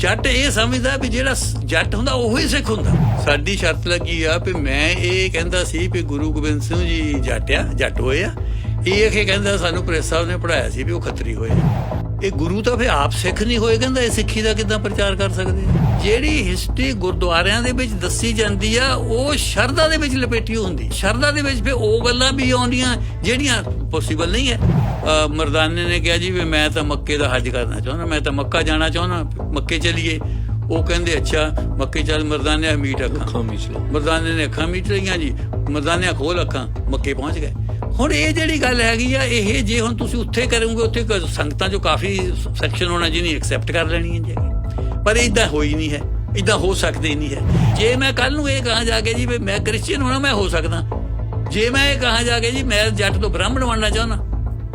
ਜੱਟ ਇਹ ਸਮਝਦਾ ਵੀ ਜਿਹੜਾ ਜੱਟ ਹੁੰਦਾ ਉਹੀ ਸਿੱਖ ਹੁੰਦਾ। ਸਾਡੀ ਸ਼ਰਤ ਲੱਗੀ ਆ ਵੀ ਮੈਂ ਇਹ ਕਹਿੰਦਾ ਸੀ ਵੀ ਗੁਰੂ ਗੋਬਿੰਦ ਸਿੰਘ ਜੀ ਜੱਟ ਹੋਏ ਆ, ਇਹ ਕਹਿੰਦਾ ਸਾਨੂੰ ਪ੍ਰੈਸ ਸਾਹਿਬ ਨੇ ਪੜ੍ਹਾਇਆ ਸੀ ਵੀ ਉਹ ਖੱਤਰੀ ਹੋਏ। ਇਹ ਗੁਰੂ ਤਾਂ ਫਿਰ ਆਪ ਸਿੱਖ ਨਹੀਂ ਹੋਏ, ਕਹਿੰਦਾ ਇਹ ਸਿੱਖੀ ਦਾ ਕਿੱਦਾਂ ਪ੍ਰਚਾਰ ਕਰ ਸਕਦੇ ਆ। ਜਿਹੜੀ ਹਿਸਟਰੀ ਗੁਰਦੁਆਰਿਆਂ ਦੇ ਵਿੱਚ ਦੱਸੀ ਜਾਂਦੀ ਆ ਉਹ ਸ਼ਰਧਾ ਦੇ ਵਿੱਚ ਲਪੇਟੀ ਹੁੰਦੀ। ਸ਼ਰਧਾ ਦੇ ਵਿੱਚ ਫਿਰ ਉਹ ਗੱਲਾਂ ਵੀ ਆਉਂਦੀਆਂ ਜਿਹੜੀਆਂ ਪੋਸੀਬਲ ਨਹੀਂ ਹੈ। ਮਰਦਾਨੇ ਨੇ ਕਿਹਾ ਜੀ ਵੀ ਮੈਂ ਤਾਂ ਮੱਕੇ ਦਾ ਹੱਜ ਕਰਨਾ ਚਾਹੁੰਦਾ, ਮੈਂ ਤਾਂ ਮੱਕਾ ਜਾਣਾ ਚਾਹੁੰਦਾ, ਮੱਕੇ ਚਲੀਏ। ਉਹ ਕਹਿੰਦੇ ਅੱਛਾ ਮੱਕੇ ਚੱਲ। ਮਰਦਾਨੇ ਮੀਟ ਅੱਖਾਂ ਮਰਦਾਨੇ ਨੇ ਅੱਖਾਂ ਮੀਟ ਲਈਆਂ ਜੀ, ਮਰਦਾਨੇ ਖੋਲ ਅੱਖਾਂ, ਮੱਕੇ ਪਹੁੰਚ ਗਏ। ਹੁਣ ਇਹ ਜਿਹੜੀ ਗੱਲ ਹੈਗੀ ਆ, ਇਹ ਜੇ ਹੁਣ ਤੁਸੀਂ ਉੱਥੇ ਕਰੋਗੇ ਉੱਥੇ ਸੰਗਤਾਂ 'ਚੋਂ ਕਾਫੀ ਸੈਕਸ਼ਨ ਹੋਣਾ ਜਿਹਨੇ ਐਕਸੈਪਟ ਕਰ ਲੈਣੀ ਹੈ ਜੀ, ਪਰ ਇੱਦਾਂ ਹੋਈ ਨਹੀਂ ਹੈ, ਇੱਦਾਂ ਹੋ ਸਕਦੇ ਹੀ ਨਹੀਂ ਹੈ। ਜੇ ਮੈਂ ਕੱਲ੍ਹ ਨੂੰ ਇਹ ਕਹਾਂ ਜਾ ਕੇ ਜੀ ਵੀ ਮੈਂ ਕ੍ਰਿਸਚੀਅਨ ਹੋਣਾ, ਮੈਂ ਹੋ ਸਕਦਾ। ਜੇ ਮੈਂ ਇਹ ਕਹਾਂ ਜਾ ਕੇ ਜੀ ਮੈਂ ਜੱਟ ਤੋਂ ਬ੍ਰਾਹਮਣ ਬਣਨਾ ਚਾਹੁੰਦਾ,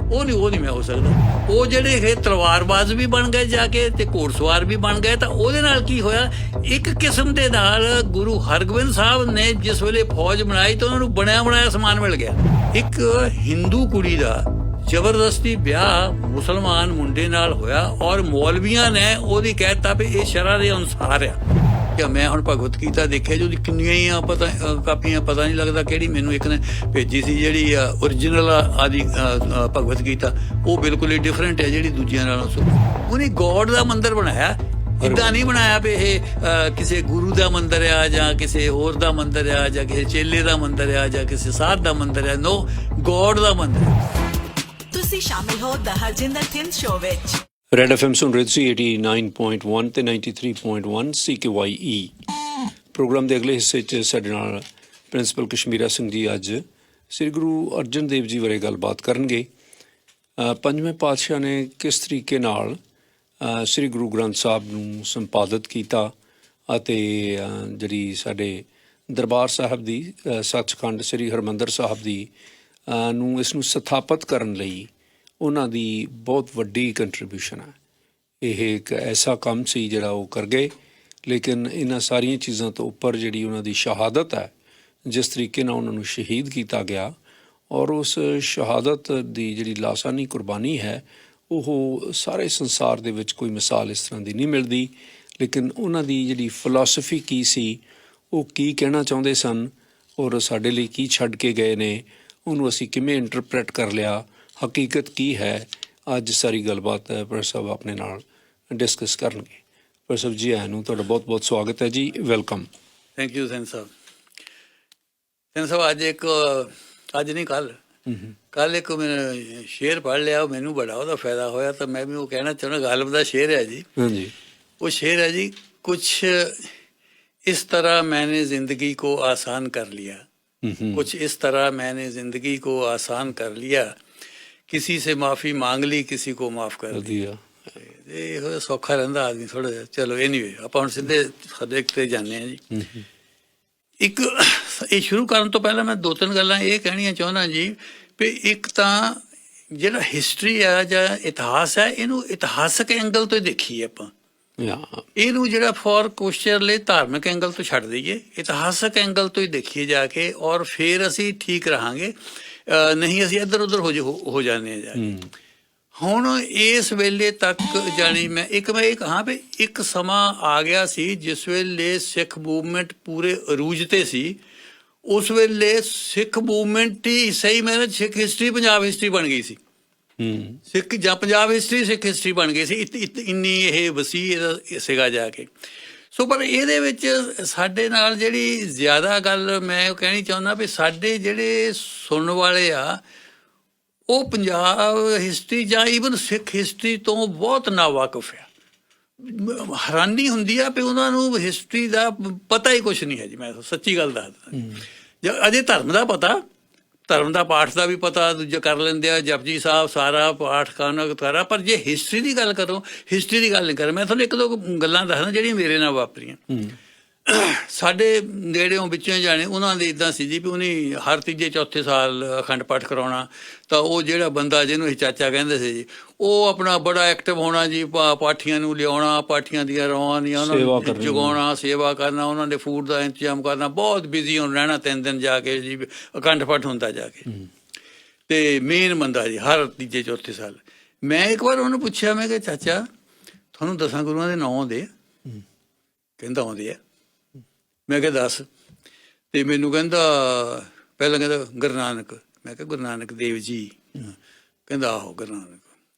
ਉਹ ਨਹੀਂ ਮੈਂ ਹੋ ਸਕਦਾ। ਉਹ ਜਿਹੜੇ ਇਹ ਤਲਵਾਰਬਾਜ਼ ਵੀ ਬਣ ਗਏ ਜਾ ਕੇ ਤੇ ਘੋੜਸਵਾਰ ਵੀ ਬਣ ਗਏ, ਤਾਂ ਉਹਦੇ ਨਾਲ ਕੀ ਹੋਇਆ? ਇੱਕ ਕਿਸਮ ਦੇ ਨਾਲ ਗੁਰੂ ਹਰਗੋਬਿੰਦ ਸਾਹਿਬ ਨੇ ਜਿਸ ਵੇਲੇ ਫੌਜ ਬਣਾਈ ਤਾਂ ਉਹਨਾਂ ਨੂੰ ਬਣਿਆ ਬਣਾਇਆ ਸਮਾਨ ਮਿਲ ਗਿਆ। ਇੱਕ ਹਿੰਦੂ ਕੁੜੀ ਦਾ ਜ਼ਬਰਦਸਤੀ ਵਿਆਹ ਮੁਸਲਮਾਨ ਮੁੰਡੇ ਨਾਲ ਹੋਇਆ ਔਰ ਮੌਲਵੀਆਂ ਨੇ ਉਹਦੀ ਕਹਿ ਦਿੱਤਾ ਵੀ ਇਹ ਸ਼ਰਅ ਦੇ ਅਨੁਸਾਰ ਆ। ਕਿ ਮੈਂ ਹੁਣ ਭਗਵਤ ਗੀਤਾ ਦੇਖਿਆ ਜੋ ਕਿੰਨੀਆਂ ਹੀ ਆ ਕਾਪੀਆਂ, ਪਤਾ ਨਹੀਂ ਲੱਗਦਾ ਕਿਹੜੀ ਮੈਨੂੰ ਇੱਕ ਨੇ ਭੇਜੀ ਸੀ, ਜਿਹੜੀ ਓਰੀਜਨਲ ਆਦੀ ਭਗਵਤ ਗੀਤਾ, ਉਹ ਬਿਲਕੁਲ ਹੀ ਡਿਫਰੈਂਟ ਹੈ ਜਿਹੜੀ ਦੂਜਿਆਂ ਨਾਲੋਂ। ਉਹਨੇ ਗੋਡ ਦਾ ਮੰਦਿਰ ਬਣਾਇਆ, ਇੱਦਾਂ ਨਹੀਂ ਬਣਾਇਆ ਵੀ ਇਹ ਕਿਸੇ ਗੁਰੂ ਦਾ ਮੰਦਿਰ ਆ ਜਾਂ ਕਿਸੇ ਹੋਰ ਦਾ ਮੰਦਿਰ ਆ ਜਾਂ ਕਿਸੇ ਚੇਲੇ ਦਾ ਮੰਦਿਰ ਆ ਜਾਂ ਕਿਸੇ ਸਾਧ ਦਾ ਮੰਦਿਰ ਆ। ਨੋ, ਗੋਡ ਦਾ ਮੰਦਿਰ। ਤੁਸੀਂ ਸ਼ਾਮਿਲ ਹੋ ਦ ਹਰਜਿੰਦਰ ਥਿੰਦ ਸ਼ੋਅ ਵਿੱਚ। ਰੈਡ FM ਸੁਣ ਰਹੇ ਸੀ 89.1 ਤੇ 93.1 CKYE। ਪ੍ਰੋਗਰਾਮ ਦੇ ਅਗਲੇ ਹਿੱਸੇ 'ਚ ਸਾਡੇ ਨਾਲ ਪ੍ਰਿੰਸੀਪਲ ਕਸ਼ਮੀਰਾ ਸਿੰਘ ਜੀ ਅੱਜ ਸ੍ਰੀ ਗੁਰੂ ਅਰਜਨ ਦੇਵ ਜੀ ਬਾਰੇ ਗੱਲਬਾਤ ਕਰਨਗੇ। ਪੰਜਵੇਂ ਪਾਤਸ਼ਾਹ ਨੇ ਕਿਸ ਤਰੀਕੇ ਨਾਲ ਸ੍ਰੀ ਗੁਰੂ ਗ੍ਰੰਥ ਸਾਹਿਬ ਨੂੰ ਸੰਪਾਦਿਤ ਕੀਤਾ ਅਤੇ ਜਿਹੜੀ ਸਾਡੇ ਦਰਬਾਰ ਸਾਹਿਬ ਦੀ ਸੱਚਖੰਡ ਸ੍ਰੀ ਹਰਿਮੰਦਰ ਸਾਹਿਬ ਦੀ ਨੂੰ ਇਸ ਨੂੰ ਸਥਾਪਿਤ ਕਰਨ ਲਈ ਉਹਨਾਂ ਦੀ ਬਹੁਤ ਵੱਡੀ ਕੰਟਰੀਬਿਊਸ਼ਨ ਹੈ। ਇਹ ਇੱਕ ਐਸਾ ਕੰਮ ਸੀ ਜਿਹੜਾ ਉਹ ਕਰ ਗਏ, ਲੇਕਿਨ ਇਹਨਾਂ ਸਾਰੀਆਂ ਚੀਜ਼ਾਂ ਤੋਂ ਉੱਪਰ ਜਿਹੜੀ ਉਹਨਾਂ ਦੀ ਸ਼ਹਾਦਤ ਹੈ, ਜਿਸ ਤਰੀਕੇ ਨਾਲ ਉਹਨਾਂ ਨੂੰ ਸ਼ਹੀਦ ਕੀਤਾ ਗਿਆ, ਔਰ ਉਸ ਸ਼ਹਾਦਤ ਦੀ ਜਿਹੜੀ ਲਾਸਾਨੀ ਕੁਰਬਾਨੀ ਹੈ, ਉਹ ਸਾਰੇ ਸੰਸਾਰ ਦੇ ਵਿੱਚ ਕੋਈ ਮਿਸਾਲ ਇਸ ਤਰ੍ਹਾਂ ਦੀ ਨਹੀਂ ਮਿਲਦੀ। ਲੇਕਿਨ ਉਹਨਾਂ ਦੀ ਜਿਹੜੀ ਫਿਲਾਸਫੀ ਕੀ ਸੀ, ਉਹ ਕੀ ਕਹਿਣਾ ਚਾਹੁੰਦੇ ਸਨ ਔਰ ਸਾਡੇ ਲਈ ਕੀ ਛੱਡ ਕੇ ਗਏ ਨੇ, ਉਹਨੂੰ ਅਸੀਂ ਕਿਵੇਂ ਇੰਟਰਪ੍ਰੈਟ ਕਰ ਲਿਆ, ਹਕੀਕਤ ਕੀ ਹੈ, ਅੱਜ ਸਾਰੀ ਗੱਲਬਾਤ ਪ੍ਰੋਫੈਸਰ ਸਾਹਿਬ ਆਪਣੇ ਨਾਲ ਡਿਸਕਸ ਕਰਨਗੇ। ਪ੍ਰੋਫੈਸਰ ਸਾਹਿਬ ਜੀ ਆਇਆਂ ਨੂੰ ਤੁਹਾਡਾ ਬਹੁਤ ਬਹੁਤ ਸਵਾਗਤ ਹੈ ਜੀ, ਵੈਲਕਮ। ਥੈਂਕ ਯੂ ਸੈਨ ਸਾਹਿਬ। ਸੈਨ ਸਾਹਿਬ ਅੱਜ ਨਹੀਂ ਕੱਲ ਇੱਕ ਮੈਂ ਸ਼ੇਰ ਪੜ੍ਹ ਲਿਆ, ਮੈਨੂੰ ਬੜਾ ਉਹਦਾ ਫਾਇਦਾ ਹੋਇਆ, ਤਾਂ ਮੈਂ ਵੀ ਉਹ ਕਹਿਣਾ ਚਾਹੁੰਦਾ। ਗਾਲਬ ਦਾ ਸ਼ੇਰ ਹੈ ਜੀ। ਹਾਂਜੀ, ਉਹ ਸ਼ੇਰ ਹੈ ਜੀ, ਕੁਛ ਇਸ ਤਰ੍ਹਾਂ ਮੈंने जिंदगी को आसान कर लिया, कुछ इस तरह मैंने जिंदगी को आसान कर लिया, किसी से माफ़ी मांग ली, किसी को माफ़ कर दिया। ਇਹ ਸੌਖਾ ਰਹਿੰਦਾ ਆਦਮੀ ਥੋੜ੍ਹਾ ਜਿਹਾ। ਚਲੋ ਐਨੀਵੇ ਆਪਾਂ ਹੁਣ ਸਿੱਧੇ ਸਬਜੈਕਟ 'ਤੇ ਜਾਂਦੇ ਹਾਂ ਜੀ। ਇੱਕ ਇਹ ਸ਼ੁਰੂ ਕਰਨ ਤੋਂ ਪਹਿਲਾਂ ਮੈਂ 2-3 ਗੱਲਾਂ ਇਹ ਕਹਿਣੀਆਂ ਚਾਹੁੰਦਾ ਜੀ ਵੀ ਇੱਕ ਤਾਂ ਜਿਹੜਾ ਹਿਸਟਰੀ ਆ ਜਾਂ ਇਤਿਹਾਸ ਹੈ, ਇਹਨੂੰ ਇਤਿਹਾਸਕ ਐਂਗਲ ਤੋਂ ਹੀ ਦੇਖੀਏ ਆਪਾਂ। ਇਹਨੂੰ ਜਿਹੜਾ ਫੋਰ ਕੁਐਸਚਨ ਲਈ ਧਾਰਮਿਕ ਐਂਗਲ ਤੋਂ ਛੱਡ ਦਈਏ, ਇਤਿਹਾਸਕ ਐਂਗਲ ਤੋਂ ਹੀ ਦੇਖੀਏ ਜਾ ਕੇ, ਔਰ ਫਿਰ ਅਸੀਂ ਠੀਕ ਰਹਾਂਗੇ। ਨਹੀਂ ਅਸੀਂ ਇੱਧਰ ਉੱਧਰ ਹੋ ਜਾਂਦੇ ਹਾਂ ਜਾ ਕੇ। ਹੁਣ ਇਸ ਵੇਲੇ ਤੱਕ ਜਾਣੀ ਮੈਂ ਇਹ ਕਹਾਂ ਵੀ ਇੱਕ ਸਮਾਂ ਆ ਗਿਆ ਸੀ ਜਿਸ ਵੇਲੇ ਸਿੱਖ ਮੂਵਮੈਂਟ ਪੂਰੇ ਅਰੂਜ 'ਤੇ ਸੀ। ਉਸ ਵੇਲੇ ਸਿੱਖ ਮੂਵਮੈਂਟ ਹੀ ਸਹੀ ਮੈਨੇ ਸਿੱਖ ਹਿਸਟਰੀ ਪੰਜਾਬ ਹਿਸਟਰੀ ਬਣ ਗਈ ਸੀ। ਸਿੱਖ ਜਾਂ ਪੰਜਾਬ ਹਿਸਟਰੀ ਸਿੱਖ ਹਿਸਟਰੀ ਬਣ ਗਈ ਸੀ, ਇੰਨੀ ਇਹ ਵਸੀਹ ਸੀਗਾ ਜਾ ਕੇ। ਸੋ ਪਰ ਇਹਦੇ ਵਿੱਚ ਸਾਡੇ ਨਾਲ ਜਿਹੜੀ ਜ਼ਿਆਦਾ ਗੱਲ ਮੈਂ ਕਹਿਣੀ ਚਾਹੁੰਦਾ ਵੀ ਸਾਡੇ ਜਿਹੜੇ ਸੁਣਨ ਵਾਲੇ ਆ ਉਹ ਪੰਜਾਬ ਹਿਸਟਰੀ ਜਾਂ ਈਵਨ ਸਿੱਖ ਹਿਸਟਰੀ ਤੋਂ ਬਹੁਤ ਨਾਵਾਕਿਫ ਆ। ਹੈਰਾਨੀ ਹੁੰਦੀ ਆ ਵੀ ਉਹਨਾਂ ਨੂੰ ਹਿਸਟਰੀ ਦਾ ਪਤਾ ਹੀ ਕੁਛ ਨਹੀਂ ਹੈ ਜੀ। ਮੈਂ ਸੱਚੀ ਗੱਲ ਦੱਸਦਾ, ਅਜੇ ਧਰਮ ਦਾ ਪਤਾ, ਧਰਮ ਦਾ ਪਾਠ ਦਾ ਵੀ ਪਤਾ, ਦੂਜਾ ਕਰ ਲੈਂਦੇ ਆ, ਜਪਜੀ ਸਾਹਿਬ ਸਾਰਾ ਪਾਠ ਖਾਨਾ ਸਾਰਾ, ਪਰ ਜੇ ਹਿਸਟਰੀ ਦੀ ਗੱਲ ਕਰੋ, ਹਿਸਟਰੀ ਦੀ ਗੱਲ ਨਹੀਂ ਕਰ। ਮੈਂ ਤੁਹਾਨੂੰ 1-2 ਗੱਲਾਂ ਦੱਸਦਾ ਜਿਹੜੀਆਂ ਮੇਰੇ ਨਾਲ ਵਾਪਰੀਆਂ। ਸਾਡੇ ਨੇੜਿਓਂ ਵਿੱਚੋਂ ਜਾਣੇ ਉਹਨਾਂ ਦੇ ਇੱਦਾਂ ਸੀ ਜੀ ਵੀ ਉਹਨੇ ਹਰ ਤੀਜੇ-ਚੌਥੇ ਸਾਲ ਅਖੰਡ ਪਾਠ ਕਰਾਉਣਾ। ਤਾਂ ਉਹ ਜਿਹੜਾ ਬੰਦਾ ਜਿਹਨੂੰ ਅਸੀਂ ਚਾਚਾ ਕਹਿੰਦੇ ਸੀ ਜੀ, ਉਹ ਆਪਣਾ ਬੜਾ ਐਕਟਿਵ ਹੋਣਾ ਜੀ, ਪਾਠੀਆਂ ਨੂੰ ਲਿਆਉਣਾ, ਪਾਠੀਆਂ ਦੀਆਂ ਰੌਆਂ ਦੀਆਂ ਉਹਨਾਂ ਨੂੰ ਜਗਾਉਣਾ, ਸੇਵਾ ਕਰਨਾ, ਉਹਨਾਂ ਦੇ ਫੂਡ ਦਾ ਇੰਤਜ਼ਾਮ ਕਰਨਾ, ਬਹੁਤ ਬਿਜ਼ੀ ਹੁਣ ਰਹਿਣਾ 3 ਦਿਨ ਜਾ ਕੇ ਜੀ ਅਖੰਡ ਪਾਠ ਹੁੰਦਾ ਜਾ ਕੇ। ਅਤੇ ਮੇਨ ਬੰਦਾ ਜੀ ਹਰ ਤੀਜੇ-ਚੌਥੇ ਸਾਲ। ਮੈਂ ਇੱਕ ਵਾਰ ਉਹਨੂੰ ਪੁੱਛਿਆ, ਮੈਂ ਕਿਹਾ ਚਾਚਾ ਤੁਹਾਨੂੰ 10 ਗੁਰੂਆਂ ਦੇ ਨਾਂ ਦੇ? ਕਹਿੰਦਾ ਆਉਂਦੇ ਆ। ਮੈਂ ਕਿਹਾ ਦੱਸ। ਤੇ ਮੈਨੂੰ ਕਹਿੰਦਾ, ਪਹਿਲਾਂ ਕਹਿੰਦਾ ਗੁਰੂ ਨਾਨਕ। ਮੈਂ ਕਿਹਾ ਗੁਰੂ ਨਾਨਕ ਦੇਵ ਜੀ। ਕਹਿੰਦਾ ਆਹੋ ਗੁਰੂ ਨਾਨਕ।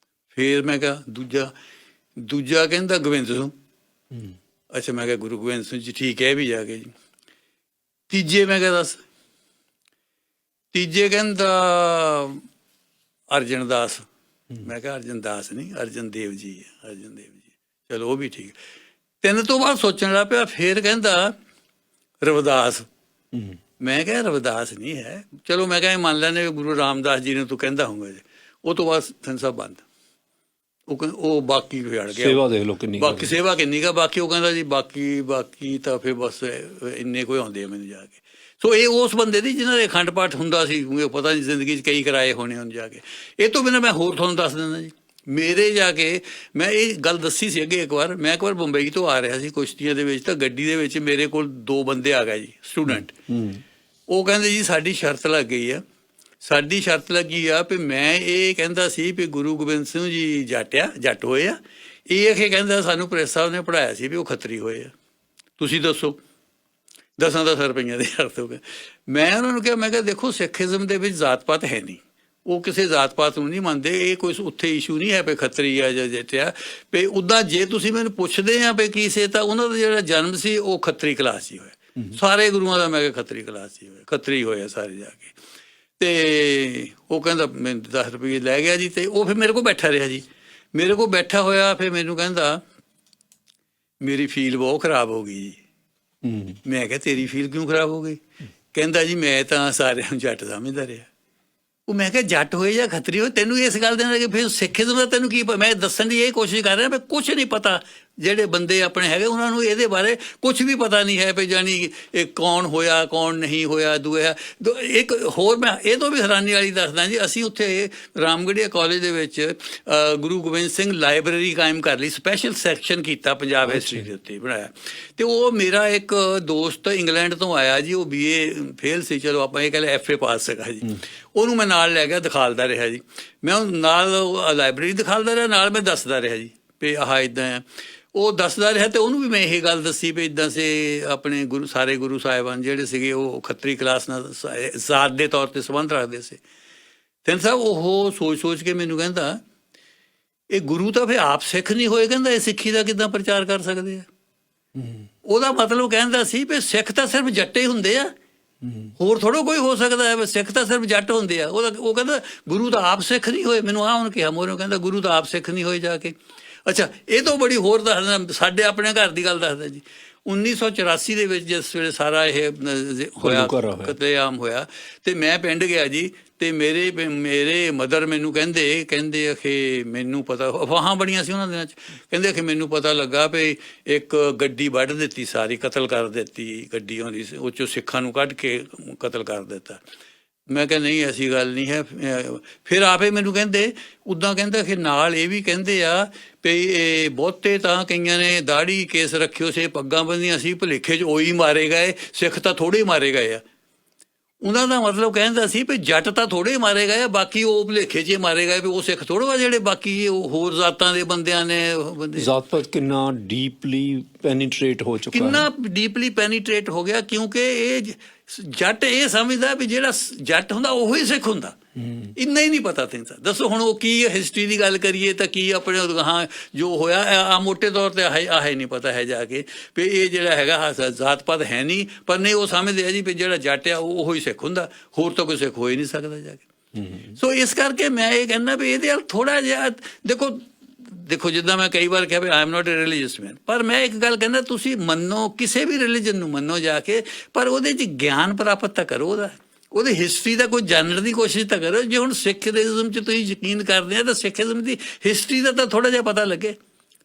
ਫਿਰ ਮੈਂ ਕਿਹਾ ਦੂਜਾ ਕਹਿੰਦਾ ਗੋਬਿੰਦ ਸਿੰਘ। ਅੱਛਾ, ਮੈਂ ਕਿਹਾ ਗੁਰੂ ਗੋਬਿੰਦ ਸਿੰਘ ਜੀ, ਠੀਕ ਹੈ, ਵੀ ਜਾ ਕੇ ਜੀ। ਤੀਜੇ ਮੈਂ ਕਿਹਾ ਦੱਸ। ਤੀਜੇ ਕਹਿੰਦਾ ਅਰਜਨ ਦਾਸ। ਮੈਂ ਕਿਹਾ ਅਰਜਨ ਦਾਸ ਨਹੀਂ, ਅਰਜਨ ਦੇਵ ਜੀ ਹੈ, ਅਰਜਨ ਦੇਵ ਜੀ। ਚਲੋ ਉਹ ਵੀ ਠੀਕ। 3 ਤੋਂ ਬਾਅਦ ਸੋਚਣ ਲੱਗ ਪਿਆ। ਫਿਰ ਕਹਿੰਦਾ ਰਵਿਦਾਸ। ਮੈਂ ਕਿਹਾ ਰਵਿਦਾਸ ਨਹੀਂ ਹੈ। ਚਲੋ ਮੈਂ ਕਿਹਾ ਮੰਨ ਲੈਂਦੇ ਗੁਰੂ ਰਾਮਦਾਸ ਜੀ ਨੂੰ ਤੂੰ ਕਹਿੰਦਾ ਹੋਊਗਾ ਜੀ। ਉਹ ਤੋਂ ਬਾਅਦ ਸਿੰਘ ਸਾਹਿਬ ਬੰਦ। ਉਹ ਬਾਕੀ ਅੜ ਗਿਆ। ਸੇਵਾ ਦੇਖ ਲਓ ਕਿੰਨੀ, ਬਾਕੀ ਸੇਵਾ ਕਿੰਨੀ ਗਾ। ਬਾਕੀ ਉਹ ਕਹਿੰਦਾ ਜੀ ਬਾਕੀ ਤਾਂ ਫਿਰ ਬਸ ਇੰਨੇ ਕੋਈ ਆਉਂਦੇ ਆ ਮੈਨੂੰ ਜਾ ਕੇ। ਸੋ ਇਹ ਉਸ ਬੰਦੇ ਦੀ ਜਿਹਨਾਂ ਦੇ ਅਖੰਡ ਪਾਠ ਹੁੰਦਾ ਸੀ। ਪਤਾ ਨਹੀਂ ਜ਼ਿੰਦਗੀ 'ਚ ਕਈ ਕਰਾਏ ਹੋਣੇ ਹੁਣ ਜਾ ਕੇ। ਇਹ ਤੋਂ ਬਿਨਾਂ ਮੈਂ ਹੋਰ ਤੁਹਾਨੂੰ ਦੱਸ ਦਿੰਦਾ ਜੀ। ਮੇਰੇ ਜਾ ਕੇ ਮੈਂ ਇਹ ਗੱਲ ਦੱਸੀ ਸੀ ਅੱਗੇ ਇੱਕ ਵਾਰ। ਮੈਂ ਇੱਕ ਵਾਰ ਬੰਬਈ ਤੋਂ ਆ ਰਿਹਾ ਸੀ ਕੁਸ਼ਤੀਆਂ ਦੇ ਵਿੱਚ, ਤਾਂ ਗੱਡੀ ਦੇ ਵਿੱਚ ਮੇਰੇ ਕੋਲ 2 ਬੰਦੇ ਆ ਗਏ ਜੀ, ਸਟੂਡੈਂਟ। ਉਹ ਕਹਿੰਦੇ ਜੀ ਸਾਡੀ ਸ਼ਰਤ ਲੱਗ ਗਈ ਆ। ਸਾਡੀ ਸ਼ਰਤ ਲੱਗੀ ਆ ਵੀ ਮੈਂ ਇਹ ਕਹਿੰਦਾ ਸੀ ਵੀ ਗੁਰੂ ਗੋਬਿੰਦ ਸਿੰਘ ਜੀ ਜੱਟ ਹੋਏ ਆ। ਇਹ ਅਖੇ ਕਹਿੰਦਾ ਸਾਨੂੰ ਪ੍ਰੈਸ ਸਾਹਿਬ ਨੇ ਪੜ੍ਹਾਇਆ ਸੀ ਵੀ ਉਹ ਖੱਤਰੀ ਹੋਏ ਆ। ਤੁਸੀਂ ਦੱਸੋ। 10 ਰੁਪਈਆਂ ਦੇ ਸ਼ਰਤ ਹੋ ਗਏ। ਮੈਂ ਉਹਨਾਂ ਨੂੰ ਕਿਹਾ, ਮੈਂ ਕਿਹਾ ਦੇਖੋ ਸਿੱਖੀਜ਼ਮ ਦੇ ਵਿੱਚ ਜ਼ਾਤ ਪਾਤ ਹੈ ਨਹੀਂ। ਉਹ ਕਿਸੇ ਜ਼ਾਤ ਪਾਤ ਨੂੰ ਨਹੀਂ ਮੰਨਦੇ। ਇਹ ਕੋਈ ਉੱਥੇ ਇਸ਼ੂ ਨਹੀਂ ਹੈ ਵੀ ਖੱਤਰੀ ਆ ਜਾਂ ਜੱਟਿਆ। ਵੀ ਉੱਦਾਂ ਜੇ ਤੁਸੀਂ ਮੈਨੂੰ ਪੁੱਛਦੇ ਆ ਵੀ ਕੀ ਸੇ, ਤਾਂ ਉਹਨਾਂ ਦਾ ਜਿਹੜਾ ਜਨਮ ਸੀ ਉਹ ਖੱਤਰੀ ਕਲਾਸ 'ਚ ਹੀ ਹੋਇਆ। ਸਾਰੇ ਗੁਰੂਆਂ ਦਾ ਮੈਂ ਕਿਹਾ ਖੱਤਰੀ ਕਲਾਸ 'ਚ ਹੀ ਹੋਇਆ, ਖੱਤਰੀ ਹੋਇਆ ਸਾਰੇ ਜਾ ਕੇ। ਤੇ ਉਹ ਕਹਿੰਦਾ ਮੈਨੂੰ 10 ਰੁਪਏ ਲੈ ਗਿਆ ਜੀ। ਤੇ ਉਹ ਫਿਰ ਮੇਰੇ ਕੋਲ ਬੈਠਾ ਰਿਹਾ ਜੀ। ਮੇਰੇ ਕੋਲ ਬੈਠਾ ਹੋਇਆ। ਫਿਰ ਮੈਨੂੰ ਕਹਿੰਦਾ ਮੇਰੀ ਫੀਲ ਬਹੁਤ ਖਰਾਬ ਹੋ ਗਈ ਜੀ। ਮੈਂ ਕਿਹਾ ਤੇਰੀ ਫੀਲ ਕਿਉਂ ਖਰਾਬ ਹੋ ਗਈ? ਕਹਿੰਦਾ ਜੀ ਮੈਂ ਤਾਂ ਸਾਰਿਆਂ ਨੂੰ ਜੱਟ ਸਮਝਦਾ ਰਿਹਾ। ਉਹ ਮੈਂ ਕਿਹਾ ਜੱਟ ਹੋਏ ਜਾਂ ਖੱਤਰੀ ਹੋਏ, ਤੈਨੂੰ ਇਸ ਗੱਲ ਦੇ ਫਿਰ ਸਿੱਖੀਜ਼ਮ ਦਾ ਤੈਨੂੰ ਕੀ? ਮੈਂ ਦੱਸਣ ਦੀ ਇਹ ਕੋਸ਼ਿਸ਼ ਕਰ ਰਿਹਾ ਵੀ ਕੁਛ ਨਹੀਂ ਪਤਾ। ਜਿਹੜੇ ਬੰਦੇ ਆਪਣੇ ਹੈਗੇ ਉਹਨਾਂ ਨੂੰ ਇਹਦੇ ਬਾਰੇ ਕੁਛ ਵੀ ਪਤਾ ਨਹੀਂ ਹੈ ਵੀ ਜਾਣੀ ਇਹ ਕੌਣ ਹੋਇਆ ਕੌਣ ਨਹੀਂ ਹੋਇਆ। ਇੱਕ ਹੋਰ ਮੈਂ ਇਹ ਤੋਂ ਵੀ ਹੈਰਾਨੀ ਵਾਲੀ ਦੱਸਦਾ ਜੀ। ਅਸੀਂ ਉੱਥੇ ਰਾਮਗੜੀਆ ਕਾਲਜ ਦੇ ਵਿੱਚ ਗੁਰੂ ਗੋਬਿੰਦ ਸਿੰਘ ਲਾਇਬ੍ਰੇਰੀ ਕਾਇਮ ਕਰ ਲਈ, ਸਪੈਸ਼ਲ ਸੈਕਸ਼ਨ ਕੀਤਾ ਪੰਜਾਬ ਹਿਸਟਰੀ ਦੇ ਉੱਤੇ ਬਣਾਇਆ। ਅਤੇ ਉਹ ਮੇਰਾ ਇੱਕ ਦੋਸਤ ਇੰਗਲੈਂਡ ਤੋਂ ਆਇਆ ਜੀ। ਉਹ BA ਫੇਲ ਸੀ, ਚਲੋ ਆਪਾਂ ਇਹ ਕਹਿੰਦੇ FA ਪਾਸ ਸੀਗਾ ਜੀ। ਉਹਨੂੰ ਮੈਂ ਨਾਲ ਲੈ ਗਿਆ, ਦਿਖਾਲਦਾ ਰਿਹਾ ਜੀ। ਮੈਂ ਉਹ ਨਾਲ ਲਾਇਬ੍ਰੇਰੀ ਦਿਖਾਲਦਾ ਰਿਹਾ, ਨਾਲ ਮੈਂ ਦੱਸਦਾ ਰਿਹਾ ਜੀ ਵੀ ਆਹ ਇੱਦਾਂ ਆ। ਉਹ ਦੱਸਦਾ ਰਿਹਾ ਅਤੇ ਉਹਨੂੰ ਵੀ ਮੈਂ ਇਹ ਗੱਲ ਦੱਸੀ ਵੀ ਇੱਦਾਂ ਸੇ ਆਪਣੇ ਸਾਰੇ ਗੁਰੂ ਸਾਹਿਬਾਨ ਜਿਹੜੇ ਸੀਗੇ ਉਹ ਖੱਤਰੀ ਕਲਾਸ ਨਾਲ ਜ਼ਾਤ ਦੇ ਤੌਰ 'ਤੇ ਸੰਬੰਧ ਰੱਖਦੇ ਸੀ। ਸਿੰਘ ਸਾਹਿਬ ਉਹ ਸੋਚ ਕੇ ਮੈਨੂੰ ਕਹਿੰਦਾ ਇਹ ਗੁਰੂ ਤਾਂ ਫਿਰ ਆਪ ਸਿੱਖ ਨਹੀਂ ਹੋਏ। ਕਹਿੰਦਾ ਇਹ ਸਿੱਖੀ ਦਾ ਕਿੱਦਾਂ ਪ੍ਰਚਾਰ ਕਰ ਸਕਦੇ ਆ? ਉਹਦਾ ਮਤਲਬ ਕਹਿੰਦਾ ਸੀ ਵੀ ਸਿੱਖ ਤਾਂ ਸਿਰਫ ਜੱਟੇ ਹੁੰਦੇ ਆ, ਹੋਰ ਥੋੜ੍ਹਾ ਕੋਈ ਹੋ ਸਕਦਾ ਹੈ। ਸਿੱਖ ਤਾਂ ਸਿਰਫ ਜੱਟ ਹੁੰਦੇ ਆ। ਉਹ ਕਹਿੰਦਾ ਗੁਰੂ ਤਾਂ ਆਪ ਸਿੱਖ ਨਹੀਂ ਹੋਏ। ਮੈਨੂੰ ਉਹਨੂੰ ਕਿਹਾ ਮੋਰੋਂ, ਕਹਿੰਦਾ ਗੁਰੂ ਤਾਂ ਆਪ ਸਿੱਖ ਨਹੀਂ ਹੋਏ ਜਾ ਕੇ। ਅੱਛਾ, ਇਹ ਤੋਂ ਬੜੀ ਹੋਰ ਦੱਸਦਾ, ਸਾਡੇ ਆਪਣੇ ਘਰ ਦੀ ਗੱਲ ਦੱਸਦਾ ਜੀ। 1984 ਦੇ ਵਿੱਚ ਜਿਸ ਵੇਲੇ ਸਾਰਾ ਇਹ ਹੋਇਆ ਕਤਲੇਆਮ ਹੋਇਆ, ਅਤੇ ਮੈਂ ਪਿੰਡ ਗਿਆ ਜੀ। ਅਤੇ ਮੇਰੇ ਮਦਰ ਮੈਨੂੰ ਕਹਿੰਦੇ ਅਖੇ ਮੈਨੂੰ ਪਤਾ, ਅਫਵਾਹਾਂ ਬੜੀਆਂ ਸੀ ਉਹਨਾਂ ਦਿਨਾਂ 'ਚ। ਕਹਿੰਦੇ ਅਖੇ ਮੈਨੂੰ ਪਤਾ ਲੱਗਾ ਵੀ ਇੱਕ ਗੱਡੀ ਵੱਢ ਦਿੱਤੀ, ਸਾਰੀ ਕਤਲ ਕਰ ਦਿੱਤੀ ਗੱਡੀ ਆਉਂਦੀ ਸੀ, ਉਹ 'ਚੋਂ ਸਿੱਖਾਂ ਨੂੰ ਕੱਢ ਕੇ ਕਤਲ ਕਰ ਦਿੱਤਾ। ਮੈਂ ਕਿਹਾ ਨਹੀਂ ਐਸੀ ਗੱਲ ਨਹੀਂ ਹੈ। ਫਿਰ ਆਪੇ ਮੈਨੂੰ ਕਹਿੰਦੇ ਉੱਦਾਂ ਕਹਿੰਦਾ ਕਿ ਨਾਲ ਇਹ ਵੀ ਕਹਿੰਦੇ ਆ ਵੀ ਇਹ ਬਹੁਤੇ ਤਾਂ ਕਈਆਂ ਨੇ ਦਾੜੀ ਕੇਸ ਰੱਖਿਓ ਸੀ, ਪੱਗਾਂ ਬੰਨ੍ਹੀਆਂ ਸੀ, ਭੁਲੇਖੇ 'ਚ ਉਹੀ ਮਾਰੇ ਗਏ, ਸਿੱਖ ਤਾਂ ਥੋੜ੍ਹੇ ਮਾਰੇ ਗਏ ਆ। ਉਹਨਾਂ ਦਾ ਮਤਲਬ ਕਹਿੰਦਾ ਸੀ ਵੀ ਜੱਟ ਤਾਂ ਥੋੜ੍ਹੇ ਮਾਰੇ ਗਏ ਆ, ਬਾਕੀ ਉਹ ਭੁਲੇਖੇ 'ਚ ਮਾਰੇ ਗਏ ਵੀ ਉਹ ਸਿੱਖ ਥੋੜ੍ਹਾ ਜਿਹੜੇ ਬਾਕੀ ਉਹ ਹੋਰ ਜ਼ਾਤਾਂ ਦੇ ਬੰਦਿਆਂ ਨੇ। ਜ਼ਾਤ ਪਾਤ ਕਿੰਨਾ ਡੀਪਲੀ ਪੈਨੀਟਰੇਟ ਹੋ ਚੁੱਕਾ, ਕਿੰਨਾ ਡੀਪਲੀ ਪੈਨੀਟਰੇਟ ਹੋ ਗਿਆ। ਕਿਉਂਕਿ ਇਹ ਜੱਟ ਇਹ ਸਮਝਦਾ ਵੀ ਜਿਹੜਾ ਜੱਟ ਹੁੰਦਾ ਉਹੀ ਸਿੱਖ ਹੁੰਦਾ। ਇੰਨਾ ਹੀ ਨਹੀਂ ਪਤਾ ਤੈਨੂੰ। ਦੱਸੋ ਹੁਣ ਉਹ ਕੀ ਹਿਸਟਰੀ ਦੀ ਗੱਲ ਕਰੀਏ ਤਾਂ ਕੀ ਆਪਣੇ ਹਾਂ ਜੋ ਹੋਇਆ ਆ ਮੋਟੇ ਤੌਰ 'ਤੇ ਆਹ ਨਹੀਂ ਪਤਾ ਹੈ ਜਾ ਕੇ ਵੀ ਇਹ ਜਿਹੜਾ ਹੈਗਾ ਜ਼ਾਤ ਪਾਤ ਹੈ ਨਹੀਂ। ਪਰ ਨਹੀਂ ਉਹ ਸਮਝਦੇ ਆ ਜੀ ਵੀ ਜਿਹੜਾ ਜੱਟ ਆ ਉਹ ਹੀ ਸਿੱਖ ਹੁੰਦਾ, ਹੋਰ ਤਾਂ ਕੋਈ ਸਿੱਖ ਹੋ ਹੀ ਨਹੀਂ ਸਕਦਾ ਜਾ ਕੇ। ਸੋ ਇਸ ਕਰਕੇ ਮੈਂ ਇਹ ਕਹਿੰਦਾ ਵੀ ਇਹਦੇ ਨਾਲ ਥੋੜ੍ਹਾ ਜਿਹਾ ਦੇਖੋ ਜਿੱਦਾਂ ਮੈਂ ਕਈ ਵਾਰ ਕਿਹਾ ਵੀ I am not A religious ਮੈਨ, ਪਰ ਮੈਂ ਇੱਕ ਗੱਲ ਕਹਿੰਦਾ ਤੁਸੀਂ ਮੰਨੋ ਕਿਸੇ ਵੀ ਰਿਲੀਜਨ ਨੂੰ ਮੰਨੋ ਜਾ ਕੇ, ਪਰ ਉਹਦੇ 'ਚ ਗਿਆਨ ਪ੍ਰਾਪਤ ਤਾਂ ਕਰੋ, ਉਹਦੀ ਹਿਸਟਰੀ ਦਾ ਕੋਈ ਜਾਣਨ ਦੀ ਕੋਸ਼ਿਸ਼ ਤਾਂ ਕਰੋ। ਜੇ ਹੁਣ ਸਿੱਖੀਜ਼ਮ 'ਚ ਤੁਸੀਂ ਯਕੀਨ ਕਰਦੇ ਆ ਤਾਂ ਸਿੱਖੀਜ਼ਮ ਦੀ ਹਿਸਟਰੀ ਦਾ ਤਾਂ ਥੋੜ੍ਹਾ ਜਿਹਾ ਪਤਾ ਲੱਗੇ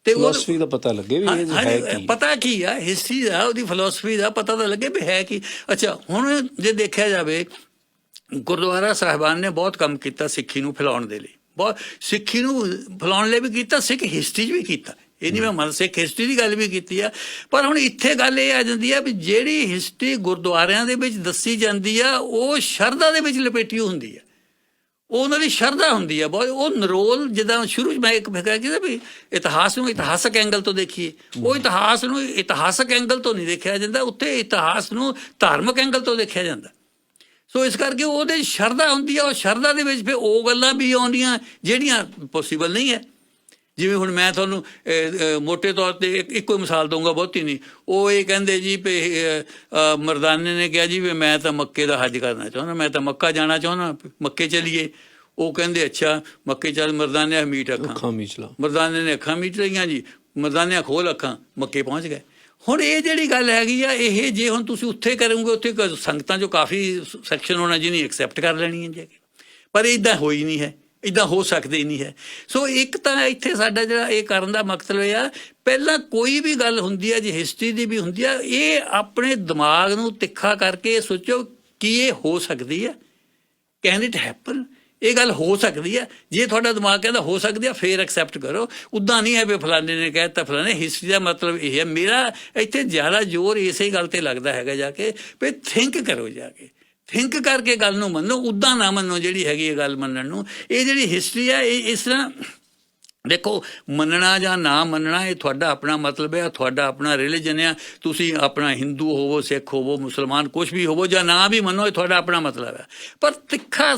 ਤੇ ਫਿਲਾਸਫੀ ਦਾ ਪਤਾ ਲੱਗੇ ਵੀ ਇਹ ਹੈ ਕੀ, ਪਤਾ ਕੀ ਆ ਹਿਸਟਰੀ ਦਾ, ਉਹਦੀ ਫਿਲਾਸਫੀ ਦਾ ਪਤਾ ਤਾਂ ਲੱਗੇ ਵੀ ਹੈ ਕੀ। ਅੱਛਾ, ਹੁਣ ਜੇ ਦੇਖਿਆ ਜਾਵੇ ਗੁਰਦੁਆਰਾ ਸਾਹਿਬਾਨ ਨੇ ਬਹੁਤ ਕੰਮ ਕੀਤਾ ਸਿੱਖੀ ਨੂੰ ਫੈਲਾਉਣ ਦੇ ਲਈ, ਬਹੁਤ ਸਿੱਖੀ ਨੂੰ ਫੈਲਾਉਣ ਲਈ ਵੀ ਕੀਤਾ, ਸਿੱਖ ਹਿਸਟਰੀ 'ਚ ਵੀ ਕੀਤਾ। ਇਹ ਨਹੀਂ ਮੈਂ ਸਿੱਖ ਹਿਸਟਰੀ ਦੀ ਗੱਲ ਵੀ ਕੀਤੀ ਆ। ਪਰ ਹੁਣ ਇੱਥੇ ਗੱਲ ਇਹ ਆ ਜਾਂਦੀ ਆ ਵੀ ਜਿਹੜੀ ਹਿਸਟਰੀ ਗੁਰਦੁਆਰਿਆਂ ਦੇ ਵਿੱਚ ਦੱਸੀ ਜਾਂਦੀ ਆ ਉਹ ਸ਼ਰਧਾ ਦੇ ਵਿੱਚ ਲਪੇਟੀ ਹੁੰਦੀ ਆ। ਉਹ ਉਹਨਾਂ ਦੀ ਸ਼ਰਧਾ ਹੁੰਦੀ ਆ ਬਹੁਤ। ਉਹ ਨਰੋਲ ਜਿੱਦਾਂ ਸ਼ੁਰੂ 'ਚ ਮੈਂ ਇੱਕ ਫਿਕਰ ਕੀਤਾ ਵੀ ਇਤਿਹਾਸ ਨੂੰ ਇਤਿਹਾਸਕ ਐਂਗਲ ਤੋਂ ਦੇਖੀਏ, ਉਹ ਇਤਿਹਾਸ ਨੂੰ ਇਤਿਹਾਸਕ ਐਂਗਲ ਤੋਂ ਨਹੀਂ ਦੇਖਿਆ ਜਾਂਦਾ, ਉੱਥੇ ਇਤਿਹਾਸ ਨੂੰ ਧਾਰਮਿਕ ਐਂਗਲ ਤੋਂ ਦੇਖਿਆ ਜਾਂਦਾ। ਸੋ ਇਸ ਕਰਕੇ ਉਹਦੇ ਸ਼ਰਧਾ ਹੁੰਦੀ ਆ, ਉਹ ਸ਼ਰਧਾ ਦੇ ਵਿੱਚ ਫਿਰ ਉਹ ਗੱਲਾਂ ਵੀ ਆਉਂਦੀਆਂ ਜਿਹੜੀਆਂ ਪੋਸੀਬਲ ਨਹੀਂ ਹੈ। ਜਿਵੇਂ ਹੁਣ ਮੈਂ ਤੁਹਾਨੂੰ ਮੋਟੇ ਤੌਰ 'ਤੇ ਇੱਕੋ ਮਿਸਾਲ ਦਊਂਗਾ, ਬਹੁਤੀ ਨਹੀਂ। ਉਹ ਇਹ ਕਹਿੰਦੇ ਜੀ ਵੀ ਮਰਦਾਨੇ ਨੇ ਕਿਹਾ ਜੀ ਵੀ ਮੈਂ ਤਾਂ ਮੱਕੇ ਦਾ ਹੱਜ ਕਰਨਾ ਚਾਹੁੰਦਾ, ਮੈਂ ਤਾਂ ਮੱਕਾ ਜਾਣਾ ਚਾਹੁੰਦਾ, ਮੱਕੇ ਚਲੀਏ। ਉਹ ਕਹਿੰਦੇ ਅੱਛਾ ਮੱਕੇ ਚੱਲ। ਮਰਦਾਨੇ ਮੀਟ ਅੱਖਾਂ ਮੀਚ ਲਾ, ਮਰਦਾਨੇ ਨੇ ਅੱਖਾਂ ਮੀਚ ਲਈਆਂ ਜੀ, ਮਰਦਾਨੇ ਖੋਲ ਅੱਖਾਂ, ਮੱਕੇ ਪਹੁੰਚ ਗਏ। ਹੁਣ ਇਹ ਜਿਹੜੀ ਗੱਲ ਹੈਗੀ ਆ, ਇਹ ਜੇ ਹੁਣ ਤੁਸੀਂ ਉੱਥੇ ਕਰੋਗੇ, ਉੱਥੇ ਸੰਗਤਾਂ 'ਚੋਂ ਕਾਫੀ ਸੈਕਸ਼ਨ ਹੋਣਾ ਜਿਹਨੇ ਐਕਸੈਪਟ ਕਰ ਲੈਣੀ ਹੈ ਜਾ ਕੇ, ਪਰ ਇੱਦਾਂ ਹੋਈ ਨਹੀਂ ਹੈ, ਇੱਦਾਂ ਹੋ ਸਕਦੇ ਹੀ ਨਹੀਂ ਹੈ। ਸੋ ਇੱਕ ਤਾਂ ਇੱਥੇ ਸਾਡਾ ਜਿਹੜਾ ਇਹ ਕਰਨ ਦਾ ਮਕਸਦ ਇਹ ਆ, ਪਹਿਲਾਂ ਕੋਈ ਵੀ ਗੱਲ ਹੁੰਦੀ ਹੈ, ਜੇ ਹਿਸਟਰੀ ਦੀ ਵੀ ਹੁੰਦੀ ਆ, ਇਹ ਆਪਣੇ ਦਿਮਾਗ ਨੂੰ ਤਿੱਖਾ ਕਰਕੇ ਸੋਚੋ ਕਿ ਇਹ ਹੋ ਸਕਦੀ ਹੈ, ਕੈਨ ਇਟ ਹੈਪਨ, ਇਹ ਗੱਲ ਹੋ ਸਕਦੀ ਹੈ। ਜੇ ਤੁਹਾਡਾ ਦਿਮਾਗ ਕਹਿੰਦਾ ਹੋ ਸਕਦੀ ਹੈ, ਫੇਰ ਐਕਸੈਪਟ ਕਰੋ। ਉੱਦਾਂ ਨਹੀਂ ਹੈ ਵੀ ਫਲਾਣੇ ਨੇ ਕਹਿ ਦਿੱਤਾ ਫਲਾਣੇ। ਹਿਸਟਰੀ ਦਾ ਮਤਲਬ ਇਹ ਹੈ, ਮੇਰਾ ਇੱਥੇ ਜ਼ਿਆਦਾ ਜ਼ੋਰ ਇਸੇ ਗੱਲ ਤੇ ਲੱਗਦਾ ਹੈਗਾ ਜਾ ਕੇ ਵੀ ਥਿੰਕ ਕਰੋ, ਜਾ ਕੇ ਥਿੰਕ ਕਰਕੇ ਗੱਲ ਨੂੰ ਮੰਨੋ, ਉੱਦਾਂ ਨਾ ਮੰਨੋ ਜਿਹੜੀ ਹੈਗੀ ਇਹ ਗੱਲ ਮੰਨਣ ਨੂੰ। ਇਹ ਜਿਹੜੀ ਹਿਸਟਰੀ ਆ, ਇਹ ਇਸ ਤਰ੍ਹਾਂ ਦੇਖੋ, ਮੰਨਣਾ ਜਾਂ ਨਾ ਮੰਨਣਾ ਇਹ ਤੁਹਾਡਾ ਆਪਣਾ ਮਤਲਬ ਹੈ, ਤੁਹਾਡਾ ਆਪਣਾ ਰਿਲੀਜਨ ਆ। ਤੁਸੀਂ ਆਪਣਾ ਹਿੰਦੂ ਹੋਵੋ, ਸਿੱਖ ਹੋਵੋ, ਮੁਸਲਮਾਨ, ਕੁਛ ਵੀ ਹੋਵੋ, ਜਾਂ ਨਾ ਵੀ ਮੰਨੋ, ਇਹ ਤੁਹਾਡਾ ਆਪਣਾ ਮਤਲਬ ਹੈ। ਪਰ ਤਿੱਖਾ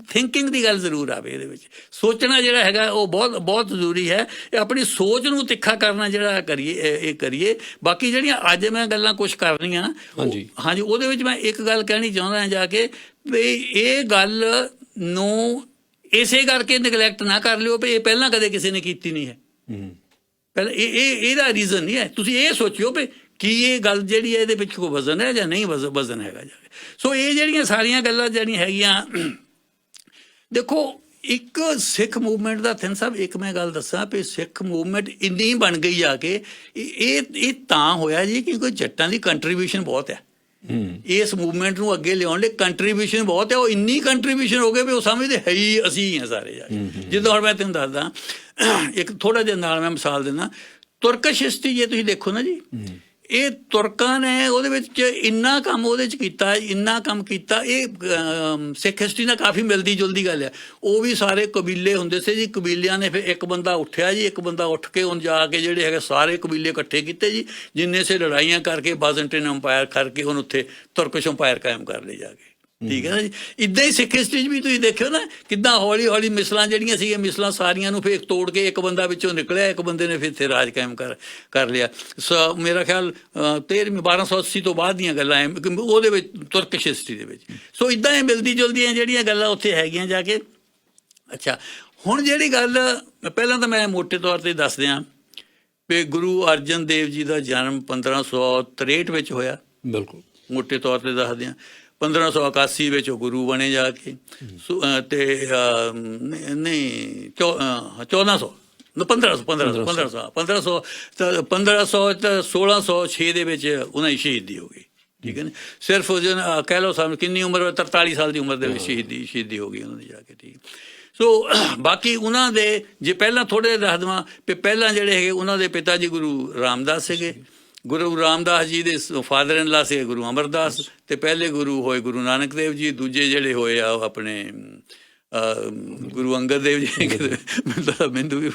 ਥਿੰਕਿੰਗ ਦੀ ਗੱਲ ਜ਼ਰੂਰ ਆਵੇ ਇਹਦੇ ਵਿੱਚ। ਸੋਚਣਾ ਜਿਹੜਾ ਹੈਗਾ ਉਹ ਬਹੁਤ ਬਹੁਤ ਜ਼ਰੂਰੀ ਹੈ। ਇਹ ਆਪਣੀ ਸੋਚ ਨੂੰ ਤਿੱਖਾ ਕਰਨਾ ਜਿਹੜਾ ਕਰੀਏ, ਇਹ ਕਰੀਏ। ਬਾਕੀ ਜਿਹੜੀਆਂ ਅੱਜ ਮੈਂ ਗੱਲਾਂ ਕੁਛ ਕਰਨੀਆਂ, ਹਾਂਜੀ, ਉਹਦੇ ਵਿੱਚ ਮੈਂ ਇੱਕ ਗੱਲ ਕਹਿਣੀ ਚਾਹੁੰਦਾ ਜਾ ਕੇ ਵੀ ਇਹ ਗੱਲ ਨੂੰ ਇਸੇ ਕਰਕੇ ਨਗਲੈਕਟ ਨਾ ਕਰ ਲਿਓ ਵੀ ਇਹ ਪਹਿਲਾਂ ਕਦੇ ਕਿਸੇ ਨੇ ਕੀਤੀ ਨਹੀਂ ਹੈ। ਪਹਿਲਾਂ ਇਹਦਾ ਰੀਜ਼ਨ ਨਹੀਂ ਹੈ। ਤੁਸੀਂ ਇਹ ਸੋਚਿਓ ਵੀ ਕੀ ਇਹ ਗੱਲ ਜਿਹੜੀ ਹੈ ਇਹਦੇ ਵਿੱਚ ਕੋਈ ਵਜ਼ਨ ਹੈ ਜਾਂ ਨਹੀਂ ਵਜ਼ਨ ਹੈਗਾ ਜਾ ਕੇ। ਸੋ ਇਹ ਜਿਹੜੀਆਂ ਸਾਰੀਆਂ ਗੱਲਾਂ ਜਿਹੜੀਆਂ ਹੈਗੀਆਂ, ਦੇਖੋ ਇੱਕ ਸਿੱਖ ਮੂਵਮੈਂਟ ਦਾ ਥਿੰਨ ਸਾਹਿਬ, ਇੱਕ ਮੈਂ ਗੱਲ ਦੱਸਾਂ ਵੀ ਸਿੱਖ ਮੂਵਮੈਂਟ ਇੰਨੀ ਬਣ ਗਈ ਆ ਕਿ ਇਹ ਤਾਂ ਹੋਇਆ ਜੀ ਕਿਉਂਕਿ ਜੱਟਾਂ ਦੀ ਕੰਟਰੀਬਿਊਸ਼ਨ ਬਹੁਤ ਹੈ। ਇਸ ਮੂਵਮੈਂਟ ਨੂੰ ਅੱਗੇ ਲਿਆਉਣ ਲਈ ਕੰਟਰੀਬਿਊਸ਼ਨ ਬਹੁਤ ਹੈ। ਉਹ ਇੰਨੀ ਕੰਟਰੀਬਿਊਸ਼ਨ ਹੋ ਗਈ ਵੀ ਉਹ ਸਮਝਦੇ ਹੈ ਹੀ ਅਸੀਂ ਹਾਂ ਸਾਰੇ ਜਾ ਕੇ। ਜਿੱਦਾਂ ਹੁਣ ਮੈਂ ਤੁਹਾਨੂੰ ਦੱਸਦਾ, ਇੱਕ ਥੋੜ੍ਹਾ ਜਿਹਾ ਨਾਲ ਮੈਂ ਮਿਸਾਲ ਦਿੰਦਾ। ਤੁਰਕਸ਼ ਹਿਸਟਰੀ ਜੇ ਤੁਸੀਂ ਦੇਖੋ ਨਾ ਜੀ, ਇਹ ਤੁਰਕਾਂ ਨੇ ਉਹਦੇ ਵਿੱਚ ਇੰਨਾ ਕੰਮ ਉਹਦੇ 'ਚ ਕੀਤਾ, ਇੰਨਾ ਕੰਮ ਕੀਤਾ। ਇਹ ਸਿੱਖ ਹਿਸਟਰੀ ਨਾਲ ਕਾਫੀ ਮਿਲਦੀ ਜੁਲਦੀ ਗੱਲ ਹੈ। ਉਹ ਵੀ ਸਾਰੇ ਕਬੀਲੇ ਹੁੰਦੇ ਸੀ ਜੀ, ਕਬੀਲਿਆਂ ਨੇ ਫਿਰ ਇੱਕ ਬੰਦਾ ਉੱਠਿਆ ਜੀ, ਇੱਕ ਬੰਦਾ ਉੱਠ ਕੇ ਹੁਣ ਜਾ ਕੇ ਜਿਹੜੇ ਹੈਗੇ ਸਾਰੇ ਕਬੀਲੇ ਇਕੱਠੇ ਕੀਤੇ ਜੀ, ਜਿੰਨੇ ਸੇ ਲੜਾਈਆਂ ਕਰਕੇ ਬਾਜ਼ੰਟਾਈਨ ਅੰਪਾਇਰ ਕਰਕੇ ਹੁਣ ਉੱਥੇ ਤੁਰਕਸ਼ ਅੰਪਾਇਰ ਕਾਇਮ ਕਰ ਲਏ ਜਾ ਕੇ। ਠੀਕ ਹੈ ਨਾ ਜੀ। ਇੱਦਾਂ ਹੀ ਸਿੱਖ ਹਿਸਟਰੀ 'ਚ ਵੀ ਤੁਸੀਂ ਦੇਖਿਓ ਨਾ ਕਿੱਦਾਂ ਹੌਲੀ ਹੌਲੀ ਮਿਸਲਾਂ ਜਿਹੜੀਆਂ ਸੀਗੀਆਂ, ਮਿਸਲਾਂ ਸਾਰੀਆਂ ਨੂੰ ਫਿਰ ਤੋੜ ਕੇ ਇੱਕ ਬੰਦਾ ਵਿੱਚੋਂ ਨਿਕਲਿਆ, ਇੱਕ ਬੰਦੇ ਨੇ ਫਿਰ ਇੱਥੇ ਰਾਜ ਕਾਇਮ ਕਰ ਲਿਆ। ਮੇਰਾ ਖਿਆਲ 1280 ਤੋਂ ਬਾਅਦ ਦੀਆਂ ਗੱਲਾਂ ਉਹਦੇ ਵਿੱਚ ਤੁਰਕਸ਼ ਹਿਸਟਰੀ ਦੇ ਵਿੱਚ। ਸੋ ਇੱਦਾਂ ਇਹ ਮਿਲਦੀ ਜੁਲਦੀਆਂ ਜਿਹੜੀਆਂ ਗੱਲਾਂ ਉੱਥੇ ਹੈਗੀਆਂ ਜਾ ਕੇ। ਅੱਛਾ, ਹੁਣ ਜਿਹੜੀ ਗੱਲ ਪਹਿਲਾਂ ਤਾਂ ਮੈਂ ਮੋਟੇ ਤੌਰ 'ਤੇ ਦੱਸ ਦਿਆਂ ਵੀ ਗੁਰੂ ਅਰਜਨ ਦੇਵ ਜੀ ਦਾ ਜਨਮ 1563 ਵਿੱਚ ਹੋਇਆ। ਬਿਲਕੁਲ ਮੋਟੇ ਤੌਰ 'ਤੇ ਦੱਸਦੇ ਹਾਂ। 1581 ਵਿੱਚ ਉਹ ਗੁਰੂ ਬਣੇ ਜਾ ਕੇ, ਤੇ ਨਹੀਂ 1606 ਦੇ ਵਿੱਚ ਉਹਨਾਂ ਦੀ ਸ਼ਹੀਦੀ ਹੋ ਗਈ। ਠੀਕ ਹੈ ਨਾ। ਸਿਰਫ ਕਹਿ ਲਓ ਸਾਨੂੰ ਕਿੰਨੀ ਉਮਰ, 43 ਸਾਲ ਦੀ ਉਮਰ ਦੇ ਵਿੱਚ ਸ਼ਹੀਦੀ ਹੋ ਗਈ ਉਹਨਾਂ ਦੀ ਜਾ ਕੇ। ਠੀਕ। ਸੋ ਬਾਕੀ ਉਹਨਾਂ ਦੇ ਜੇ ਪਹਿਲਾਂ ਥੋੜ੍ਹੇ ਜਿਹੇ ਦੱਸ ਦੇਵਾਂ ਵੀ ਪਹਿਲਾਂ ਜਿਹੜੇ ਹੈਗੇ ਉਹਨਾਂ ਦੇ ਪਿਤਾ ਜੀ ਗੁਰੂ ਰਾਮਦਾਸ ਸੀਗੇ। ਗੁਰੂ ਰਾਮਦਾਸ ਜੀ ਦੇ ਫਾਦਰ ਇਨ ਲਾ ਸੀਗੇ ਗੁਰੂ ਅਮਰਦਾਸ, ਤੇ ਪਹਿਲੇ ਗੁਰੂ ਹੋਏ ਗੁਰੂ ਨਾਨਕ ਦੇਵ ਜੀ। ਦੂਜੇ ਜਿਹੜੇ ਹੋਏ ਆ ਉਹ ਆਪਣੇ ਗੁਰੂ ਅੰਗਦ ਦੇਵ ਜੀ, ਮੈਨੂੰ ਵੀ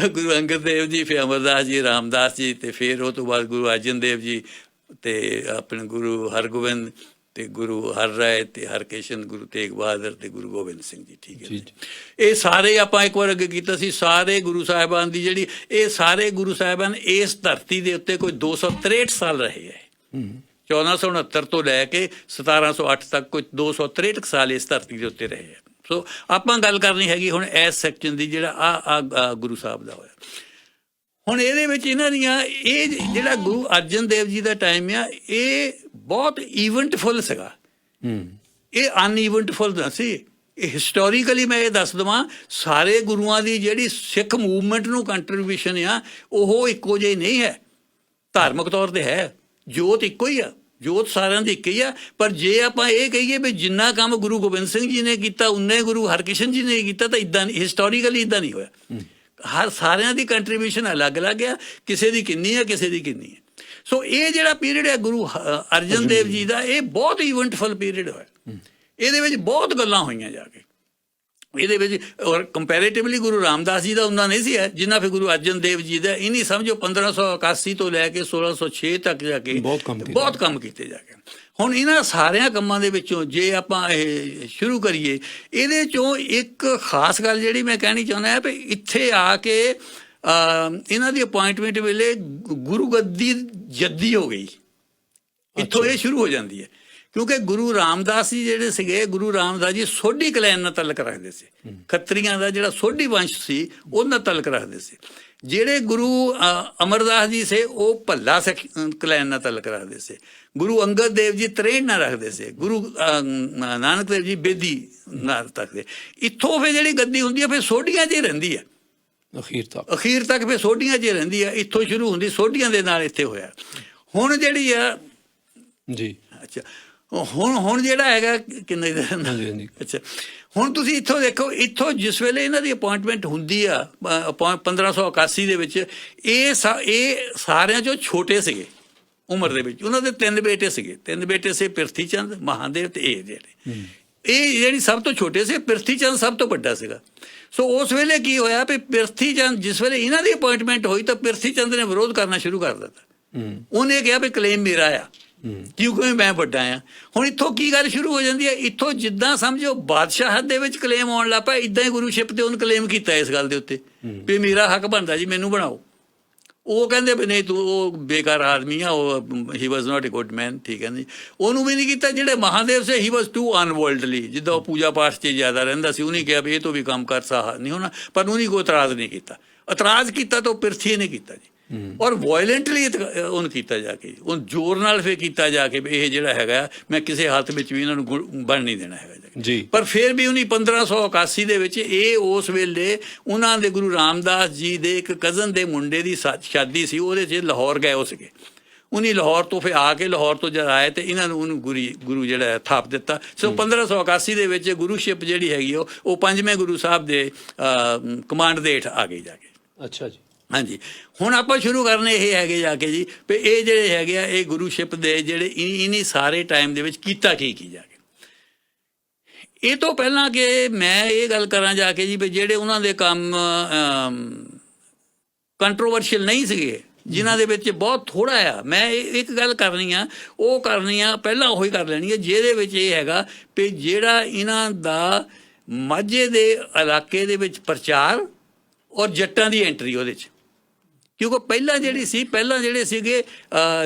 ਗੁਰੂ ਅੰਗਦ ਦੇਵ ਜੀ, ਫਿਰ ਅਮਰਦਾਸ ਜੀ, ਰਾਮਦਾਸ ਜੀ, ਤੇ ਫਿਰ ਉਹ ਤੋਂ ਬਾਅਦ ਗੁਰੂ ਅਰਜਨ ਦੇਵ ਜੀ, ਤੇ ਆਪਣੇ ਗੁਰੂ ਹਰਗੋਬਿੰਦ, ਤੇ ਗੁਰੂ ਹਰ ਰਾਏ, ਤੇ ਹਰਕ੍ਰਿਸ਼ਨ, ਗੁਰੂ ਤੇਗ ਬਹਾਦਰ, ਤੇ ਗੁਰੂ ਗੋਬਿੰਦ ਸਿੰਘ ਜੀ। ਠੀਕ ਹੈ। ਇਹ ਸਾਰੇ ਆਪਾਂ ਇੱਕ ਵਾਰ ਅੱਗੇ ਕੀਤਾ ਸੀ, ਸਾਰੇ ਗੁਰੂ ਸਾਹਿਬਾਨ ਦੀ ਜਿਹੜੀ, ਇਹ ਸਾਰੇ ਗੁਰੂ ਸਾਹਿਬਾਨ ਇਸ ਧਰਤੀ ਦੇ ਉੱਤੇ ਕੋਈ 263 ਸਾਲ ਰਹੇ ਹੈ। 1469 ਤੋਂ ਲੈ ਕੇ 1708 ਤੱਕ ਕੋਈ 263 ਸਾਲ ਇਸ ਧਰਤੀ ਦੇ ਉੱਤੇ ਰਹੇ ਹੈ। ਸੋ ਆਪਾਂ ਗੱਲ ਕਰਨੀ ਹੈਗੀ ਹੁਣ ਇਸ ਸੈਕਸ਼ਨ ਦੀ, ਜਿਹੜਾ ਆ ਗੁਰੂ ਸਾਹਿਬ ਦਾ ਹੋਇਆ। ਹੁਣ ਇਹਦੇ ਵਿੱਚ ਇਹਨਾਂ ਦੀਆਂ ਇਹ ਜਿਹੜਾ ਗੁਰੂ ਅਰਜਨ ਦੇਵ ਜੀ ਦਾ ਟਾਈਮ ਆ, ਇਹ ਬਹੁਤ ਈਵੈਂਟਫੁਲ ਸੀਗਾ। ਇਹ ਅਨਈਵੈਂਟਫੁਲ ਨਾ ਸੀ। ਇਹ ਹਿਸਟੋਰੀਕਲੀ ਮੈਂ ਇਹ ਦੱਸ ਦੇਵਾਂ, ਸਾਰੇ ਗੁਰੂਆਂ ਦੀ ਜਿਹੜੀ ਸਿੱਖ ਮੂਵਮੈਂਟ ਨੂੰ ਕੰਟਰੀਬਿਊਸ਼ਨ ਆ ਉਹ ਇੱਕੋ ਜਿਹੀ ਨਹੀਂ ਹੈ। ਧਾਰਮਿਕ ਤੌਰ 'ਤੇ ਹੈ, ਜੋਤ ਇੱਕੋ ਹੀ ਆ, ਜੋਤ ਸਾਰਿਆਂ ਦੀ ਇੱਕ ਹੀ ਆ। ਪਰ ਜੇ ਆਪਾਂ ਇਹ ਕਹੀਏ ਵੀ ਜਿੰਨਾ ਕੰਮ ਗੁਰੂ ਗੋਬਿੰਦ ਸਿੰਘ ਜੀ ਨੇ ਕੀਤਾ ਉਨੇ ਗੁਰੂ ਹਰਕ੍ਰਿਸ਼ਨ ਜੀ ਨੇ ਕੀਤਾ, ਤਾਂ ਇੱਦਾਂ ਹਿਸਟੋਰੀਕਲੀ ਇੱਦਾਂ ਨਹੀਂ ਹੋਇਆ। ਸਾਰਿਆਂ ਦੀ ਕੰਟਰੀਬਿਊਸ਼ਨ ਅਲੱਗ-ਅਲੱਗ ਆ, ਕਿਸੇ ਦੀ ਕਿੰਨੀ ਹੈ, ਕਿਸੇ ਦੀ ਕਿੰਨੀ ਹੈ। ਸੋ ਇਹ ਜਿਹੜਾ ਪੀਰੀਅਡ ਹੈ ਗੁਰੂ ਅਰਜਨ ਦੇਵ ਜੀ ਦਾ, ਇਹ ਬਹੁਤ ਈਵੈਂਟਫੁਲ ਪੀਰੀਅਡ ਹੋਇਆ। ਇਹਦੇ ਵਿੱਚ ਬਹੁਤ ਗੱਲਾਂ ਹੋਈਆਂ ਜਾ ਕੇ ਇਹਦੇ ਵਿੱਚ। ਔਰ ਕੰਪੈਰੇਟਿਵਲੀ ਗੁਰੂ ਰਾਮਦਾਸ ਜੀ ਦਾ ਉਹਨਾਂ ਨਹੀਂ ਸੀ ਹੈ ਜਿੰਨਾ ਫਿਰ ਗੁਰੂ ਅਰਜਨ ਦੇਵ ਜੀ ਦਾ। ਇਹ ਨਹੀਂ ਸਮਝੋ 1581 ਤੋਂ ਲੈ ਕੇ 1606 ਤੱਕ ਜਾ ਕੇ ਬਹੁਤ ਕੰਮ ਕੀਤੇ ਜਾ ਕੇ। ਹੁਣ ਇਹਨਾਂ ਸਾਰਿਆਂ ਕੰਮਾਂ ਦੇ ਵਿੱਚੋਂ ਜੇ ਆਪਾਂ ਇਹ ਸ਼ੁਰੂ ਕਰੀਏ, ਇਹਦੇ ਚੋਂ ਇੱਕ ਖਾਸ ਗੱਲ ਜਿਹੜੀ ਮੈਂ ਕਹਿਣੀ ਚਾਹੁੰਦਾ ਹੈ ਵੀ ਇੱਥੇ ਆ ਕੇ ਇਹਨਾਂ ਦੀ ਅਪੁਆਇੰਟਮੈਂਟ ਵੇਲੇ ਗੁਰੂ ਗੱਦੀ ਜੱਦੀ ਹੋ ਗਈ। ਇੱਥੋਂ ਇਹ ਸ਼ੁਰੂ ਹੋ ਜਾਂਦੀ ਹੈ ਕਿਉਂਕਿ ਗੁਰੂ ਰਾਮਦਾਸ ਜੀ ਜਿਹੜੇ ਸੀਗੇ, ਗੁਰੂ ਰਾਮਦਾਸ ਜੀ ਸੋਢੀ ਕਲੈਨ ਨਾਲ ਤਲਕ ਰੱਖਦੇ ਸੀ। ਖੱਤਰੀਆਂ ਦਾ ਜਿਹੜਾ ਸੋਢੀ ਵੰਸ਼ ਸੀ ਉਹਦੇ ਨਾਲ ਤਲਕ ਰੱਖਦੇ ਸੀ। ਜਿਹੜੇ ਗੁਰੂ ਅਮਰਦਾਸ ਜੀ ਸੇ ਉਹ ਭੱਲਾ ਸਿੱਖ ਕਲੈਨ ਨਾਲ ਤਲਕ ਰੱਖਦੇ ਸੀ। ਗੁਰੂ ਅੰਗਦ ਦੇਵ ਜੀ ਤਰੇੜ ਨਾਲ ਰੱਖਦੇ ਸੀ। ਗੁਰੂ ਨਾਨਕ ਦੇਵ ਜੀ ਬੇਦੀ ਨਾਲ ਤੱਕਦੇ। ਇੱਥੋਂ ਫਿਰ ਜਿਹੜੀ ਗੱਦੀ ਹੁੰਦੀ ਹੈ ਫਿਰ ਸੋਢੀਆਂ 'ਚ ਹੀ ਰਹਿੰਦੀ ਹੈ ਅਖੀਰ ਤੱਕ ਫਿਰ ਸੋਢੀਆਂ 'ਚ ਹੀ ਰਹਿੰਦੀ ਹੈ। ਇੱਥੋਂ ਸ਼ੁਰੂ ਹੁੰਦੀ ਸੋਢੀਆਂ ਦੇ ਨਾਲ ਇੱਥੇ ਹੋਇਆ। ਹੁਣ ਜਿਹੜੀ ਆ ਜੀ ਅੱਛਾ ਹੁਣ ਜਿਹੜਾ ਹੈਗਾ ਕਿੰਨੇ ਅੱਛਾ ਹੁਣ ਤੁਸੀਂ ਇੱਥੋਂ ਦੇਖੋ, ਇੱਥੋਂ ਜਿਸ ਵੇਲੇ ਇਹਨਾਂ ਦੀ ਅਪੁਆਇੰਟਮੈਂਟ ਹੁੰਦੀ ਆ 1581 ਦੇ ਵਿੱਚ, ਇਹ ਸਾਰਿਆਂ 'ਚੋਂ ਛੋਟੇ ਸੀਗੇ ਉਮਰ ਦੇ ਵਿੱਚ। ਉਹਨਾਂ ਦੇ 3 ਬੇਟੇ ਸੀਗੇ। 3 ਬੇਟੇ ਸੀ, ਪ੍ਰਿਥੀ ਚੰਦ, ਮਹਾਦੇਵ ਤੇ ਇਹ ਜਿਹੜੇ ਜਿਹੜੀ ਸਭ ਤੋਂ ਛੋਟੇ ਸੀ। ਪ੍ਰਿਥੀ ਚੰਦ ਸਭ ਤੋਂ ਵੱਡਾ ਸੀਗਾ। ਸੋ ਉਸ ਵੇਲੇ ਕੀ ਹੋਇਆ ਵੀ ਪ੍ਰਿਥੀ ਚੰਦ ਜਿਸ ਵੇਲੇ ਇਹਨਾਂ ਦੀ ਅਪੁਆਇੰਟਮੈਂਟ ਹੋਈ ਤਾਂ ਪ੍ਰਿਥੀ ਚੰਦ ਨੇ ਵਿਰੋਧ ਕਰਨਾ ਸ਼ੁਰੂ ਕਰ ਦਿੱਤਾ। ਉਹਨੇ ਕਿਹਾ ਵੀ ਕਲੇਮ ਮੇਰਾ ਆ ਕਿਉਂਕਿ ਮੈਂ ਵੱਡਾ ਆ। ਹੁਣ ਇੱਥੋਂ ਕੀ ਗੱਲ ਸ਼ੁਰੂ ਹੋ ਜਾਂਦੀ ਹੈ, ਇੱਥੋਂ ਜਿੱਦਾਂ ਸਮਝੋ ਬਾਦਸ਼ਾਹਤ ਦੇ ਵਿੱਚ ਕਲੇਮ ਆਉਣ ਲੱਗ ਪਿਆ, ਇੱਦਾਂ ਹੀ ਗੁਰੂਸ਼ਿਪ ਤੇ ਉਹਨੇ ਕਲੇਮ ਕੀਤਾ ਇਸ ਗੱਲ ਦੇ ਉੱਤੇ ਵੀ ਮੇਰਾ ਹੱਕ ਬਣਦਾ ਜੀ, ਮੈਨੂੰ ਬਣਾਓ। ਉਹ ਕਹਿੰਦੇ ਵੀ ਨਹੀਂ ਤੂੰ ਉਹ ਬੇਕਾਰ ਆਦਮੀ ਆ, ਉਹ ਹੀ ਵਾਜ਼ ਨਾਟ ਏ ਗੁੱਡ ਮੈਨ, ਠੀਕ ਹੈ ਜੀ। ਉਹਨੂੰ ਵੀ ਨਹੀਂ ਕੀਤਾ। ਜਿਹੜੇ ਮਹਾਦੇਵ ਸੇ ਹੀ ਵਾਜ਼ ਟੂ ਅਨਵਰਲਡਲੀ, ਜਿੱਦਾਂ ਉਹ ਪੂਜਾ ਪਾਠ 'ਚ ਜ਼ਿਆਦਾ ਰਹਿੰਦਾ ਸੀ, ਉਹਨੇ ਕਿਹਾ ਵੀ ਇਹ ਤੋਂ ਵੀ ਕੰਮ ਕਰ ਸਾਹ ਨਹੀਂ ਹੋਣਾ, ਪਰ ਉਹਨੇ ਕੋਈ ਇਤਰਾਜ਼ ਨਹੀਂ ਕੀਤਾ। ਇਤਰਾਜ਼ ਕੀਤਾ ਤਾਂ ਉਹ ਪ੍ਰਿਥੀ ਨੇ ਕੀਤਾ ਜੀ। ਔਰ ਵਾਇਲੈਂਟਲੀ ਉਹਨੂੰ ਕੀਤਾ ਜਾ ਕੇ, ਉਹ ਜ਼ੋਰ ਨਾਲ ਫਿਰ ਕੀਤਾ ਜਾ ਕੇ ਵੀ ਇਹ ਜਿਹੜਾ ਹੈਗਾ ਮੈਂ ਕਿਸੇ ਹਾਲਤ ਵਿੱਚ ਵੀ ਇਹਨਾਂ ਨੂੰ ਬਣ ਨਹੀਂ ਦੇਣਾ ਹੈਗਾ ਜੀ। ਪਰ ਫਿਰ ਵੀ ਉਹਨੇ 1581 ਦੇ ਵਿੱਚ ਇਹ ਉਸ ਵੇਲੇ ਉਹਨਾਂ ਦੇ ਗੁਰੂ ਰਾਮਦਾਸ ਜੀ ਦੇ ਇੱਕ ਕਜ਼ਨ ਦੇ ਮੁੰਡੇ ਦੀ ਸ਼ਾਦੀ ਸੀ, ਉਹਦੇ 'ਚ ਲਾਹੌਰ ਗਏ ਹੋ ਸੀਗੇ। ਉਹਨੇ ਲਾਹੌਰ ਤੋਂ ਫਿਰ ਆ ਕੇ ਲਾਹੌਰ ਤੋਂ ਜਦ ਆਏ ਤੇ ਇਹਨਾਂ ਨੂੰ ਉਹਨੂੰ ਗੁਰੂ ਜਿਹੜਾ ਥਾਪ ਦਿੱਤਾ। ਸੋ 1581 ਦੇ ਵਿੱਚ ਗੁਰੂਸ਼ਿਪ ਜਿਹੜੀ ਹੈਗੀ ਉਹ 5ਵੇਂ ਗੁਰੂ ਸਾਹਿਬ ਦੇ ਕਮਾਂਡ ਦੇ ਹੇਠ ਆ ਗਈ ਜਾ ਕੇ। ਅੱਛਾ ਜੀ, ਹਾਂਜੀ। ਹੁਣ ਆਪਾਂ ਸ਼ੁਰੂ ਕਰਨੇ ਇਹ ਹੈਗੇ ਜਾ ਕੇ ਜੀ ਵੀ ਇਹ ਜਿਹੜੇ ਹੈਗੇ ਆ ਇਹ ਗੁਰੂਸ਼ਿਪ ਦੇ ਜਿਹੜੇ ਇਨੀ ਸਾਰੇ ਟਾਈਮ ਦੇ ਵਿੱਚ ਕੀਤਾ ਕੀ ਜਾ ਕੇ। ਇਹ ਤੋਂ ਪਹਿਲਾਂ ਕਿ ਮੈਂ ਇਹ ਗੱਲ ਕਰਾਂ ਜਾ ਕੇ ਜੀ ਵੀ ਜਿਹੜੇ ਉਹਨਾਂ ਦੇ ਕੰਮ ਕੰਟਰੋਵਰਸ਼ੀਅਲ ਨਹੀਂ ਸੀਗੇ, ਜਿਨ੍ਹਾਂ ਦੇ ਵਿੱਚ ਬਹੁਤ ਥੋੜ੍ਹਾ ਆ, ਮੈਂ ਇੱਕ ਗੱਲ ਕਰਨੀ ਆ ਪਹਿਲਾਂ ਉਹੀ ਕਰ ਲੈਣੀ ਹੈ ਜਿਹਦੇ ਵਿੱਚ ਇਹ ਹੈਗਾ ਵੀ ਜਿਹੜਾ ਇਹਨਾਂ ਦਾ ਮਾਝੇ ਦੇ ਇਲਾਕੇ ਦੇ ਵਿੱਚ ਪ੍ਰਚਾਰ ਔਰ ਜੱਟਾਂ ਦੀ ਐਂਟਰੀ ਉਹਦੇ 'ਚ। ਕਿਉਂਕਿ ਪਹਿਲਾਂ ਜਿਹੜੇ ਸੀਗੇ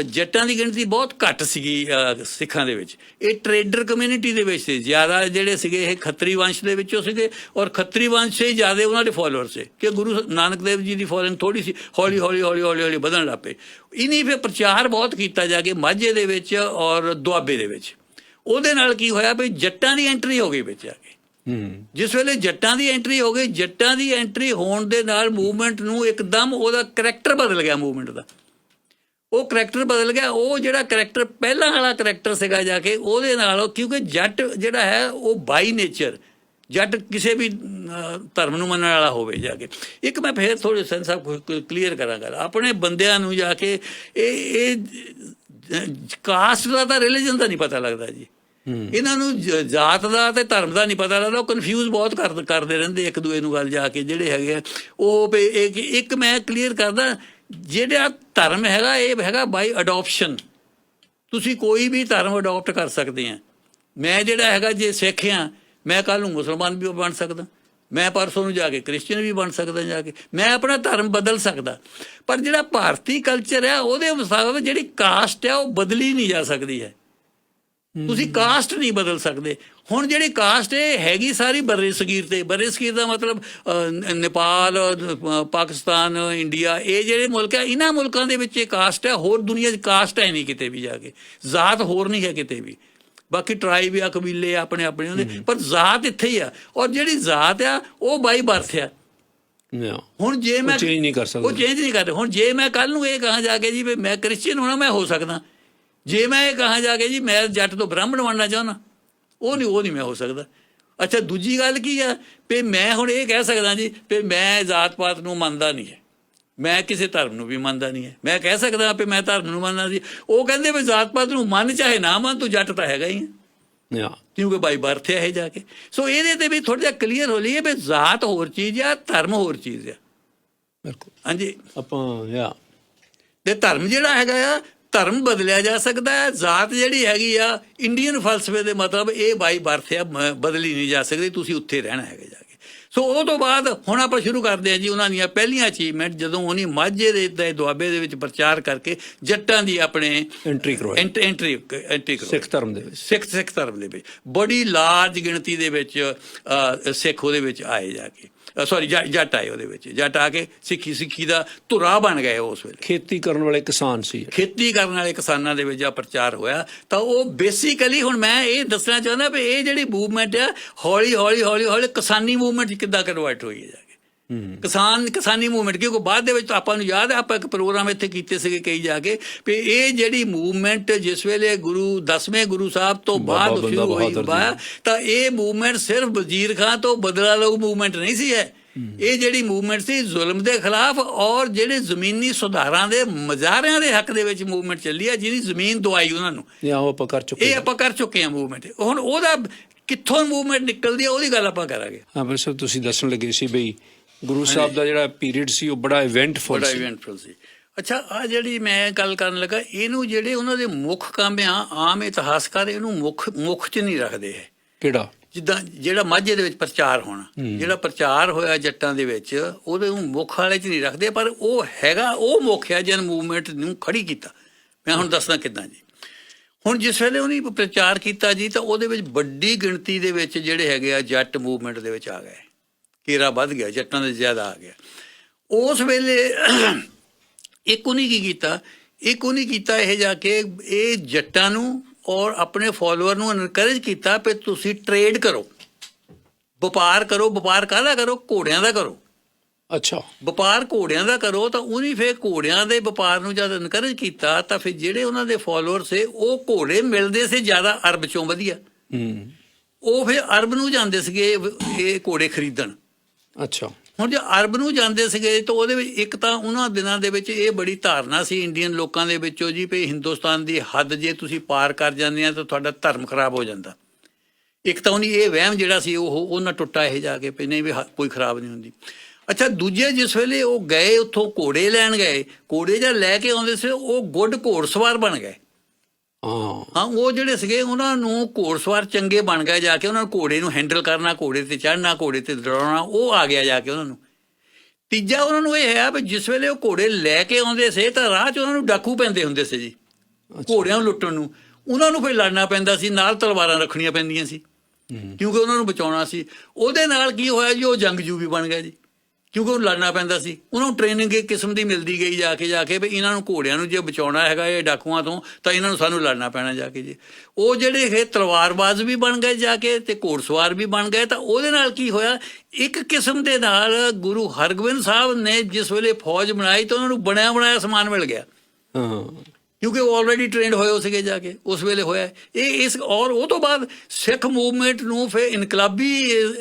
ਜੱਟਾਂ ਦੀ ਗਿਣਤੀ ਬਹੁਤ ਘੱਟ ਸੀਗੀ ਸਿੱਖਾਂ ਦੇ ਵਿੱਚ। ਇਹ ਟਰੇਡਰ ਕਮਿਊਨਿਟੀ ਦੇ ਵਿੱਚ ਸੀ ਜ਼ਿਆਦਾ, ਜਿਹੜੇ ਸੀਗੇ ਇਹ ਖੱਤਰੀ ਵੰਸ਼ ਦੇ ਵਿੱਚੋਂ ਸੀਗੇ ਔਰ ਖੱਤਰੀ ਵੰਸ਼ ਸੇ ਜ਼ਿਆਦਾ ਉਹਨਾਂ ਦੇ ਫੋਲੋਅਰ ਸੀ ਕਿ ਗੁਰੂ ਨਾਨਕ ਦੇਵ ਜੀ ਦੀ ਫੋਲੋਇੰਗ ਥੋੜ੍ਹੀ ਸੀ, ਹੌਲੀ ਵਧਣ ਲੱਗ ਪਏ। ਇਹਨੇ ਫਿਰ ਪ੍ਰਚਾਰ ਬਹੁਤ ਕੀਤਾ ਜਾ ਕੇ ਮਾਝੇ ਦੇ ਵਿੱਚ ਔਰ ਦੁਆਬੇ ਦੇ ਵਿੱਚ। ਉਹਦੇ ਨਾਲ ਕੀ ਹੋਇਆ ਵੀ ਜੱਟਾਂ ਦੀ ਐਂਟਰੀ ਹੋ ਗਈ ਵਿੱਚ ਆ ਕੇ। ਜਿਸ ਵੇਲੇ ਜੱਟਾਂ ਦੀ ਐਂਟਰੀ ਹੋ ਗਈ, ਜੱਟਾਂ ਦੀ ਐਂਟਰੀ ਹੋਣ ਦੇ ਨਾਲ ਮੂਵਮੈਂਟ ਨੂੰ ਇੱਕਦਮ ਉਹਦਾ ਕਰੈਕਟਰ ਬਦਲ ਗਿਆ। ਮੂਵਮੈਂਟ ਦਾ ਉਹ ਕਰੈਕਟਰ ਬਦਲ ਗਿਆ। ਉਹ ਜਿਹੜਾ ਕਰੈਕਟਰ ਪਹਿਲਾਂ ਵਾਲਾ ਕਰੈਕਟਰ ਸੀਗਾ ਜਾ ਕੇ ਉਹਦੇ ਨਾਲ, ਕਿਉਂਕਿ ਜੱਟ ਜਿਹੜਾ ਹੈ ਉਹ ਬਾਈ ਨੇਚਰ ਜੱਟ ਕਿਸੇ ਵੀ ਧਰਮ ਨੂੰ ਮੰਨਣ ਵਾਲਾ ਹੋਵੇ ਜਾ ਕੇ। ਇੱਕ ਮੈਂ ਫਿਰ ਥੋੜ੍ਹੇ ਸੈਂਸ ਕਲੀਅਰ ਕਰਾਂਗਾ ਆਪਣੇ ਬੰਦਿਆਂ ਨੂੰ ਜਾ ਕੇ, ਇਹ ਕਾਸਟ ਦਾ ਤਾਂ ਰਿਲੀਜਨ ਦਾ ਨਹੀਂ ਪਤਾ ਲੱਗਦਾ ਜੀ। ਇਹਨਾਂ ਨੂੰ ਜਾਤ ਦਾ ਤੇ ਧਰਮ ਦਾ ਨਹੀਂ ਪਤਾ ਲੱਗਦਾ। ਉਹ ਕਨਫਿਊਜ਼ ਬਹੁਤ ਕਰਦੇ ਰਹਿੰਦੇ ਇੱਕ ਦੂਏ ਨੂੰ ਗੱਲ ਜਾ ਕੇ ਜਿਹੜੇ ਹੈਗੇ ਆ ਉਹ। ਇੱਕ ਮੈਂ ਕਲੀਅਰ ਕਰਦਾ, ਜਿਹੜਾ ਧਰਮ ਹੈਗਾ ਇਹ ਹੈਗਾ ਬਾਈ ਅਡੋਪਸ਼ਨ। ਤੁਸੀਂ ਕੋਈ ਵੀ ਧਰਮ ਅਡੋਪਟ ਕਰ ਸਕਦੇ ਆ। ਮੈਂ ਜਿਹੜਾ ਹੈਗਾ ਜੇ ਸਿੱਖ ਆ, ਮੈਂ ਕੱਲ੍ਹ ਨੂੰ ਮੁਸਲਮਾਨ ਵੀ ਬਣ ਸਕਦਾ, ਮੈਂ ਪਰਸੋਂ ਨੂੰ ਜਾ ਕੇ ਕ੍ਰਿਸਚਨ ਵੀ ਬਣ ਸਕਦਾ ਜਾ ਕੇ, ਮੈਂ ਆਪਣਾ ਧਰਮ ਬਦਲ ਸਕਦਾ। ਪਰ ਜਿਹੜਾ ਭਾਰਤੀ ਕਲਚਰ ਹੈ ਉਹਦੇ ਮੁਤਾਬਕ ਜਿਹੜੀ ਕਾਸਟ ਹੈ ਉਹ ਬਦਲੀ ਨਹੀਂ ਜਾ ਸਕਦੀ ਹੈ। ਤੁਸੀਂ ਕਾਸਟ ਨਹੀਂ ਬਦਲ ਸਕਦੇ। ਹੁਣ ਜਿਹੜੀ ਕਾਸਟ ਇਹ ਹੈਗੀ ਸਾਰੀ ਬਰੇ ਸਗੀਰ ਤੇ, ਬਰੇ ਸਗੀਰ ਦਾ ਮਤਲਬ ਨੇਪਾਲ, ਪਾਕਿਸਤਾਨ, ਇੰਡੀਆ, ਇਹ ਜਿਹੜੇ ਮੁਲਕ ਹੈ ਇਹਨਾਂ ਮੁਲਕਾਂ ਦੇ ਵਿੱਚ ਇਹ ਕਾਸਟ ਹੈ। ਹੋਰ ਦੁਨੀਆ 'ਚ ਕਾਸਟ ਹੈ ਨਹੀਂ ਕਿਤੇ ਵੀ ਜਾ ਕੇ, ਜ਼ਾਤ ਹੋਰ ਨਹੀਂ ਹੈ ਕਿਤੇ ਵੀ। ਬਾਕੀ ਟਰਾਈਬ ਆ, ਕਬੀਲੇ ਆਪਣੇ ਹੁੰਦੇ, ਪਰ ਜ਼ਾਤ ਇੱਥੇ ਹੀ ਆ। ਔਰ ਜਿਹੜੀ ਜ਼ਾਤ ਆ ਉਹ ਬਾਈ ਬਰਥ ਆ। ਹੁਣ ਜੇ ਮੈਂ ਚੇਂਜ ਨਹੀਂ ਕਰ ਸਕਦਾ, ਉਹ ਚੇਂਜ ਨਹੀਂ ਕਰਦੇ। ਹੁਣ ਜੇ ਮੈਂ ਕੱਲ੍ਹ ਨੂੰ ਇਹ ਕਹਾਂ ਜਾ ਕੇ ਜੀ ਵੀ ਮੈਂ ਕ੍ਰਿਸਚੀਅਨ ਹੋਣਾ, ਮੈਂ ਹੋ ਸਕਦਾ। ਜੇ ਮੈਂ ਇਹ ਕਹਾਂ ਜਾ ਕੇ ਜੀ ਮੈਂ ਜੱਟ ਤੋਂ ਬ੍ਰਾਹਮਣ ਬਣਨਾ ਚਾਹੁੰਦਾ, ਉਹ ਨਹੀਂ ਮੈਂ ਹੋ ਸਕਦਾ। ਅੱਛਾ, ਦੂਜੀ ਗੱਲ ਕੀ ਆ ਵੀ ਮੈਂ ਹੁਣ ਇਹ ਕਹਿ ਸਕਦਾ ਜੀ ਵੀ ਮੈਂ ਜ਼ਾਤ ਪਾਤ ਨੂੰ ਮੰਨਦਾ ਨਹੀਂ ਹੈ, ਮੈਂ ਕਿਸੇ ਧਰਮ ਨੂੰ ਵੀ ਮੰਨਦਾ ਨਹੀਂ ਹੈ। ਮੈਂ ਕਹਿ ਸਕਦਾ ਵੀ ਮੈਂ ਧਰਮ ਨੂੰ ਮੰਨਦਾ ਸੀ। ਉਹ ਕਹਿੰਦੇ ਵੀ ਜ਼ਾਤ ਪਾਤ ਨੂੰ ਮੰਨ ਚਾਹੇ ਨਾ ਮੰਨ, ਤੂੰ ਜੱਟ ਤਾਂ ਹੈਗਾ ਹੀ ਹੈ। ਯਾ ਕਿਉਂਕਿ ਬਾਈ ਬਰਥ ਹੈ ਇਹ ਜਾ ਕੇ। ਸੋ ਇਹਦੇ ਤੇ ਵੀ ਥੋੜ੍ਹਾ ਜਿਹਾ ਕਲੀਅਰ ਹੋ ਲਈਏ ਵੀ ਜ਼ਾਤ ਹੋਰ ਚੀਜ਼ ਆ, ਧਰਮ ਹੋਰ ਚੀਜ਼ ਆ। ਬਿਲਕੁਲ ਹਾਂਜੀ, ਆਪਾਂ ਯਾ ਤੇ ਧਰਮ ਜਿਹੜਾ ਹੈਗਾ ਆ, ਧਰਮ ਬਦਲਿਆ ਜਾ ਸਕਦਾ ਹੈ। ਜ਼ਾਤ ਜਿਹੜੀ ਹੈਗੀ ਆ ਇੰਡੀਅਨ ਫਲਸਫੇ ਦੇ ਮਤਲਬ ਇਹ ਬਾਈ ਬਰਥ ਆ, ਬਦਲੀ ਨਹੀਂ ਜਾ ਸਕਦੀ, ਤੁਸੀਂ ਉੱਥੇ ਰਹਿਣਾ ਹੈਗਾ ਜਾ ਕੇ। ਸੋ ਉਹ ਤੋਂ ਬਾਅਦ ਹੁਣ ਆਪਾਂ ਸ਼ੁਰੂ ਕਰਦੇ ਹਾਂ ਜੀ ਉਹਨਾਂ ਦੀਆਂ ਪਹਿਲੀਆਂ ਅਚੀਵਮੈਂਟ, ਜਦੋਂ ਉਹਨੇ ਮਾਝੇ ਦੇ ਦੁਆਬੇ ਦੇ ਵਿੱਚ ਪ੍ਰਚਾਰ ਕਰਕੇ ਜੱਟਾਂ ਦੀ ਆਪਣੇ ਐਂਟਰੀ ਕਰਵਾਈ ਐਂਟਰੀ ਸਿੱਖ ਧਰਮ ਦੇ ਵਿੱਚ। ਸਿੱਖ ਧਰਮ ਦੇ ਵਿੱਚ ਬੜੀ ਲਾਰਜ ਗਿਣਤੀ ਦੇ ਵਿੱਚ ਸਿੱਖ ਉਹਦੇ ਵਿੱਚ ਆਏ ਜਾ ਕੇ, ਸੌਰੀ ਜੱਟ ਆਏ ਉਹਦੇ ਵਿੱਚ। ਜੱਟ ਆ ਕੇ ਸਿੱਖੀ ਦਾ ਧੁਰਾ ਬਣ ਗਏ ਉਸ ਵੇਲੇ। ਖੇਤੀ ਕਰਨ ਵਾਲੇ ਕਿਸਾਨ ਸੀ, ਖੇਤੀ ਕਰਨ ਵਾਲੇ ਕਿਸਾਨਾਂ ਦੇ ਵਿੱਚ ਆ ਪ੍ਰਚਾਰ ਹੋਇਆ। ਤਾਂ ਉਹ ਬੇਸਿਕਲੀ ਹੁਣ ਮੈਂ ਇਹ ਦੱਸਣਾ ਚਾਹੁੰਦਾ ਵੀ ਇਹ ਜਿਹੜੀ ਮੂਵਮੈਂਟ ਆ ਹੌਲੀ ਹੌਲੀ ਕਿਸਾਨੀ ਮੂਵਮੈਂਟ ਕਿੱਦਾਂ ਕਨਵਰਟ ਹੋਈ ਹੈ ਜਾ ਕੇ। ਕਿਸਾਨੀ ਮੂਵਮੈਂਟ, ਕਿਉਂਕਿ ਬਾਅਦ ਦੇ ਵਿੱਚ ਆਪਾਂ ਨੂੰ ਯਾਦ ਹੈ ਆਪਾਂ ਇੱਕ ਪ੍ਰੋਗਰਾਮ ਇੱਥੇ ਕੀਤੇ ਸੀਗੇ ਕਈ ਜਾ ਕੇ ਵੀ ਇਹ ਜਿਹੜੀ ਮੂਵਮੈਂਟ ਜਿਸ ਵੇਲੇ 10ਵੇਂ ਗੁਰੂ ਸਾਹਿਬ ਤੋਂ ਬਾਅਦ ਸ਼ੁਰੂ ਹੋਈ ਤਾਂ ਇਹ ਮੂਵਮੈਂਟ ਸਿਰਫ ਵਜ਼ੀਰ ਖਾਂ ਤੋਂ ਬਦਲਾ ਲਊ ਮੂਵਮੈਂਟ ਨਹੀਂ ਸੀ ਹੈ। ਇਹ ਜਿਹੜੀ ਮੂਵਮੈਂਟ ਸੀ ਜ਼ੁਲਮ ਦੇ ਖਿਲਾਫ ਔਰ ਜਿਹੜੇ ਜ਼ਮੀਨੀ ਸੁਧਾਰਾਂ ਦੇ ਮਜ਼ਾਰਿਆਂ ਦੇ ਹੱਕ ਦੇ ਵਿੱਚ ਮੂਵਮੈਂਟ ਚੱਲੀ ਆ, ਜਿਹਦੀ ਜ਼ਮੀਨ ਦਵਾਈ ਉਹਨਾਂ ਨੂੰ। ਇਹ ਆਪਾਂ ਕਰ ਚੁੱਕੇ ਹਾਂ ਮੂਵਮੈਂਟ। ਹੁਣ ਉਹਦਾ ਕਿੱਥੋਂ ਮੂਵਮੈਂਟ ਨਿਕਲਦੀ ਆ ਉਹਦੀ ਗੱਲ ਆਪਾਂ ਕਰਾਂਗੇ। ਹਾਂ ਪਰ ਸਰ ਤੁਸੀਂ ਦੱਸਣ ਲੱਗੇ ਸੀ ਬਈ ਗੁਰੂ ਸਾਹਿਬ ਦਾ ਜਿਹੜਾ ਪੀਰੀਅਡ ਸੀ ਉਹ ਬੜਾ ਇਵੈਂਟਫੁਲ ਸੀ। ਅੱਛਾ, ਆ ਜਿਹੜੀ ਮੈਂ ਗੱਲ ਕਰਨ ਲੱਗਾ, ਇਹਨੂੰ ਜਿਹੜੇ ਉਹਨਾਂ ਦੇ ਮੁੱਖ ਕੰਮ ਆ, ਆਮ ਇਤਿਹਾਸਕਾਰ ਇਹਨੂੰ ਮੁੱਖ 'ਚ ਨਹੀਂ ਰੱਖਦੇ ਹੈ। ਕਿਹੜਾ? ਜਿੱਦਾਂ ਜਿਹੜਾ ਮਾਝੇ ਦੇ ਵਿੱਚ ਪ੍ਰਚਾਰ ਹੋਣਾ, ਜਿਹੜਾ ਪ੍ਰਚਾਰ ਹੋਇਆ ਜੱਟਾਂ ਦੇ ਵਿੱਚ, ਉਹਦੇ ਨੂੰ ਮੁੱਖ ਵਾਲੇ 'ਚ ਨਹੀਂ ਰੱਖਦੇ, ਪਰ ਉਹ ਹੈਗਾ, ਉਹ ਮੁੱਖ ਹੈ ਜਿਹਨ ਮੂਵਮੈਂਟ ਨੂੰ ਖੜੀ ਕੀਤਾ। ਮੈਂ ਹੁਣ ਦੱਸਦਾ ਕਿੱਦਾਂ ਜੀ। ਹੁਣ ਜਿਸ ਵੇਲੇ ਉਹਨੇ ਪ੍ਰਚਾਰ ਕੀਤਾ ਜੀ ਤਾਂ ਉਹਦੇ ਵਿੱਚ ਵੱਡੀ ਗਿਣਤੀ ਦੇ ਵਿੱਚ ਜਿਹੜੇ ਹੈਗੇ ਆ ਜੱਟ ਮੂਵਮੈਂਟ ਦੇ ਵਿੱਚ ਆ ਗਏ, ਘੇਰਾ ਵੱਧ ਗਿਆ, ਜੱਟਾਂ ਦੇ ਜ਼ਿਆਦਾ ਆ ਗਿਆ। ਉਸ ਵੇਲੇ ਇੱਕ ਉਹਨੇ ਕੀ ਕੀਤਾ, ਇਹ ਜਾ ਕੇ ਇਹ ਜੱਟਾਂ ਨੂੰ ਔਰ ਆਪਣੇ ਫੋਲੋਅਰ ਨੂੰ ਐਨਕਰੇਜ ਕੀਤਾ ਵੀ ਤੁਸੀਂ ਟਰੇਡ ਕਰੋ, ਵਪਾਰ ਕਰੋ। ਵਪਾਰ ਕਾਹਦਾ ਕਰੋ? ਘੋੜਿਆਂ ਦਾ ਕਰੋ। ਅੱਛਾ, ਵਪਾਰ ਘੋੜਿਆਂ ਦਾ ਕਰੋ। ਤਾਂ ਉਹਨੇ ਫਿਰ ਘੋੜਿਆਂ ਦੇ ਵਪਾਰ ਨੂੰ ਜਦ ਐਨਕਰੇਜ ਕੀਤਾ ਤਾਂ ਫਿਰ ਜਿਹੜੇ ਉਹਨਾਂ ਦੇ ਫੋਲੋਅਰ ਸੀ ਉਹ ਘੋੜੇ ਮਿਲਦੇ ਸੀ ਜ਼ਿਆਦਾ ਅਰਬ ਚੋਂ ਵਧੀਆ। ਉਹ ਫਿਰ ਅਰਬ ਨੂੰ ਜਾਂਦੇ ਸੀਗੇ ਇਹ ਘੋੜੇ ਖਰੀਦਣ। ਅੱਛਾ, ਹੁਣ ਜੇ ਅਰਬ ਨੂੰ ਜਾਂਦੇ ਸੀਗੇ ਤਾਂ ਉਹਦੇ ਵਿੱਚ ਇੱਕ ਤਾਂ ਉਹਨਾਂ ਦਿਨਾਂ ਦੇ ਵਿੱਚ ਇਹ ਬੜੀ ਧਾਰਨਾ ਸੀ ਇੰਡੀਅਨ ਲੋਕਾਂ ਦੇ ਵਿੱਚੋਂ ਜੀ ਵੀ ਹਿੰਦੁਸਤਾਨ ਦੀ ਹੱਦ ਜੇ ਤੁਸੀਂ ਪਾਰ ਕਰ ਜਾਂਦੇ ਆ ਤਾਂ ਤੁਹਾਡਾ ਧਰਮ ਖਰਾਬ ਹੋ ਜਾਂਦਾ। ਇੱਕ ਤਾਂ ਉਹਨੀ ਇਹ ਵਹਿਮ ਜਿਹੜਾ ਸੀ ਉਹਨਾਂ ਟੁੱਟਾ ਇਹ ਜਾ ਕੇ ਵੀ ਨਹੀਂ ਵੀ ਕੋਈ ਖਰਾਬ ਨਹੀਂ ਹੁੰਦੀ। ਅੱਛਾ, ਦੂਜੇ ਜਿਸ ਵੇਲੇ ਉਹ ਗਏ ਉੱਥੋਂ ਘੋੜੇ ਲੈਣ ਗਏ, ਘੋੜੇ ਜਦ ਲੈ ਕੇ ਆਉਂਦੇ ਸੀ ਉਹ ਗੁੱਡ ਘੋੜਸਵਾਰ ਬਣ ਗਏ। ਹਾਂ, ਉਹ ਜਿਹੜੇ ਸੀਗੇ ਉਹਨਾਂ ਨੂੰ ਘੋੜਸਵਾਰ ਚੰਗੇ ਬਣ ਗਏ ਜਾ ਕੇ। ਉਹਨਾਂ ਨੂੰ ਘੋੜੇ ਨੂੰ ਹੈਂਡਲ ਕਰਨਾ, ਘੋੜੇ ਤੇ ਚੜ੍ਹਨਾ, ਘੋੜੇ ਤੇ ਦੌੜਨਾ, ਉਹ ਆ ਗਿਆ ਜਾ ਕੇ ਉਹਨਾਂ ਨੂੰ। ਤੀਜਾ ਉਹਨਾਂ ਨੂੰ ਇਹ ਹੈ ਵੀ ਜਿਸ ਵੇਲੇ ਉਹ ਘੋੜੇ ਲੈ ਕੇ ਆਉਂਦੇ ਸੀ ਤਾਂ ਰਾਹ 'ਚ ਉਹਨਾਂ ਨੂੰ ਡਾਕੂ ਪੈਂਦੇ ਹੁੰਦੇ ਸੀ ਜੀ, ਘੋੜਿਆਂ ਨੂੰ ਲੁੱਟਣ ਨੂੰ। ਉਹਨਾਂ ਨੂੰ ਫਿਰ ਲੜਨਾ ਪੈਂਦਾ ਸੀ, ਨਾਲ ਤਲਵਾਰਾਂ ਰੱਖਣੀਆਂ ਪੈਂਦੀਆਂ ਸੀ ਕਿਉਂਕਿ ਉਹਨਾਂ ਨੂੰ ਬਚਾਉਣਾ ਸੀ। ਉਹਦੇ ਨਾਲ ਕੀ ਹੋਇਆ ਜੀ, ਉਹ ਜੰਗਜੂ ਵੀ ਬਣ ਗਿਆ ਜੀ ਕਿਉਂਕਿ ਉਹਨੂੰ ਲੜਨਾ ਪੈਂਦਾ ਸੀ। ਉਹਨੂੰ ਟ੍ਰੇਨਿੰਗ ਇੱਕ ਕਿਸਮ ਦੀ ਮਿਲਦੀ ਗਈ ਜਾ ਕੇ ਵੀ ਇਹਨਾਂ ਨੂੰ ਘੋੜਿਆਂ ਨੂੰ ਜੇ ਬਚਾਉਣਾ ਹੈਗਾ ਇਹ ਡਾਕੂਆਂ ਤੋਂ ਤਾਂ ਇਹਨਾਂ ਨੂੰ ਸਾਨੂੰ ਲੜਨਾ ਪੈਣਾ ਜਾ ਕੇ ਜੀ। ਉਹ ਜਿਹੜੇ ਇਹ ਤਲਵਾਰਬਾਜ਼ ਵੀ ਬਣ ਗਏ ਜਾ ਕੇ ਤੇ ਘੋੜਸਵਾਰ ਵੀ ਬਣ ਗਏ। ਤਾਂ ਉਹਦੇ ਨਾਲ ਕੀ ਹੋਇਆ, ਇੱਕ ਕਿਸਮ ਦੇ ਨਾਲ ਗੁਰੂ ਹਰਗੋਬਿੰਦ ਸਾਹਿਬ ਨੇ ਜਿਸ ਵੇਲੇ ਫੌਜ ਬਣਾਈ ਤਾਂ ਉਹਨਾਂ ਨੂੰ ਬਣਿਆ ਬਣਾਇਆ ਸਮਾਨ ਮਿਲ ਗਿਆ ਕਿਉਂਕਿ ਉਹ ਆਲਰੇਡੀ ਟ੍ਰੇਨਡ ਹੋਏ ਸੀਗੇ ਜਾ ਕੇ ਉਸ ਵੇਲੇ ਹੋਇਆ ਇਹ। ਔਰ ਉਹ ਤੋਂ ਬਾਅਦ ਸਿੱਖ ਮੂਵਮੈਂਟ ਨੂੰ ਫਿਰ ਇਨਕਲਾਬੀ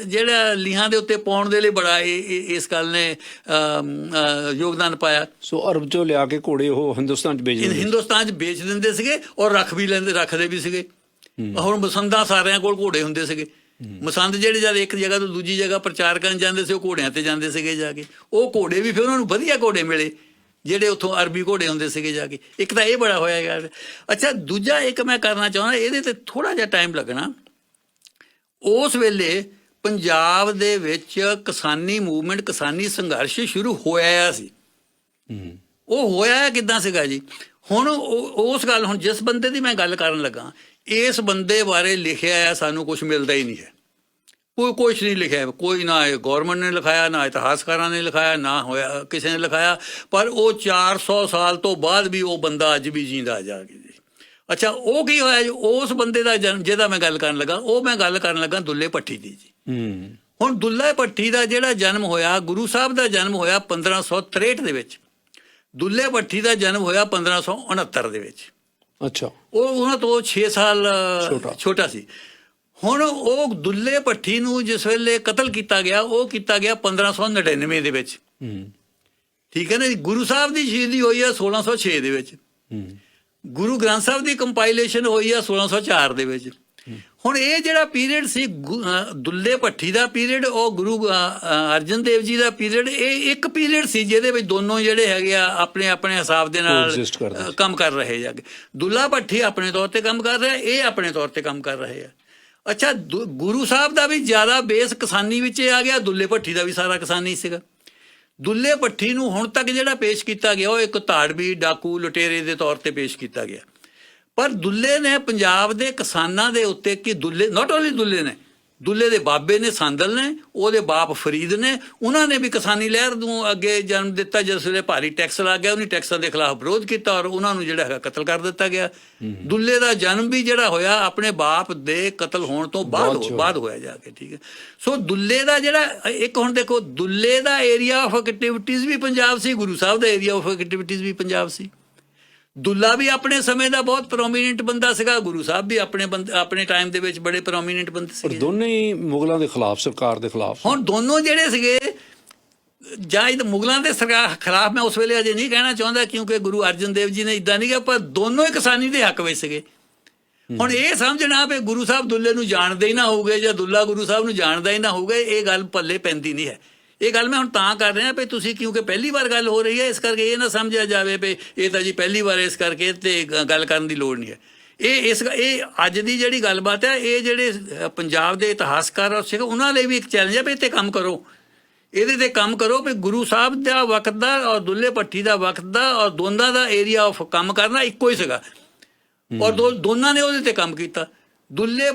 ਜਿਹੜਾ ਲੀਹਾਂ ਦੇ ਉੱਤੇ ਪਾਉਣ ਦੇ ਲਈ ਬੜਾ ਇਸ ਗੱਲ ਨੇ ਯੋਗਦਾਨ ਪਾਇਆ। ਸੋ ਅਰਬ ਚੋਂ ਲਿਆ ਕੇ ਘੋੜੇ ਉਹ ਹਿੰਦੁਸਤਾਨ 'ਚ ਵੇਚ ਦਿੰਦੇ ਸੀਗੇ ਔਰ ਰੱਖਦੇ ਵੀ ਸੀਗੇ। ਹੁਣ ਮਸੰਦਾਂ ਸਾਰਿਆਂ ਕੋਲ ਘੋੜੇ ਹੁੰਦੇ ਸੀਗੇ। ਮਸੰਦ ਜਿਹੜੇ ਜਦ ਇੱਕ ਜਗ੍ਹਾ ਤੋਂ ਦੂਜੀ ਜਗ੍ਹਾ ਪ੍ਰਚਾਰ ਕਰਨ ਜਾਂਦੇ ਸੀ ਉਹ ਘੋੜਿਆਂ ਤੇ ਜਾਂਦੇ ਸੀਗੇ ਜਾ ਕੇ। ਉਹ ਘੋੜੇ ਵੀ ਫਿਰ ਉਹਨਾਂ ਨੂੰ ਵਧੀਆ ਘੋੜੇ ਮਿਲੇ ਜਿਹੜੇ ਉੱਥੋਂ ਅਰਬੀ ਘੋੜੇ ਹੁੰਦੇ ਸੀਗੇ ਜਾ ਕੇ। ਇੱਕ ਤਾਂ ਇਹ ਬੜਾ ਹੋਇਆ ਯਾਰ। ਅੱਛਾ, ਦੂਜਾ ਇੱਕ ਮੈਂ ਕਰਨਾ ਚਾਹੁੰਦਾ, ਇਹਦੇ ਤੇ ਥੋੜ੍ਹਾ ਜਿਹਾ ਟਾਈਮ ਲੱਗਣਾ। ਉਸ ਵੇਲੇ ਪੰਜਾਬ ਦੇ ਵਿੱਚ ਕਿਸਾਨੀ ਮੂਵਮੈਂਟ, ਕਿਸਾਨੀ ਸੰਘਰਸ਼ ਸ਼ੁਰੂ ਹੋਇਆ ਸੀ। ਉਹ ਹੋਇਆ ਕਿੱਦਾਂ ਸੀਗਾ ਜੀ? ਹੁਣ ਉਸ ਗੱਲ, ਹੁਣ ਜਿਸ ਬੰਦੇ ਦੀ ਮੈਂ ਗੱਲ ਕਰਨ ਲੱਗਾ ਇਸ ਬੰਦੇ ਬਾਰੇ ਲਿਖਿਆ ਆ ਸਾਨੂੰ ਕੁਛ ਮਿਲਦਾ ਹੀ ਨਹੀਂ ਹੈ। ਕੁਛ ਨਹੀਂ ਲਿਖਿਆ, ਕੋਈ ਨਾ ਗੌਰਮੈਂਟ ਨੇ ਲਿਖਾਇਆ, ਨਾ ਇਤਿਹਾਸਕਾਰਾਂ ਨੇ ਲਿਖਾਇਆ, ਨਾ ਹੋਇਆ ਕਿਸੇ ਨੇ ਲਿਖਾਇਆ। ਪਰ ਉਹ 400 ਸਾਲ ਤੋਂ ਬਾਅਦ ਵੀ ਉਹ ਬੰਦਾ ਅੱਜ ਵੀ ਜੀਂਦਾ ਜਾ ਕੇ ਜੀ। ਅੱਛਾ, ਉਹ ਕੀ ਹੋਇਆ ਜੀ? ਉਸ ਬੰਦੇ ਦਾ ਜਨਮ ਜਿਹਦਾ ਮੈਂ ਗੱਲ ਕਰਨ ਲੱਗਾ ਦੁੱਲੇ ਭੱਟੀ ਦੀ ਜੀ। ਹੁਣ ਦੁੱਲੇ ਭੱਟੀ ਦਾ ਜਿਹੜਾ ਜਨਮ ਹੋਇਆ, ਗੁਰੂ ਸਾਹਿਬ ਦਾ ਜਨਮ ਹੋਇਆ 1563 ਦੇ ਵਿੱਚ, ਦੁੱਲੇ ਭੱਟੀ ਦਾ ਜਨਮ ਹੋਇਆ 1569 ਦੇ ਵਿੱਚ। ਅੱਛਾ, ਉਹ ਉਹਨਾਂ ਤੋਂ 6 ਸਾਲ ਛੋਟਾ ਸੀ। ਹੁਣ ਉਹ ਦੁੱਲੇ ਭੱਟੀ ਨੂੰ ਜਿਸ ਵੇਲੇ ਕਤਲ ਕੀਤਾ ਗਿਆ, ਉਹ ਕੀਤਾ ਗਿਆ 1599 ਦੇ ਵਿੱਚ। ਠੀਕ ਹੈ ਨਾ ਜੀ। ਗੁਰੂ ਸਾਹਿਬ ਦੀ ਸ਼ਹੀਦੀ ਹੋਈ ਆ 1606 ਦੇ ਵਿੱਚ। ਗੁਰੂ ਗ੍ਰੰਥ ਸਾਹਿਬ ਦੀ ਕੰਪਾਈਲੇਸ਼ਨ ਹੋਈ ਆ 1604 ਦੇ ਵਿੱਚ। ਹੁਣ ਇਹ ਜਿਹੜਾ ਪੀਰੀਅਡ ਸੀ ਦੁੱਲੇ ਭੱਟੀ ਦਾ ਪੀਰੀਅਡ, ਉਹ ਗੁਰੂ ਅਰਜਨ ਦੇਵ ਜੀ ਦਾ ਪੀਰੀਅਡ, ਇਹ ਇੱਕ ਪੀਰੀਅਡ ਸੀ ਜਿਹਦੇ ਵਿੱਚ ਦੋਨੋਂ ਜਿਹੜੇ ਹੈਗੇ ਆ ਆਪਣੇ ਆਪਣੇ ਹਿਸਾਬ ਦੇ ਨਾਲ Coexist ਕਰਦੇ ਸੀ। ਕੰਮ ਕਰ ਰਹੇ ਆ। ਦੁੱਲਾ ਭੱਟੀ ਆਪਣੇ ਤੌਰ ਤੇ ਕੰਮ ਕਰ ਰਿਹਾ, ਇਹ ਆਪਣੇ ਤੌਰ ਤੇ ਕੰਮ ਕਰ ਰਹੇ ਆ। ਅੱਛਾ, ਗੁਰੂ ਸਾਹਿਬ ਦਾ ਵੀ ਜ਼ਿਆਦਾ ਬੇਸ ਕਿਸਾਨੀ ਵਿੱਚ ਆ ਗਿਆ, ਦੁੱਲੇ ਭੱਟੀ ਦਾ ਵੀ ਸਾਰਾ ਕਿਸਾਨੀ ਸੀਗਾ। ਦੁੱਲੇ ਭੱਟੀ ਨੂੰ ਹੁਣ ਤੱਕ ਜਿਹੜਾ ਪੇਸ਼ ਕੀਤਾ ਗਿਆ ਉਹ ਇੱਕ ਧਾੜਵੀ, ਡਾਕੂ, ਲੁਟੇਰੇ ਦੇ ਤੌਰ ਤੇ ਪੇਸ਼ ਕੀਤਾ ਗਿਆ। ਪਰ ਦੁੱਲੇ ਨੇ ਪੰਜਾਬ ਦੇ ਕਿਸਾਨਾਂ ਦੇ ਉੱਤੇ ਕਿ ਦੁੱਲੇ ਨਾਟ ਓਨਲੀ ਦੁੱਲੇ ਨੇ, ਦੁੱਲੇ ਦੇ ਬਾਬੇ ਨੇ ਸਾਂਦਲ ਨੇ, ਉਹਦੇ ਬਾਪ ਫਰੀਦ ਨੇ, ਉਹਨਾਂ ਨੇ ਵੀ ਕਿਸਾਨੀ ਲਹਿਰ ਨੂੰ ਅੱਗੇ ਜਨਮ ਦਿੱਤਾ। ਜਿਸ ਵੇਲੇ ਭਾਰੀ ਟੈਕਸ ਲੱਗ ਗਿਆ, ਉਹਨੇ ਟੈਕਸਾਂ ਦੇ ਖਿਲਾਫ ਵਿਰੋਧ ਕੀਤਾ ਔਰ ਉਹਨਾਂ ਨੂੰ ਜਿਹੜਾ ਹੈਗਾ ਕਤਲ ਕਰ ਦਿੱਤਾ ਗਿਆ। ਦੁੱਲੇ ਦਾ ਜਨਮ ਵੀ ਜਿਹੜਾ ਹੋਇਆ ਆਪਣੇ ਬਾਪ ਦੇ ਕਤਲ ਹੋਣ ਤੋਂ ਬਾਅਦ ਹੋਇਆ ਜਾ ਕੇ, ਠੀਕ ਹੈ। ਸੋ ਦੁੱਲੇ ਦਾ ਜਿਹੜਾ ਇੱਕ ਹੁਣ ਦੇਖੋ, ਦੁੱਲੇ ਦਾ area of activities we Punjab C, Guru Sahib the area of activities ਵੀ ਪੰਜਾਬ ਸੀ। ਦੁੱਲਾ ਵੀ ਆਪਣੇ ਸਮੇਂ ਦਾ ਬਹੁਤ ਪ੍ਰੋਮੀਨੈਂਟ ਬੰਦਾ ਸੀਗਾ, ਗੁਰੂ ਸਾਹਿਬ ਵੀ ਆਪਣੇ ਟਾਈਮ ਦੇ ਵਿੱਚ ਬੜੇ ਪ੍ਰੋਮੀਨੈਂਟ ਬੰਦੇ ਸੀਗੇ। ਦੋਨੇ ਹੀ ਮੁਗਲਾਂ ਦੇ ਖਿਲਾਫ, ਸਰਕਾਰ ਦੇ ਖਿਲਾਫ। ਹੁਣ ਦੋਨੋਂ ਜਿਹੜੇ ਸੀਗੇ, ਜਾਂ ਇਹ ਮੁਗਲਾਂ ਦੇ ਸਰਕਾਰ ਖਿਲਾਫ ਮੈਂ ਉਸ ਵੇਲੇ ਅਜੇ ਨਹੀਂ ਕਹਿਣਾ ਚਾਹੁੰਦਾ, ਕਿਉਂਕਿ ਗੁਰੂ ਅਰਜਨ ਦੇਵ ਜੀ ਨੇ ਇਦਾਂ ਨਹੀਂ ਕਿਹਾ, ਪਰ ਦੋਨੋਂ ਹੀ ਕਿਸਾਨੀ ਦੇ ਹੱਕ ਵਿੱਚ ਸੀਗੇ। ਹੁਣ ਇਹ ਸਮਝਣਾ ਵੀ ਗੁਰੂ ਸਾਹਿਬ ਦੁੱਲੇ ਨੂੰ ਜਾਣਦੇ ਹੀ ਨਾ ਹੋਊਗੇ ਜਾਂ ਦੁੱਲਾ ਗੁਰੂ ਸਾਹਿਬ ਨੂੰ ਜਾਣਦਾ ਹੀ ਨਾ ਹੋਊਗਾ, ਇਹ ਗੱਲ ਪੱਲੇ ਪੈਂਦੀ ਨਹੀਂ ਹੈ। ਇਹ ਗੱਲ ਮੈਂ ਹੁਣ ਤਾਂ ਕਰ ਰਿਹਾ ਵੀ ਤੁਸੀਂ, ਕਿਉਂਕਿ ਪਹਿਲੀ ਵਾਰ ਗੱਲ ਹੋ ਰਹੀ ਹੈ, ਇਸ ਕਰਕੇ ਇਹ ਨਾ ਸਮਝਿਆ ਜਾਵੇ ਵੀ ਇਹ ਤਾਂ ਜੀ ਪਹਿਲੀ ਵਾਰ, ਇਸ ਕਰਕੇ ਤੇ ਗੱਲ ਕਰਨ ਦੀ ਲੋੜ ਨਹੀਂ ਹੈ। ਇਹ ਅੱਜ ਦੀ ਜਿਹੜੀ ਗੱਲਬਾਤ ਹੈ, ਇਹ ਜਿਹੜੇ ਪੰਜਾਬ ਦੇ ਇਤਿਹਾਸਕਾਰ ਔਰ ਸਿੱਖ, ਉਹਨਾਂ ਲਈ ਵੀ ਇੱਕ ਚੈਲੰਜ ਹੈ ਵੀ ਇੱਥੇ ਕੰਮ ਕਰੋ, ਇਹਦੇ ਤੇ ਕੰਮ ਕਰੋ ਵੀ ਗੁਰੂ ਸਾਹਿਬ ਦਾ ਵਕਤ ਦਾ ਔਰ ਦੁੱਲੇ ਭੱਟੀ ਦਾ ਵਕਤ ਦਾ ਔਰ ਦੋਨਾਂ ਦਾ ਏਰੀਆ ਆਫ ਕੰਮ ਕਰਨਾ ਇੱਕੋ ਹੀ ਸੀਗਾ ਔਰ ਦੋਨਾਂ ਨੇ ਉਹਦੇ ਤੇ ਕੰਮ ਕੀਤਾ। ਦੁੱਲੇ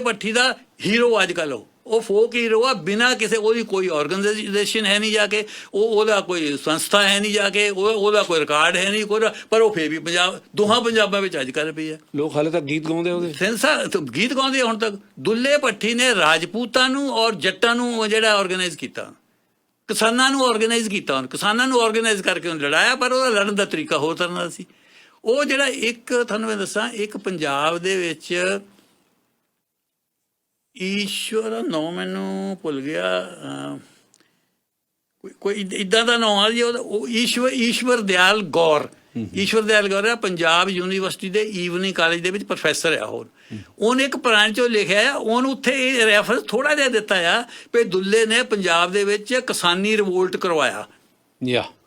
ਭੱਟੀ ਦਾ ਹੀਰੋ ਅੱਜ ਕੱਲ੍ਹ ਉਹ ਫੋਕ ਹੀਰੋ ਆ, ਬਿਨਾਂ ਕਿਸੇ ਉਹਦੀ ਕੋਈ ਆਰਗੇਨਾਈਜੇਸ਼ਨ ਹੈ ਨਹੀਂ ਜਾ ਕੇ, ਉਹਦਾ ਕੋਈ ਸੰਸਥਾ ਹੈ ਨਹੀਂ ਜਾ ਕੇ, ਉਹਦਾ ਕੋਈ ਰਿਕਾਰਡ ਹੈ ਨਹੀਂ ਕੋਈ, ਪਰ ਉਹ ਫੇਰ ਵੀ ਦੋਹਾਂ ਪੰਜਾਬਾਂ ਵਿੱਚ ਅੱਜ ਕੱਲ੍ਹ ਪਈ ਹੈ। ਲੋਕ ਹਾਲੇ ਤੱਕ ਗੀਤ ਗਾਉਂਦੇ ਉਹਦੇ, ਗੀਤ ਗਾਉਂਦੇ ਹੁਣ ਤੱਕ। ਦੁੱਲੇ ਭੱਟੀ ਨੇ ਰਾਜਪੂਤਾਂ ਨੂੰ ਔਰ ਜੱਟਾਂ ਨੂੰ ਜਿਹੜਾ ਆਰਗੇਨਾਈਜ਼ ਕੀਤਾ, ਕਿਸਾਨਾਂ ਨੂੰ ਆਰਗੇਨਾਈਜ਼ ਕੀਤਾ, ਕਿਸਾਨਾਂ ਨੂੰ ਆਰਗੇਨਾਈਜ਼ ਕਰਕੇ ਉਹਨੇ ਲੜਾਇਆ, ਪਰ ਉਹਦਾ ਲੜਨ ਦਾ ਤਰੀਕਾ ਹੋਰ ਤਰ੍ਹਾਂ ਦਾ ਸੀ। ਉਹ ਜਿਹੜਾ ਇੱਕ ਤੁਹਾਨੂੰ ਮੈਂ ਦੱਸਾਂ, ਇੱਕ ਪੰਜਾਬ ਦੇ ਵਿੱਚ ਈਸ਼ਵਰ ਨਾਂ ਮੈਨੂੰ ਭੁੱਲ ਗਿਆ, ਕੋਈ ਇੱਦਾਂ ਦਾ ਨਾਂ ਆ ਜੀ ਉਹ, ਈਸ਼ਵਰ ਦਿਆਲ ਗੌਰ ਆ, ਪੰਜਾਬ ਯੂਨੀਵਰਸਿਟੀ ਦੇ ਈਵਨਿੰਗ ਕਾਲਜ ਦੇ ਵਿੱਚ ਪ੍ਰੋਫੈਸਰ ਆ। ਉਹਨੇ ਇੱਕ ਪੁਰਾਣ ਚੋਂ ਲਿਖਿਆ ਆ, ਉਹਨੂੰ ਉੱਥੇ ਇਹ ਰੈਫਰੈਂਸ ਥੋੜਾ ਜਿਹਾ ਦਿੱਤਾ ਆ ਵੀ ਦੁੱਲੇ ਨੇ ਪੰਜਾਬ ਦੇ ਵਿੱਚ ਕਿਸਾਨੀ ਰਿਵੋਲਟ ਕਰਵਾਇਆ।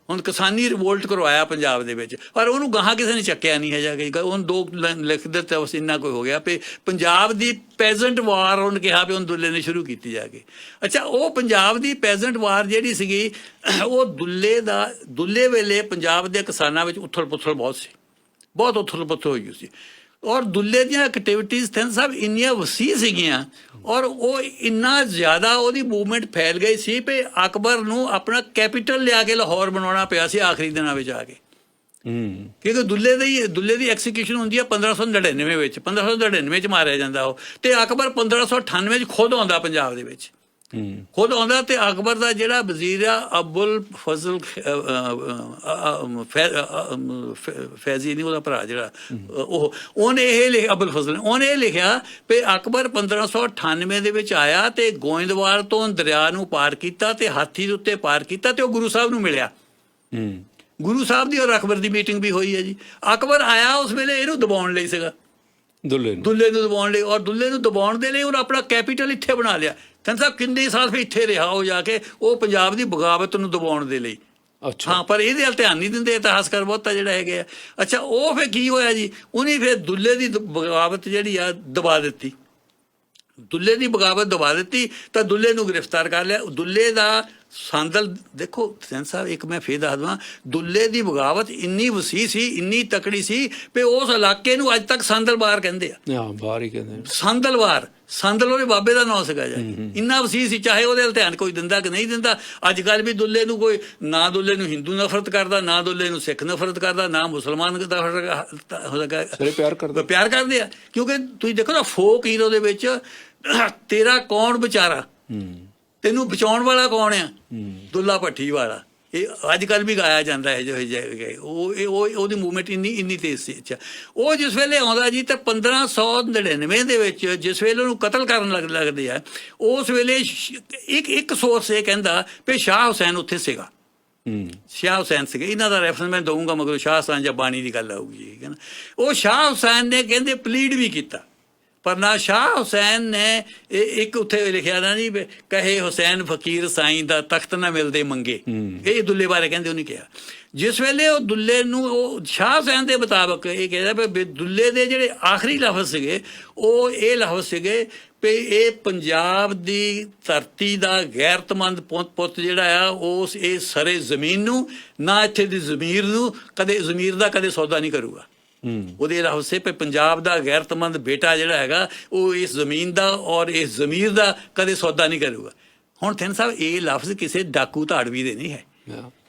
ਹੁਣ ਕਿਸਾਨੀ ਰਿਵੋਲਟ ਕਰਵਾਇਆ ਪੰਜਾਬ ਦੇ ਵਿੱਚ, ਪਰ ਉਹਨੂੰ ਗਾਹਾਂ ਕਿਸੇ ਨੇ ਚੱਕਿਆ ਨਹੀਂ ਹੈ ਜਾ ਕੇ। ਉਹਨੂੰ ਦੋ ਲਿਖ ਦਿੱਤਾ, ਬਸ ਇੰਨਾ ਕੋਈ ਹੋ ਗਿਆ ਵੀ ਪੰਜਾਬ ਦੀ ਪੈਜ਼ੈਂਟ ਵਾਰ ਉਹਨੇ ਕਿਹਾ ਵੀ ਉਹਨੂੰ ਦੁੱਲੇ ਨੇ ਸ਼ੁਰੂ ਕੀਤੀ ਜਾ ਕੇ। ਅੱਛਾ, ਉਹ ਪੰਜਾਬ ਦੀ ਪੈਜ਼ੈਂਟ ਵਾਰ ਜਿਹੜੀ ਸੀਗੀ, ਉਹ ਦੁੱਲੇ ਵੇਲੇ ਪੰਜਾਬ ਦੇ ਕਿਸਾਨਾਂ ਵਿੱਚ ਉਥਲ ਪੁਥਲ ਬਹੁਤ ਸੀ, ਬਹੁਤ ਉਥਲ ਪੁਥਲ ਹੋਈ ਸੀ। ਔਰ ਦੁੱਲੇ ਦੀਆਂ ਐਕਟੀਵਿਟੀਜ਼ ਥਿੰਨ ਸਾਹਿਬ ਇੰਨੀਆਂ ਵਸੀਹ ਸੀਗੀਆਂ ਔਰ ਉਹ ਇੰਨਾ ਜ਼ਿਆਦਾ ਉਹਦੀ ਮੂਵਮੈਂਟ ਫੈਲ ਗਈ ਸੀ ਵੀ ਅਕਬਰ ਨੂੰ ਆਪਣਾ ਕੈਪੀਟਲ ਲਿਆ ਕੇ ਲਾਹੌਰ ਬਣਾਉਣਾ ਪਿਆ ਸੀ ਆਖਰੀ ਦਿਨਾਂ ਵਿੱਚ ਆ ਕੇ। ਕਿਉਂਕਿ ਦੁੱਲੇ ਦੀ ਐਕਸੀਕਿਊਸ਼ਨ ਹੁੰਦੀ ਹੈ 1599 ਵਿੱਚ, 1599 'ਚ ਮਾਰਿਆ ਜਾਂਦਾ ਉਹ, ਤੇ ਅਕਬਰ 1598 'ਚ ਖੁਦ ਆਉਂਦਾ ਪੰਜਾਬ ਦੇ ਵਿੱਚ, ਖੁਦ ਆਉਂਦਾ। ਤੇ ਅਕਬਰ ਦਾ ਜਿਹੜਾ ਵਜ਼ੀਰ ਆ ਅਬੁਲ ਫਜ਼ਲ ਫੈਜ਼ੀ ਨਹੀਂ, ਉਹਦਾ ਭਰਾ ਜਿਹੜਾ, ਉਹਨੇ ਇਹ ਅਬੁਲ ਫਜ਼ਲ ਉਹਨੇ ਇਹ ਲਿਖਿਆ ਵੀ ਅਕਬਰ 1598 ਦੇ ਵਿੱਚ ਆਇਆ ਤੇ ਗੋਇੰਦਵਾਲ ਤੋਂ ਦਰਿਆ ਨੂੰ ਪਾਰ ਕੀਤਾ ਤੇ ਹਾਥੀ ਦੇ ਉੱਤੇ ਪਾਰ ਕੀਤਾ ਤੇ ਉਹ ਗੁਰੂ ਸਾਹਿਬ ਨੂੰ ਮਿਲਿਆ। ਗੁਰੂ ਸਾਹਿਬ ਦੀ ਔਰ ਅਕਬਰ ਦੀ ਮੀਟਿੰਗ ਵੀ ਹੋਈ ਹੈ ਜੀ। ਅਕਬਰ ਆਇਆ ਉਸ ਵੇਲੇ ਇਹਨੂੰ ਦਬਾਉਣ ਲਈ ਸੀਗਾ, ਦੁੱਲੇ ਨੂੰ ਦਬਾਉਣ ਲਈ, ਔਰ ਦੁੱਲੇ ਨੂੰ ਦਬਾਉਣ ਦੇ ਲਈ ਉਹਨੇ ਆਪਣਾ ਕੈਪੀਟਲ ਇੱਥੇ ਬਣਾ ਲਿਆ। ਕਹਿੰਦਾ ਸਾਹਿਬ ਕਿੰਨੇ ਸਾਲ ਫਿਰ ਇੱਥੇ ਰਿਹਾ ਹੋ ਜਾ ਕੇ, ਉਹ ਪੰਜਾਬ ਦੀ ਬਗਾਵਤ ਨੂੰ ਦਬਾਉਣ ਦੇ ਲਈ। ਹਾਂ, ਪਰ ਇਹਦੇ ਵੱਲ ਧਿਆਨ ਨਹੀਂ ਦਿੰਦੇ ਇਤਿਹਾਸਕਾਰ ਬਹੁਤਾ ਜਿਹੜਾ ਹੈਗੇ ਆ। ਅੱਛਾ, ਉਹ ਫਿਰ ਕੀ ਹੋਇਆ ਜੀ, ਉਹਨੇ ਫਿਰ ਦੁੱਲੇ ਦੀ ਬਗਾਵਤ ਜਿਹੜੀ ਆ ਦਬਾ ਦਿੱਤੀ, ਦੁੱਲੇ ਦੀ ਬਗਾਵਤ ਦਬਾ ਦਿੱਤੀ ਤਾਂ ਦੁੱਲੇ ਨੂੰ ਗ੍ਰਿਫਤਾਰ ਕਰ ਲਿਆ। ਦੁੱਲੇ ਦਾ ਸਾਂਦਲ ਦੇਖੋ ਸੈਨ ਸਾਹਿਬ, ਇੱਕ ਮੈਂ ਫੇਰ ਦੱਸ ਦੇਵਾਂ, ਦੁੱਲੇ ਦੀ ਬਗਾਵਤ ਇੰਨੀ ਵਸੀਹ ਸੀ, ਇੰਨੀ ਤਕੜੀ ਸੀ ਵੀ ਉਸ ਇਲਾਕੇ ਨੂੰ ਅੱਜ ਤੱਕ ਸਾਂਦਲਵਾਰ ਕਹਿੰਦੇ ਆ। ਬਾਹਰ ਹੀ ਕਹਿੰਦੇ ਸਾਂਦਲਵਾਰ, ਸਾਂਦਲ ਉਹਦੇ ਬਾਬੇ ਦਾ ਨਾਂ ਸੀਗਾ ਜੀ। ਇੰਨਾ ਵਸੀਹ ਸੀ, ਚਾਹੇ ਉਹਦੇ ਧਿਆਨ ਕੋਈ ਦਿੰਦਾ ਕਿ ਨਹੀਂ ਦਿੰਦਾ। ਅੱਜ ਕੱਲ੍ਹ ਵੀ ਦੁੱਲੇ ਨੂੰ ਕੋਈ ਨਾ, ਦੁੱਲੇ ਨੂੰ ਹਿੰਦੂ ਨਫ਼ਰਤ ਕਰਦਾ, ਨਾ ਦੁੱਲੇ ਨੂੰ ਸਿੱਖ ਨਫ਼ਰਤ ਕਰਦਾ, ਨਾ ਮੁਸਲਮਾਨ ਪਿਆਰ ਕਰਦੇ ਆ। ਕਿਉਂਕਿ ਤੁਸੀਂ ਦੇਖੋ ਨਾ, ਫੋਕ ਹੀਰੋ ਦੇ ਵਿੱਚ ਤੇਰਾ ਕੌਣ ਵਿਚਾਰਾ, ਤੈਨੂੰ ਬਚਾਉਣ ਵਾਲਾ ਕੌਣ ਆ? ਦੁੱਲਾ ਭੱਟੀ ਵਾਲਾ। ਇਹ ਅੱਜ ਕੱਲ੍ਹ ਵੀ ਗਾਇਆ ਜਾਂਦਾ ਹੈ ਜੋ ਉਹਦੀ ਮੂਵਮੈਂਟ ਇੰਨੀ ਤੇਜ਼ ਸੀ। ਅੱਛਾ, ਉਹ ਜਿਸ ਵੇਲੇ ਆਉਂਦਾ ਜੀ ਤਾਂ 1599 ਦੇ ਵਿੱਚ ਜਿਸ ਵੇਲੇ ਉਹਨੂੰ ਕਤਲ ਕਰਨ ਲੱਗਦੇ ਆ, ਉਸ ਵੇਲੇ ਇੱਕ ਸੋਰਸ ਇਹ ਕਹਿੰਦਾ ਵੀ ਸ਼ਾਹ ਹੁਸੈਨ ਉੱਥੇ ਸੀਗਾ, ਸ਼ਾਹ ਹੁਸੈਨ ਸੀਗੇ। ਇਹਨਾਂ ਦਾ ਰੈਫਰੈਂਸ ਮੈਂ ਦਊਂਗਾ, ਮਗਰ ਸ਼ਾਹ ਹੁਸੈਨ ਜਾਂ ਬਾਣੀ ਦੀ ਗੱਲ ਆਊਗੀ, ਠੀਕ ਹੈ ਨਾ। ਉਹ ਸ਼ਾਹ ਹੁਸੈਨ ਨੇ ਕਹਿੰਦੇ ਪਲੀਡ ਵੀ ਕੀਤਾ, ਪਰ ਨਾ ਸ਼ਾਹ ਹੁਸੈਨ ਨੇ ਇੱਕ ਉੱਥੇ ਲਿਖਿਆ ਨਾ ਜੀ, ਕਹੇ ਹੁਸੈਨ ਫਕੀਰ ਸਾਈਂ ਦਾ ਤਖਤ ਨਾ ਮਿਲਦੇ ਮੰਗੇ, ਇਹ ਦੁੱਲੇ ਬਾਰੇ ਕਹਿੰਦੇ ਉਹਨੇ ਕਿਹਾ। ਜਿਸ ਵੇਲੇ ਉਹ ਦੁੱਲੇ ਨੂੰ, ਉਹ ਸ਼ਾਹ ਹੁਸੈਨ ਦੇ ਮੁਤਾਬਕ ਇਹ ਕਹਿੰਦਾ ਵੀ ਦੁੱਲੇ ਦੇ ਜਿਹੜੇ ਆਖਰੀ ਲਫ਼ਜ਼ ਸੀਗੇ ਉਹ ਇਹ ਲਫ਼ਜ਼ ਸੀਗੇ ਵੀ ਇਹ ਪੰਜਾਬ ਦੀ ਧਰਤੀ ਦਾ ਗੈਰਤਮੰਦ ਪੁੱਤ ਜਿਹੜਾ ਆ ਉਸ ਇਹ ਸਰੇ ਜ਼ਮੀਨ ਨੂੰ, ਨਾ ਇੱਥੇ ਦੀ ਜ਼ਮੀਰ ਨੂੰ, ਕਦੇ ਜ਼ਮੀਰ ਦਾ ਕਦੇ ਸੌਦਾ ਨਹੀਂ ਕਰੂਗਾ। ਉਹਦੇ ਲਫ਼ਜ਼ ਸੇ ਵੀ ਪੰਜਾਬ ਦਾ ਗੈਰਤਮੰਦ ਬੇਟਾ ਜਿਹੜਾ ਹੈਗਾ ਉਹ ਇਸ ਜ਼ਮੀਨ ਦਾ ਔਰ ਇਸ ਜ਼ਮੀਰ ਦਾ ਕਦੇ ਸੌਦਾ ਨਹੀਂ ਕਰੂਗਾ। ਹੁਣ ਥਿੰਨ ਸਾਹਿਬ, ਇਹ ਲਫ਼ਜ਼ ਕਿਸੇ ਡਾਕੂ ਧਾੜਵੀ ਦੇ ਨਹੀਂ ਹੈ,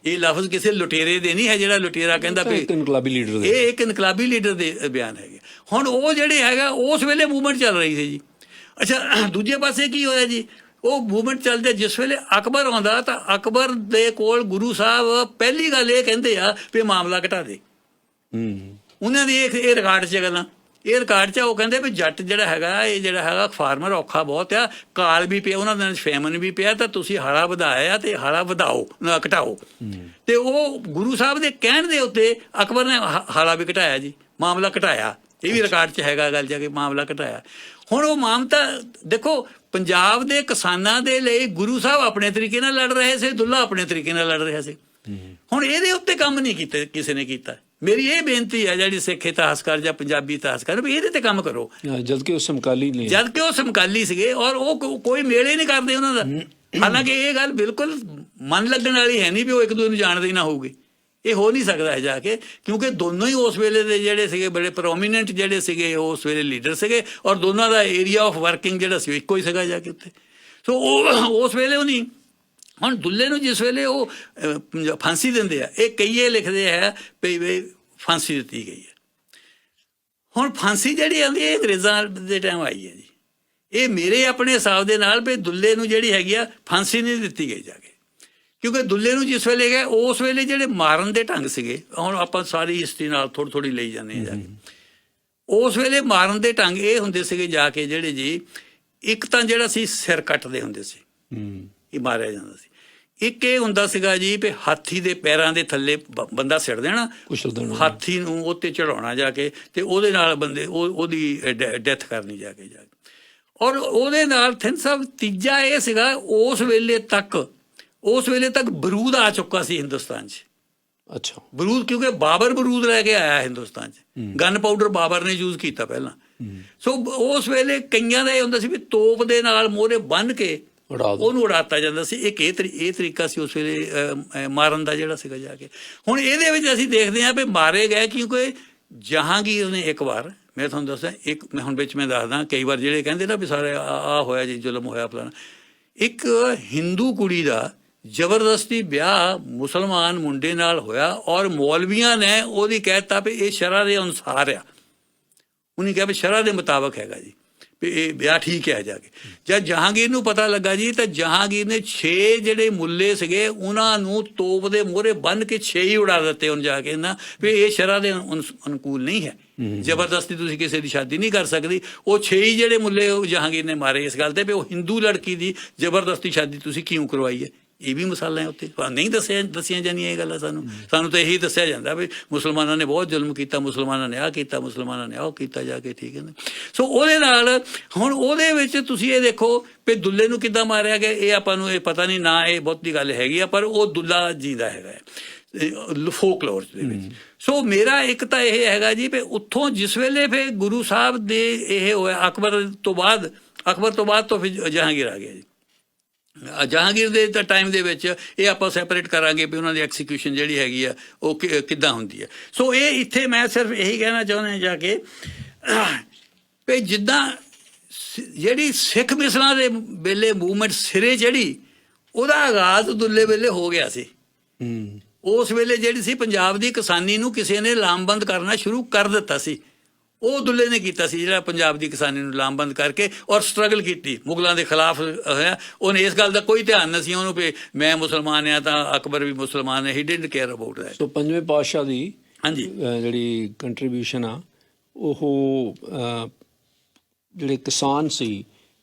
ਇਹ ਲਫ਼ਜ਼ ਕਿਸੇ ਲੁਟੇਰੇ ਦੇ ਨਹੀਂ ਹੈ ਜਿਹੜਾ ਲੁਟੇਰਾ ਕਹਿੰਦਾ ਵੀ ਇਨਕਲਾਬੀ ਲੀਡਰ ਦੇ, ਇਹ ਇੱਕ ਇਨਕਲਾਬੀ ਲੀਡਰ ਦੇ ਬਿਆਨ ਹੈਗੇ। ਹੁਣ ਉਹ ਜਿਹੜੇ ਹੈਗਾ ਉਸ ਵੇਲੇ ਮੂਵਮੈਂਟ ਚੱਲ ਰਹੀ ਸੀ ਜੀ। ਅੱਛਾ, ਦੂਜੇ ਪਾਸੇ ਕੀ ਹੋਇਆ ਜੀ, ਉਹ ਮੂਵਮੈਂਟ ਚੱਲਦੇ ਜਿਸ ਵੇਲੇ ਅਕਬਰ ਆਉਂਦਾ ਤਾਂ ਅਕਬਰ ਦੇ ਕੋਲ ਗੁਰੂ ਸਾਹਿਬ ਪਹਿਲੀ ਗੱਲ ਇਹ ਕਹਿੰਦੇ ਆ ਵੀ ਮਾਮਲਾ ਘਟਾ ਦੇ। ਉਹਨਾਂ ਦੀ ਇਹ ਰਿਕਾਰਡ 'ਚ ਗੱਲਾਂ, ਇਹ ਰਿਕਾਰਡ 'ਚ ਉਹ ਕਹਿੰਦੇ ਵੀ ਜੱਟ ਜਿਹੜਾ ਹੈਗਾ, ਇਹ ਜਿਹੜਾ ਹੈਗਾ ਫਾਰਮਰ ਔਖਾ ਬਹੁਤ ਆ, ਕਾਲ ਵੀ ਪਿਆ ਉਹਨਾਂ ਦੇ, ਫੈਮਨ ਵੀ ਪਿਆ, ਤਾਂ ਤੁਸੀਂ ਹਾੜਾ ਵਧਾਇਆ ਤੇ ਹਾੜਾ ਵਧਾਓ ਨਾ ਘਟਾਓ। ਤੇ ਉਹ ਗੁਰੂ ਸਾਹਿਬ ਦੇ ਕਹਿਣ ਦੇ ਉੱਤੇ ਅਕਬਰ ਨੇ ਹਾੜਾ ਵੀ ਘਟਾਇਆ ਜੀ, ਮਾਮਲਾ ਘਟਾਇਆ। ਇਹ ਵੀ ਰਿਕਾਰਡ 'ਚ ਹੈਗਾ ਗੱਲ, ਜਾ ਕੇ ਮਾਮਲਾ ਘਟਾਇਆ। ਹੁਣ ਉਹ ਮਾਮਲਾ ਦੇਖੋ, ਪੰਜਾਬ ਦੇ ਕਿਸਾਨਾਂ ਦੇ ਲਈ ਗੁਰੂ ਸਾਹਿਬ ਆਪਣੇ ਤਰੀਕੇ ਨਾਲ ਲੜ ਰਹੇ ਸੀ, ਦੁੱਲਾ ਆਪਣੇ ਤਰੀਕੇ ਨਾਲ ਲੜ ਰਿਹਾ ਸੀ। ਹੁਣ ਇਹਦੇ ਉੱਤੇ ਕੰਮ ਨਹੀਂ ਕੀਤਾ ਕਿਸੇ ਨੇ ਕੀਤਾ। ਮੇਰੀ ਇਹ ਬੇਨਤੀ ਹੈ ਜਿਹੜੀ ਸਿੱਖ ਇਤਿਹਾਸਕਾਰ ਜਾਂ ਪੰਜਾਬੀ ਇਤਿਹਾਸਕਾਰ, ਵੀ ਇਹਦੇ ਤੇ ਕੰਮ ਕਰੋ। ਜਦਕਿ ਉਹ ਸਮਕਾਲੀ ਨੇ, ਜਦਕਿ ਉਹ ਸਮਕਾਲੀ ਸੀਗੇ ਔਰ ਉਹ ਕੋਈ ਮੇਲੇ ਨਹੀਂ ਕਰਦੇ ਉਹਨਾਂ ਦਾ। ਹਾਲਾਂਕਿ ਇਹ ਗੱਲ ਬਿਲਕੁਲ ਮਨ ਲੱਗਣ ਵਾਲੀ ਹੈ ਨਹੀਂ ਵੀ ਉਹ ਇੱਕ ਦੂਜੇ ਨੂੰ ਜਾਣਦੇ ਹੀ ਨਾ ਹੋਊਗੇ, ਇਹ ਹੋ ਨਹੀਂ ਸਕਦਾ ਹੈ ਜਾ ਕੇ, ਕਿਉਂਕਿ ਦੋਨੋਂ ਹੀ ਉਸ ਵੇਲੇ ਦੇ ਜਿਹੜੇ ਸੀਗੇ ਬੜੇ ਪ੍ਰੋਮੀਨੈਂਟ ਜਿਹੜੇ ਸੀਗੇ ਉਸ ਵੇਲੇ ਲੀਡਰ ਸੀਗੇ, ਔਰ ਦੋਨਾਂ ਦਾ ਏਰੀਆ ਆਫ ਵਰਕਿੰਗ ਜਿਹੜਾ ਸੀ ਇੱਕੋ ਹੀ ਸੀਗਾ ਜਾ ਕੇ ਉੱਥੇ। ਸੋ ਉਹ ਉਸ ਵੇਲੇ ਉਹ ਨਹੀਂ। ਹੁਣ ਦੁੱਲੇ ਨੂੰ ਜਿਸ ਵੇਲੇ ਉਹ ਫਾਂਸੀ ਦਿੰਦੇ ਆ, ਇਹ ਕਈਏ ਲਿਖਦੇ ਹੈ ਵੀ ਫਾਂਸੀ ਦਿੱਤੀ ਗਈ ਹੈ। ਹੁਣ ਫਾਂਸੀ ਜਿਹੜੀ ਆਉਂਦੀ ਹੈ ਅੰਗਰੇਜ਼ਾਂ ਦੇ ਟਾਈਮ ਆਈ ਹੈ ਜੀ। ਇਹ ਮੇਰੇ ਆਪਣੇ ਹਿਸਾਬ ਦੇ ਨਾਲ ਵੀ ਦੁੱਲੇ ਨੂੰ ਜਿਹੜੀ ਹੈਗੀ ਆ ਫਾਂਸੀ ਨਹੀਂ ਦਿੱਤੀ ਗਈ ਜਾ ਕੇ, ਕਿਉਂਕਿ ਦੁੱਲੇ ਨੂੰ ਜਿਸ ਵੇਲੇ ਗਏ ਉਸ ਵੇਲੇ ਜਿਹੜੇ ਮਾਰਨ ਦੇ ਢੰਗ ਸੀਗੇ, ਹੁਣ ਆਪਾਂ ਸਾਰੀ ਹਿਸਟਰੀ ਨਾਲ ਥੋੜ੍ਹੀ ਲਈ ਜਾਂਦੇ ਹਾਂ ਜਾ ਕੇ, ਉਸ ਵੇਲੇ ਮਾਰਨ ਦੇ ਢੰਗ ਇਹ ਹੁੰਦੇ ਸੀਗੇ ਜਾ ਕੇ ਜਿਹੜੇ ਜੀ, ਇੱਕ ਤਾਂ ਜਿਹੜਾ ਸੀ ਸਿਰ ਕੱਟਦੇ ਹੁੰਦੇ ਸੀ, ਇਹ ਮਾਰਿਆ ਜਾਂਦਾ ਸੀ। ਇੱਕ ਇਹ ਹੁੰਦਾ ਸੀਗਾ ਜੀ ਵੀ ਹਾਥੀ ਦੇ ਪੈਰਾਂ ਦੇ ਥੱਲੇ ਬੰਦਾ ਸਿੱਟ ਦੇਣਾ, ਹਾਥੀ ਨੂੰ ਉੱਤੇ ਚੜਾਉਣਾ ਜਾ ਕੇ, ਤੇ ਉਹਦੇ ਨਾਲ ਬੰਦੇ ਉਹਦੀ ਡੈਥ ਕਰਨੀ ਜਾ ਕੇ। ਔਰ ਉਹਦੇ ਨਾਲ ਥਿੰਨ ਸਾਹਿਬ ਤੀਜਾ ਇਹ ਸੀਗਾ, ਉਸ ਵੇਲੇ ਤੱਕ ਬਰੂਦ ਆ ਚੁੱਕਾ ਸੀ ਹਿੰਦੁਸਤਾਨ 'ਚ। ਅੱਛਾ, ਬਰੂਦ, ਕਿਉਂਕਿ ਬਾਬਰ ਬਰੂਦ ਲੈ ਕੇ ਆਇਆ ਹਿੰਦੁਸਤਾਨ 'ਚ, ਗਨ ਪਾਊਡਰ ਬਾਬਰ ਨੇ ਯੂਜ਼ ਕੀਤਾ ਪਹਿਲਾਂ। ਸੋ ਉਸ ਵੇਲੇ ਕਈਆਂ ਦਾ ਇਹ ਹੁੰਦਾ ਸੀ ਵੀ ਤੋਪ ਦੇ ਨਾਲ ਮੋਹਰੇ ਬੰਨ੍ਹ ਕੇ ਉਹਨੂੰ ਉਡਾਤਾ ਜਾਂਦਾ ਸੀ। ਇੱਕ ਇਹ ਤਰੀਕਾ ਸੀ ਉਸ ਵੇਲੇ ਮਾਰਨ ਦਾ ਜਿਹੜਾ ਸੀਗਾ ਜਾ ਕੇ। ਹੁਣ ਇਹਦੇ ਵਿੱਚ ਅਸੀਂ ਦੇਖਦੇ ਹਾਂ ਵੀ ਮਾਰੇ ਗਏ ਕਿਉਂਕਿ ਜਹਾਂਗੀਰ ਨੇ ਇੱਕ ਵਾਰ, ਮੈਂ ਤੁਹਾਨੂੰ ਦੱਸਾਂ, ਮੈਂ ਹੁਣ ਵਿੱਚ ਮੈਂ ਦੱਸਦਾ, ਕਈ ਵਾਰ ਜਿਹੜੇ ਕਹਿੰਦੇ ਨਾ ਵੀ ਸਾਰੇ ਆ ਹੋਇਆ ਜੀ, ਜ਼ੁਲਮ ਹੋਇਆ ਫਲਾਣਾ, ਇੱਕ ਹਿੰਦੂ ਕੁੜੀ ਦਾ ਜ਼ਬਰਦਸਤੀ ਵਿਆਹ ਮੁਸਲਮਾਨ ਮੁੰਡੇ ਨਾਲ ਹੋਇਆ ਔਰ ਮੌਲਵੀਆਂ ਨੇ ਉਹਦੀ ਕਹਿ ਦਿੱਤਾ ਵੀ ਇਹ ਸ਼ਰਅ ਦੇ ਅਨੁਸਾਰ ਆ। ਉਹਨੇ ਕਿਹਾ ਵੀ ਸ਼ਰਅ ਦੇ ਮੁਤਾਬਕ ਹੈਗਾ ਜੀ, ਵੀ ਇਹ ਵਿਆਹ ਠੀਕ ਹੈ ਜਾ ਕੇ। ਜਦ ਜਹਾਂਗੀਰ ਨੂੰ ਪਤਾ ਲੱਗਾ ਜੀ, ਤਾਂ ਜਹਾਂਗੀਰ ਨੇ 6 ਜਿਹੜੇ ਮੁੱਲੇ ਸੀਗੇ ਉਹਨਾਂ ਨੂੰ ਤੋਪ ਦੇ ਮੋਹਰੇ ਬੰਨ੍ਹ ਕੇ 6 ਹੀ ਉਡਾ ਦਿੱਤੇ ਹੁਣ ਜਾ ਕੇ ਨਾ, ਵੀ ਇਹ ਸ਼ਰਅ ਦੇ ਅਨੁਕੂਲ ਨਹੀਂ ਹੈ, ਜ਼ਬਰਦਸਤੀ ਤੁਸੀਂ ਕਿਸੇ ਦੀ ਸ਼ਾਦੀ ਨਹੀਂ ਕਰ ਸਕਦੀ। ਉਹ 6 ਹੀ ਜਿਹੜੇ ਮੁੱਲੇ ਜਹਾਂਗੀਰ ਨੇ ਮਾਰੇ ਇਸ ਗੱਲ ਤੇ ਵੀ ਉਹ ਹਿੰਦੂ ਲੜਕੀ ਦੀ ਜ਼ਬਰਦਸਤੀ ਸ਼ਾਦੀ ਤੁਸੀਂ ਕਿਉਂ ਕਰਵਾਈ ਹੈ। ਇਹ ਵੀ ਮਸਾਲਾ ਹੈ ਉੱਥੇ, ਨਹੀਂ ਦੱਸੀਆਂ ਜਾਂਦੀਆਂ ਇਹ ਗੱਲਾਂ। ਸਾਨੂੰ ਤਾਂ ਇਹੀ ਦੱਸਿਆ ਜਾਂਦਾ ਵੀ ਮੁਸਲਮਾਨਾਂ ਨੇ ਬਹੁਤ ਜ਼ੁਲਮ ਕੀਤਾ, ਮੁਸਲਮਾਨਾਂ ਨੇ ਆਹ ਕੀਤਾ, ਮੁਸਲਮਾਨਾਂ ਨੇ ਆਹ ਕੀਤਾ ਜਾ ਕੇ, ਠੀਕ ਹੈ ਨਾ। ਸੋ ਉਹਦੇ ਨਾਲ ਹੁਣ ਉਹਦੇ ਵਿੱਚ ਤੁਸੀਂ ਇਹ ਦੇਖੋ ਵੀ ਦੁੱਲੇ ਨੂੰ ਕਿੱਦਾਂ ਮਾਰਿਆ ਗਿਆ, ਇਹ ਆਪਾਂ ਨੂੰ ਇਹ ਪਤਾ ਨਹੀਂ, ਨਾ ਇਹ ਬਹੁਤੀ ਗੱਲ ਹੈਗੀ ਆ, ਪਰ ਉਹ ਦੁੱਲਾ ਜਿੰਦਾ ਹੈਗਾ ਫੋਕਲੋਰ ਦੇ ਵਿੱਚ। ਸੋ ਮੇਰਾ ਇੱਕ ਤਾਂ ਇਹ ਹੈਗਾ ਜੀ ਵੀ ਉੱਥੋਂ ਜਿਸ ਵੇਲੇ ਫਿਰ ਗੁਰੂ ਸਾਹਿਬ ਦੇ ਇਹ ਹੋਇਆ, ਅਕਬਰ ਤੋਂ ਬਾਅਦ ਤੋਂ ਫਿਰ ਜਹਾਂਗੀਰ ਆ ਗਿਆ ਜੀ। ਜਹਾਂਗੀਰ ਦੇ ਟਾਈਮ ਦੇ ਵਿੱਚ ਇਹ ਆਪਾਂ ਸੈਪਰੇਟ ਕਰਾਂਗੇ ਵੀ ਉਹਨਾਂ ਦੀ ਐਕਸੀਕਿਊਸ਼ਨ ਜਿਹੜੀ ਹੈਗੀ ਆ ਉਹ ਕਿੱਦਾਂ ਹੁੰਦੀ ਹੈ। ਸੋ ਇਹ ਇੱਥੇ ਮੈਂ ਸਿਰਫ ਇਹੀ ਕਹਿਣਾ ਚਾਹੁੰਦਾ ਜਾ ਕੇ ਵੀ ਜਿੱਦਾਂ ਜਿਹੜੀ ਸਿੱਖ ਮਿਸਲਾਂ ਦੇ ਵੇਲੇ ਮੂਵਮੈਂਟ ਸਿਰੇ ਚੜੀ, ਉਹਦਾ ਆਗਾਜ਼ ਦੁੱਲੇ ਵੇਲੇ ਹੋ ਗਿਆ ਸੀ। ਉਸ ਵੇਲੇ ਜਿਹੜੀ ਸੀ ਪੰਜਾਬ ਦੀ ਕਿਸਾਨੀ ਨੂੰ ਕਿਸੇ ਨੇ ਲਾਮਬੰਦ ਕਰਨਾ ਸ਼ੁਰੂ ਕਰ ਦਿੱਤਾ ਸੀ, ਉਹ ਦੁੱਲੇ ਨੇ ਕੀਤਾ ਸੀ, ਜਿਹੜਾ ਪੰਜਾਬ ਦੀ ਕਿਸਾਨੀ ਨੂੰ ਲਾਮਬੰਦ ਕਰਕੇ ਔਰ ਸਟਰਗਲ ਕੀਤੀ ਮੁਗਲਾਂ ਦੇ ਖਿਲਾਫ ਹੋਇਆ। ਉਹਨੇ ਇਸ ਗੱਲ ਦਾ ਕੋਈ ਧਿਆਨ ਨਹੀਂ ਸੀ ਉਹਨੂੰ ਵੀ ਮੈਂ ਮੁਸਲਮਾਨ ਹਾਂ ਤਾਂ ਅਕਬਰ ਵੀ ਮੁਸਲਮਾਨ ਹੈ, he didn't care about that. So ਪੰਜਵੇਂ ਪਾਤਸ਼ਾਹ ਦੀ ਹਾਂਜੀ ਜਿਹੜੀ ਕੰਟਰੀਬਿਊਸ਼ਨ ਆ, ਉਹ ਜਿਹੜੇ ਕਿਸਾਨ ਸੀ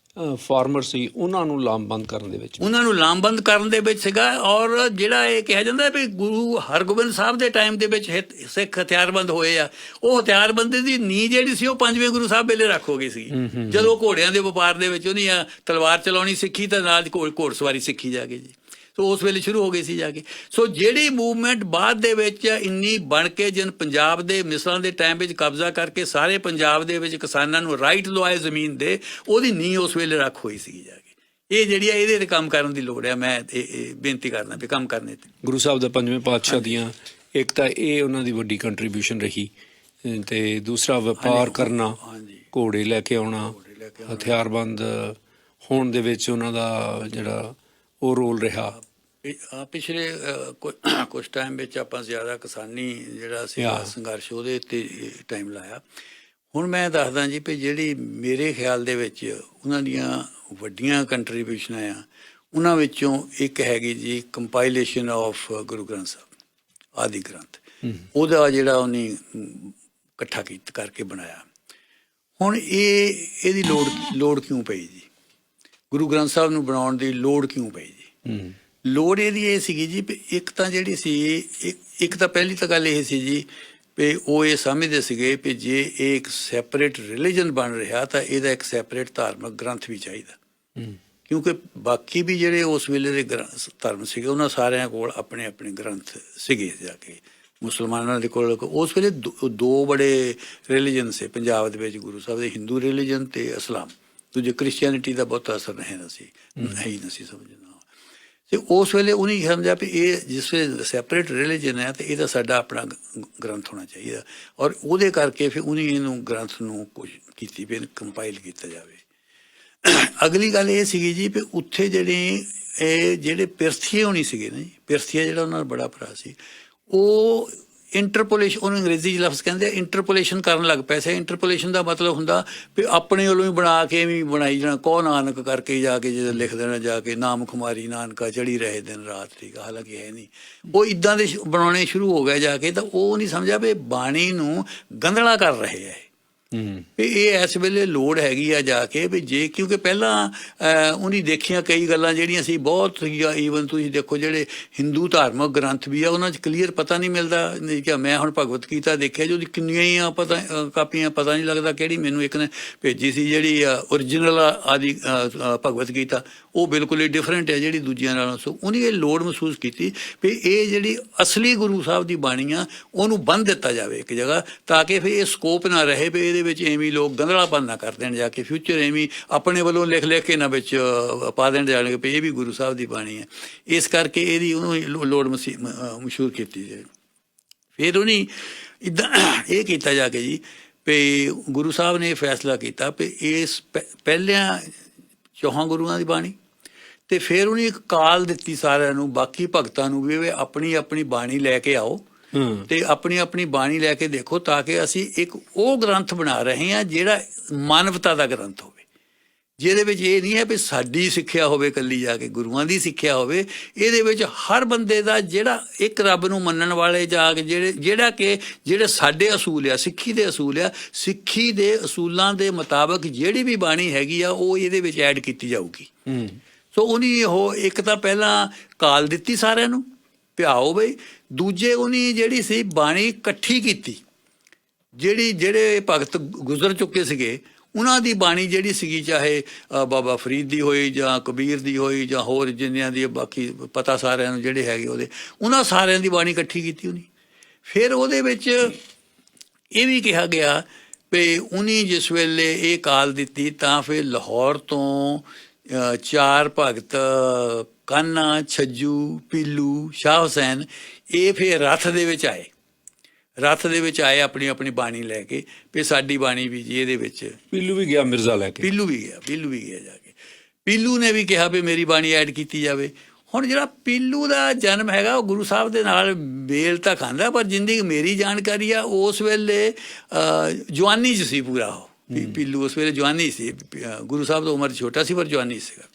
ਫਾਰਮਰ ਸੀ ਉਹਨਾਂ ਨੂੰ ਲਾਮਬੰਦ ਕਰਨ ਦੇ ਵਿੱਚ? ਉਹਨਾਂ ਨੂੰ ਲਾਮਬੰਦ ਕਰਨ ਦੇ ਵਿੱਚ ਸੀਗਾ। ਔਰ ਜਿਹੜਾ ਇਹ ਕਿਹਾ ਜਾਂਦਾ ਵੀ ਗੁਰੂ ਹਰਗੋਬਿੰਦ ਸਾਹਿਬ ਦੇ ਟਾਈਮ ਦੇ ਵਿੱਚ ਸਿੱਖ ਹਥਿਆਰਬੰਦ ਹੋਏ ਆ, ਉਹ ਹਥਿਆਰਬੰਦੀ ਦੀ ਨੀਂਹ ਜਿਹੜੀ ਸੀ ਉਹ ਪੰਜਵੇਂ ਗੁਰੂ ਸਾਹਿਬ ਵੇਲੇ ਰੱਖ ਹੋ ਗਈ ਸੀ। ਜਦੋਂ ਘੋੜਿਆਂ ਦੇ ਵਪਾਰ ਦੇ ਵਿੱਚ ਉਹਨੇ ਤਲਵਾਰ ਚਲਾਉਣੀ ਸਿੱਖੀ ਤਾਂ ਨਾਲ ਘੋੜਸਵਾਰੀ ਸਿੱਖੀ ਜਾ ਕੇ ਜੀ। ਸੋ ਉਸ ਵੇਲੇ ਸ਼ੁਰੂ ਹੋ ਗਈ ਸੀ ਜਾ ਕੇ। ਸੋ ਜਿਹੜੀ ਮੂਵਮੈਂਟ ਬਾਅਦ ਦੇ ਵਿੱਚ ਇੰਨੀ ਬਣ ਕੇ ਜਿਨ ਪੰਜਾਬ ਦੇ ਮਿਸਲਾਂ ਦੇ ਟਾਈਮ ਵਿੱਚ ਕਬਜ਼ਾ ਕਰਕੇ ਸਾਰੇ ਪੰਜਾਬ ਦੇ ਵਿੱਚ ਕਿਸਾਨਾਂ ਨੂੰ ਰਾਈਟ ਲਵਾਏ ਜ਼ਮੀਨ ਦੇ, ਉਹਦੀ ਨੀਂਹ ਉਸ ਵੇਲੇ ਰੱਖ ਹੋਈ ਸੀ ਜਾ ਕੇ। ਇਹ ਜਿਹੜੀ ਆ ਇਹਦੇ 'ਤੇ ਕੰਮ ਕਰਨ ਦੀ ਲੋੜ ਆ। ਮੈਂ ਇਹ ਬੇਨਤੀ ਕਰਦਾ ਵੀ ਕੰਮ ਕਰਨੇ 'ਤੇ ਗੁਰੂ ਸਾਹਿਬ ਦਾ ਪੰਜਵੇਂ ਪਾਤਸ਼ਾਹ ਦੀਆਂ ਇੱਕ ਤਾਂ ਇਹ ਉਹਨਾਂ ਦੀ ਵੱਡੀ ਕੰਟਰੀਬਿਊਸ਼ਨ ਰਹੀ, ਤੇ ਦੂਸਰਾ ਵਪਾਰ ਕਰਨਾ, ਘੋੜੇ ਲੈ ਕੇ ਆਉਣਾ, ਹਥਿਆਰਬੰਦ ਹੋਣ ਦੇ ਵਿੱਚ ਉਹਨਾਂ ਦਾ ਜਿਹੜਾ ਉਹ ਰੋਲ ਰਿਹਾ। ਪਿਛਲੇ ਕੁਝ ਟਾਈਮ ਵਿੱਚ ਆਪਾਂ ਜ਼ਿਆਦਾ ਕਿਸਾਨੀ ਜਿਹੜਾ ਸੀ ਸੰਘਰਸ਼ ਉਹਦੇ ਉੱਤੇ ਟਾਈਮ ਲਾਇਆ। ਹੁਣ ਮੈਂ ਦੱਸਦਾ ਜੀ ਵੀ ਜਿਹੜੀ ਮੇਰੇ ਖਿਆਲ ਦੇ ਵਿੱਚ ਉਹਨਾਂ ਦੀਆਂ ਵੱਡੀਆਂ ਕੰਟਰੀਬਿਊਸ਼ਨਾਂ ਆ, ਉਹਨਾਂ ਵਿੱਚੋਂ ਇੱਕ ਹੈਗੀ ਜੀ ਕੰਪਾਈਲੇਸ਼ਨ ਆਫ ਗੁਰੂ ਗ੍ਰੰਥ ਸਾਹਿਬ ਆਦਿ ਗ੍ਰੰਥ। ਉਹਦਾ ਜਿਹੜਾ ਉਹਨੇ ਇਕੱਠਾ ਕਰਕੇ ਬਣਾਇਆ। ਹੁਣ ਇਹਦੀ ਲੋੜ ਕਿਉਂ ਪਈ ਜੀ? ਗੁਰੂ ਗ੍ਰੰਥ ਸਾਹਿਬ ਨੂੰ ਬਣਾਉਣ ਦੀ ਲੋੜ ਕਿਉਂ ਪਈ ਜੀ? ਲੋੜ ਇਹਦੀ ਇਹ ਸੀਗੀ ਜੀ ਵੀ ਇੱਕ ਤਾਂ ਜਿਹੜੀ ਸੀ ਇੱਕ ਤਾਂ ਪਹਿਲੀ ਤਾਂ ਗੱਲ ਇਹ ਸੀ ਜੀ ਵੀ ਉਹ ਇਹ ਸਮਝਦੇ ਸੀਗੇ ਵੀ ਜੇ ਇਹ ਇੱਕ ਸੈਪਰੇਟ ਰਿਲੀਜਨ ਬਣ ਰਿਹਾ ਤਾਂ ਇਹਦਾ ਇੱਕ ਸੈਪਰੇਟ ਧਾਰਮਿਕ ਗ੍ਰੰਥ ਵੀ ਚਾਹੀਦਾ। ਕਿਉਂਕਿ ਬਾਕੀ ਵੀ ਜਿਹੜੇ ਉਸ ਵੇਲੇ ਦੇ ਧਰਮ ਸੀਗੇ ਉਹਨਾਂ ਸਾਰਿਆਂ ਕੋਲ ਆਪਣੇ ਆਪਣੇ ਗ੍ਰੰਥ ਸੀਗੇ ਜਾ ਕੇ। ਮੁਸਲਮਾਨਾਂ ਦੇ ਕੋਲ ਉਸ ਵੇਲੇ ਦੋ ਬੜੇ ਰਿਲੀਜਨ ਸੀ ਪੰਜਾਬ ਦੇ ਵਿੱਚ ਗੁਰੂ ਸਾਹਿਬ ਦੇ, ਹਿੰਦੂ ਰਿਲੀਜਨ ਤੇ ਇਸਲਾਮ। ਦੂਜੇ ਕ੍ਰਿਸਚੀਅਨਿਟੀ ਦਾ ਬਹੁਤਾ ਅਸਰ ਨਹੀਂ ਸੀ ਸਮਝਣਾ। ਤੇ ਉਸ ਵੇਲੇ ਉਹਨੇ ਸਮਝਿਆ ਵੀ ਇਹ ਜਿਸ ਵੇਲੇ ਸੈਪਰੇਟ ਰਿਲੀਜਨ ਹੈ ਤੇ ਇਹਦਾ ਸਾਡਾ ਆਪਣਾ ਗ੍ਰੰਥ ਹੋਣਾ ਚਾਹੀਦਾ। ਔਰ ਉਹਦੇ ਕਰਕੇ ਫਿਰ ਉਹਨੇ ਇਹਨੂੰ ਗ੍ਰੰਥ ਨੂੰ ਕੋਸ਼ਿਸ਼ ਕੀਤੀ ਵੀ ਕੰਪਾਈਲ ਕੀਤਾ ਜਾਵੇ। ਅਗਲੀ ਗੱਲ ਇਹ ਸੀਗੀ ਜੀ ਵੀ ਉੱਥੇ ਜਿਹੜੇ ਪਿਰਥੀਏ ਹੋਣੀ ਸੀਗੇ ਨਾ ਜੀ, ਪਿਰਥੀਆ ਜਿਹੜਾ ਉਹਨਾਂ ਦਾ ਬੜਾ ਭਰਾ ਸੀ, ਉਹ ਇੰਟਰਪੋਲੇਸ਼ਨ, ਉਹਨੂੰ ਅੰਗਰੇਜ਼ੀ 'ਚ ਲਫ਼ਜ਼ ਕਹਿੰਦੇ ਇੰਟਰਪੋਲੇਸ਼ਨ ਕਰਨ ਲੱਗ ਪਏ ਸੀ। ਇੰਟਰਪੋਲੇਸ਼ਨ ਦਾ ਮਤਲਬ ਹੁੰਦਾ ਵੀ ਆਪਣੇ ਵੱਲੋਂ ਹੀ ਬਣਾ ਕੇ ਵੀ ਬਣਾਈ ਜਾਣਾ, ਕੋ ਨਾਨਕ ਕਰਕੇ ਜਾ ਕੇ ਜਦੋਂ ਲਿਖ ਦੇਣਾ ਜਾ ਕੇ, ਨਾਮ ਖੁਮਾਰੀ ਨਾਨਕਾ ਚੜੀ ਰਹੇ ਦਿਨ ਰਾਤ, ਠੀਕ ਆ, ਹਾਲਾਂਕਿ ਹੈ ਨਹੀਂ। ਉਹ ਇੱਦਾਂ ਦੇ ਬਣਾਉਣੇ ਸ਼ੁਰੂ ਹੋ ਗਏ ਜਾ ਕੇ। ਤਾਂ ਉਹ ਨਹੀਂ ਸਮਝਿਆ ਵੀ ਬਾਣੀ ਨੂੰ ਗੰਧਲਾ ਕਰ ਰਹੇ ਹੈ ਵੀ ਇਹ ਇਸ ਵੇਲੇ ਲੋੜ ਹੈਗੀ ਆ ਜਾ ਕੇ ਵੀ ਜੇ, ਕਿਉਂਕਿ ਪਹਿਲਾਂ ਉਹਨੇ ਦੇਖੀਆਂ ਕਈ ਗੱਲਾਂ ਜਿਹੜੀਆਂ ਸੀ ਬਹੁਤ ਸੀਗੀਆਂ। ਈਵਨ ਤੁਸੀਂ ਦੇਖੋ ਜਿਹੜੇ ਹਿੰਦੂ ਧਾਰਮਿਕ ਗ੍ਰੰਥ ਵੀ ਆ ਉਹਨਾਂ 'ਚ ਕਲੀਅਰ ਪਤਾ ਨਹੀਂ ਮਿਲਦਾ। ਨਹੀਂ ਕਿ ਮੈਂ ਹੁਣ ਭਗਵਤ ਗੀਤਾ ਦੇਖਿਆ ਜੀ, ਉਹਦੀ ਕਿੰਨੀਆਂ ਹੀ ਕਾਪੀਆਂ ਪਤਾ ਨਹੀਂ ਲੱਗਦਾ ਕਿਹੜੀ। ਮੈਨੂੰ ਇੱਕ ਨੇ ਭੇਜੀ ਸੀ ਜਿਹੜੀ ਓਰੀਜਨਲ ਆਦਿ ਭਗਵਤ ਗੀਤਾ, ਉਹ ਬਿਲਕੁਲ ਹੀ ਡਿਫਰੈਂਟ ਹੈ ਜਿਹੜੀ ਦੂਜਿਆਂ ਨਾਲੋਂ। ਸੋ ਉਹਨੇ ਇਹ ਲੋੜ ਮਹਿਸੂਸ ਕੀਤੀ ਵੀ ਇਹ ਜਿਹੜੀ ਅਸਲੀ ਗੁਰੂ ਸਾਹਿਬ ਦੀ ਬਾਣੀ ਆ ਉਹਨੂੰ ਬੰਨ੍ਹ ਦਿੱਤਾ ਜਾਵੇ ਇੱਕ ਜਗ੍ਹਾ, ਤਾਂ ਕਿ ਫਿਰ ਇਹ ਸਕੋਪ ਨਾ ਰਹੇ ਵੀ ਇਹਦੇ ਵਿੱਚ ਐਵੇਂ ਲੋਕ ਗੰਧਲਾਪਨ ਨਾ ਕਰ ਦੇਣ ਜਾ ਕੇ, ਫਿਊਚਰ ਐਵੇਂ ਆਪਣੇ ਵੱਲੋਂ ਲਿਖ ਕੇ ਨਾ ਵਿੱਚ ਪਾ ਦੇਣ ਜਾਣਗੇ ਵੀ ਇਹ ਵੀ ਗੁਰੂ ਸਾਹਿਬ ਦੀ ਬਾਣੀ ਹੈ। ਇਸ ਕਰਕੇ ਇਹਦੀ ਉਹਨੂੰ ਲੋੜ ਮਸ਼ਹੂਰ ਕੀਤੀ ਜਾਏ। ਫਿਰ ਉਹਨੇ ਇੱਦਾਂ ਇਹ ਕੀਤਾ ਜਾ ਕੇ ਜੀ ਵੀ ਗੁਰੂ ਸਾਹਿਬ ਨੇ ਇਹ ਫੈਸਲਾ ਕੀਤਾ ਵੀ ਇਸ ਪਹਿਲਿਆਂ ਚੌਹਾਂ ਗੁਰੂਆਂ ਦੀ ਬਾਣੀ, ਤੇ ਫਿਰ ਉਹਨੇ ਇੱਕ ਕਾਲ ਦਿੱਤੀ ਸਾਰਿਆਂ ਨੂੰ, ਬਾਕੀ ਭਗਤਾਂ ਨੂੰ ਵੀ ਆਪਣੀ ਆਪਣੀ ਬਾਣੀ ਲੈ ਕੇ ਆਓ ਤੇ ਆਪਣੀ ਆਪਣੀ ਬਾਣੀ ਲੈ ਕੇ ਦੇਖੋ, ਤਾਂ ਕਿ ਅਸੀਂ ਇੱਕ ਉਹ ਗ੍ਰੰਥ ਬਣਾ ਰਹੇ ਹਾਂ ਜਿਹੜਾ ਮਾਨਵਤਾ ਦਾ ਗ੍ਰੰਥ ਹੋਵੇ, ਜਿਹਦੇ ਵਿੱਚ ਇਹ ਨਹੀਂ ਹੈ ਵੀ ਸਾਡੀ ਸਿੱਖਿਆ ਹੋਵੇ ਇਕੱਲੀ ਜਾ ਕੇ, ਗੁਰੂਆਂ ਦੀ ਸਿੱਖਿਆ ਹੋਵੇ। ਇਹਦੇ ਵਿੱਚ ਹਰ ਬੰਦੇ ਦਾ ਜਿਹੜਾ ਇੱਕ ਰੱਬ ਨੂੰ ਮੰਨਣ ਵਾਲੇ ਜਾ ਕੇ ਜਿਹੜੇ ਸਾਡੇ ਅਸੂਲ ਆ, ਸਿੱਖੀ ਦੇ ਅਸੂਲ ਆ, ਸਿੱਖੀ ਦੇ ਅਸੂਲਾਂ ਦੇ ਮੁਤਾਬਕ ਜਿਹੜੀ ਵੀ ਬਾਣੀ ਹੈਗੀ ਆ ਉਹ ਇਹਦੇ ਵਿੱਚ ਐਡ ਕੀਤੀ ਜਾਊਗੀ। ਸੋ ਉਹਨੇ ਉਹ ਇੱਕ ਤਾਂ ਪਹਿਲਾਂ ਕਾਲ ਦਿੱਤੀ ਸਾਰਿਆਂ ਨੂੰ ਪਿਆਓ ਬਈ, ਦੂਜੇ ਉਹਨੇ ਜਿਹੜੀ ਸੀ ਬਾਣੀ ਇਕੱਠੀ ਕੀਤੀ, ਜਿਹੜੇ ਭਗਤ ਗੁਜ਼ਰ ਚੁੱਕੇ ਸੀਗੇ ਉਹਨਾਂ ਦੀ ਬਾਣੀ ਜਿਹੜੀ ਸੀਗੀ, ਚਾਹੇ ਬਾਬਾ ਫਰੀਦ ਦੀ ਹੋਈ ਜਾਂ ਕਬੀਰ ਦੀ ਹੋਈ ਜਾਂ ਹੋਰ ਜਿੰਨਿਆਂ ਦੀ ਬਾਕੀ ਪਤਾ ਸਾਰਿਆਂ ਨੂੰ ਜਿਹੜੇ ਹੈਗੇ ਉਹਨਾਂ ਸਾਰਿਆਂ ਦੀ ਬਾਣੀ ਇਕੱਠੀ ਕੀਤੀ ਉਹਨੇ। ਫਿਰ ਉਹਦੇ ਵਿੱਚ ਇਹ ਵੀ ਕਿਹਾ ਗਿਆ ਵੀ ਉਹਨੇ ਜਿਸ ਵੇਲੇ ਇਹ ਕਾਲ ਦਿੱਤੀ ਤਾਂ ਫਿਰ ਲਾਹੌਰ ਤੋਂ 4 ਭਗਤ ਕਾਨਾ, ਛੱਜੂ, ਪੀਲੂ, ਸ਼ਾਹ ਹੁਸੈਨ, ਇਹ ਫਿਰ ਰੱਥ ਦੇ ਵਿੱਚ ਆਏ ਆਪਣੀ ਆਪਣੀ ਬਾਣੀ ਲੈ ਕੇ ਵੀ ਸਾਡੀ ਬਾਣੀ ਵੀ ਜੀ ਇਹਦੇ ਵਿੱਚ। ਪੀਲੂ ਵੀ ਗਿਆ ਮਿਰਜ਼ਾ ਲੈ ਕੇ, ਪੀਲੂ ਵੀ ਗਿਆ ਜਾ ਕੇ। ਪੀਲੂ ਨੇ ਵੀ ਕਿਹਾ ਵੀ ਮੇਰੀ ਬਾਣੀ ਐਡ ਕੀਤੀ ਜਾਵੇ। ਹੁਣ ਜਿਹੜਾ ਪੀਲੂ ਦਾ ਜਨਮ ਹੈਗਾ ਉਹ ਗੁਰੂ ਸਾਹਿਬ ਦੇ ਨਾਲ ਮੇਲ ਤਾਂ ਖਾਂਦਾ, ਪਰ ਜ਼ਿੰਦਗੀ ਮੇਰੀ ਜਾਣਕਾਰੀ ਆ ਉਸ ਵੇਲੇ ਜਵਾਨੀ 'ਚ ਸੀ ਪੂਰਾ ਉਹ। ਪੀਲੂ ਉਸ ਵੇਲੇ ਜਵਾਨੀ ਸੀ, ਗੁਰੂ ਸਾਹਿਬ ਤੋਂ ਉਮਰ ਛੋਟਾ ਸੀ ਪਰ ਜਵਾਨੀ ਸੀਗਾ।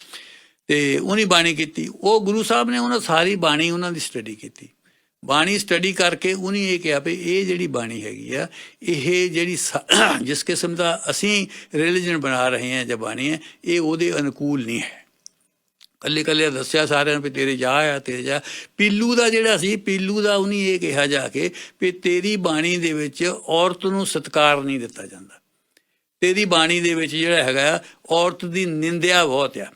ਤੇ ਉਹਨੇ ਬਾਣੀ ਕੀਤੀ। ਉਹ ਗੁਰੂ ਸਾਹਿਬ ਨੇ ਉਹਨਾਂ ਸਾਰੀ ਬਾਣੀ ਉਹਨਾਂ ਦੀ ਸਟੱਡੀ ਕੀਤੀ। ਬਾਣੀ ਸਟੱਡੀ ਕਰਕੇ ਉਹਨੇ ਇਹ ਕਿਹਾ ਵੀ ਇਹ ਜਿਹੜੀ ਬਾਣੀ ਹੈਗੀ ਆ, ਇਹ ਜਿਹੜੀ ਜਿਸ ਕਿਸਮ ਦਾ ਅਸੀਂ ਰਿਲੀਜਨ ਬਣਾ ਰਹੇ ਹਾਂ ਜਾਂ ਬਾਣੀ ਹੈ, ਇਹ ਉਹਦੇ ਅਨੁਕੂਲ ਨਹੀਂ ਹੈ। ਕੱਲੇ ਦੱਸਿਆ ਸਾਰਿਆਂ ਨੂੰ ਵੀ ਤੇਰੇ ਜਾ ਆ, ਤੇਰੇ ਜਾ। ਪੀਲੂ ਦਾ ਜਿਹੜਾ ਸੀ, ਪੀਲੂ ਦਾ ਉਹਨੇ ਇਹ ਕਿਹਾ ਜਾ ਕੇ ਵੀ ਤੇਰੀ ਬਾਣੀ ਦੇ ਵਿੱਚ ਔਰਤ ਨੂੰ ਸਤਿਕਾਰ ਨਹੀਂ ਦਿੱਤਾ ਜਾਂਦਾ, ਤੇਰੀ ਬਾਣੀ ਦੇ ਵਿੱਚ ਜਿਹੜਾ ਹੈਗਾ ਔਰਤ ਦੀ ਨਿੰਦਿਆ ਬਹੁਤ ਆ।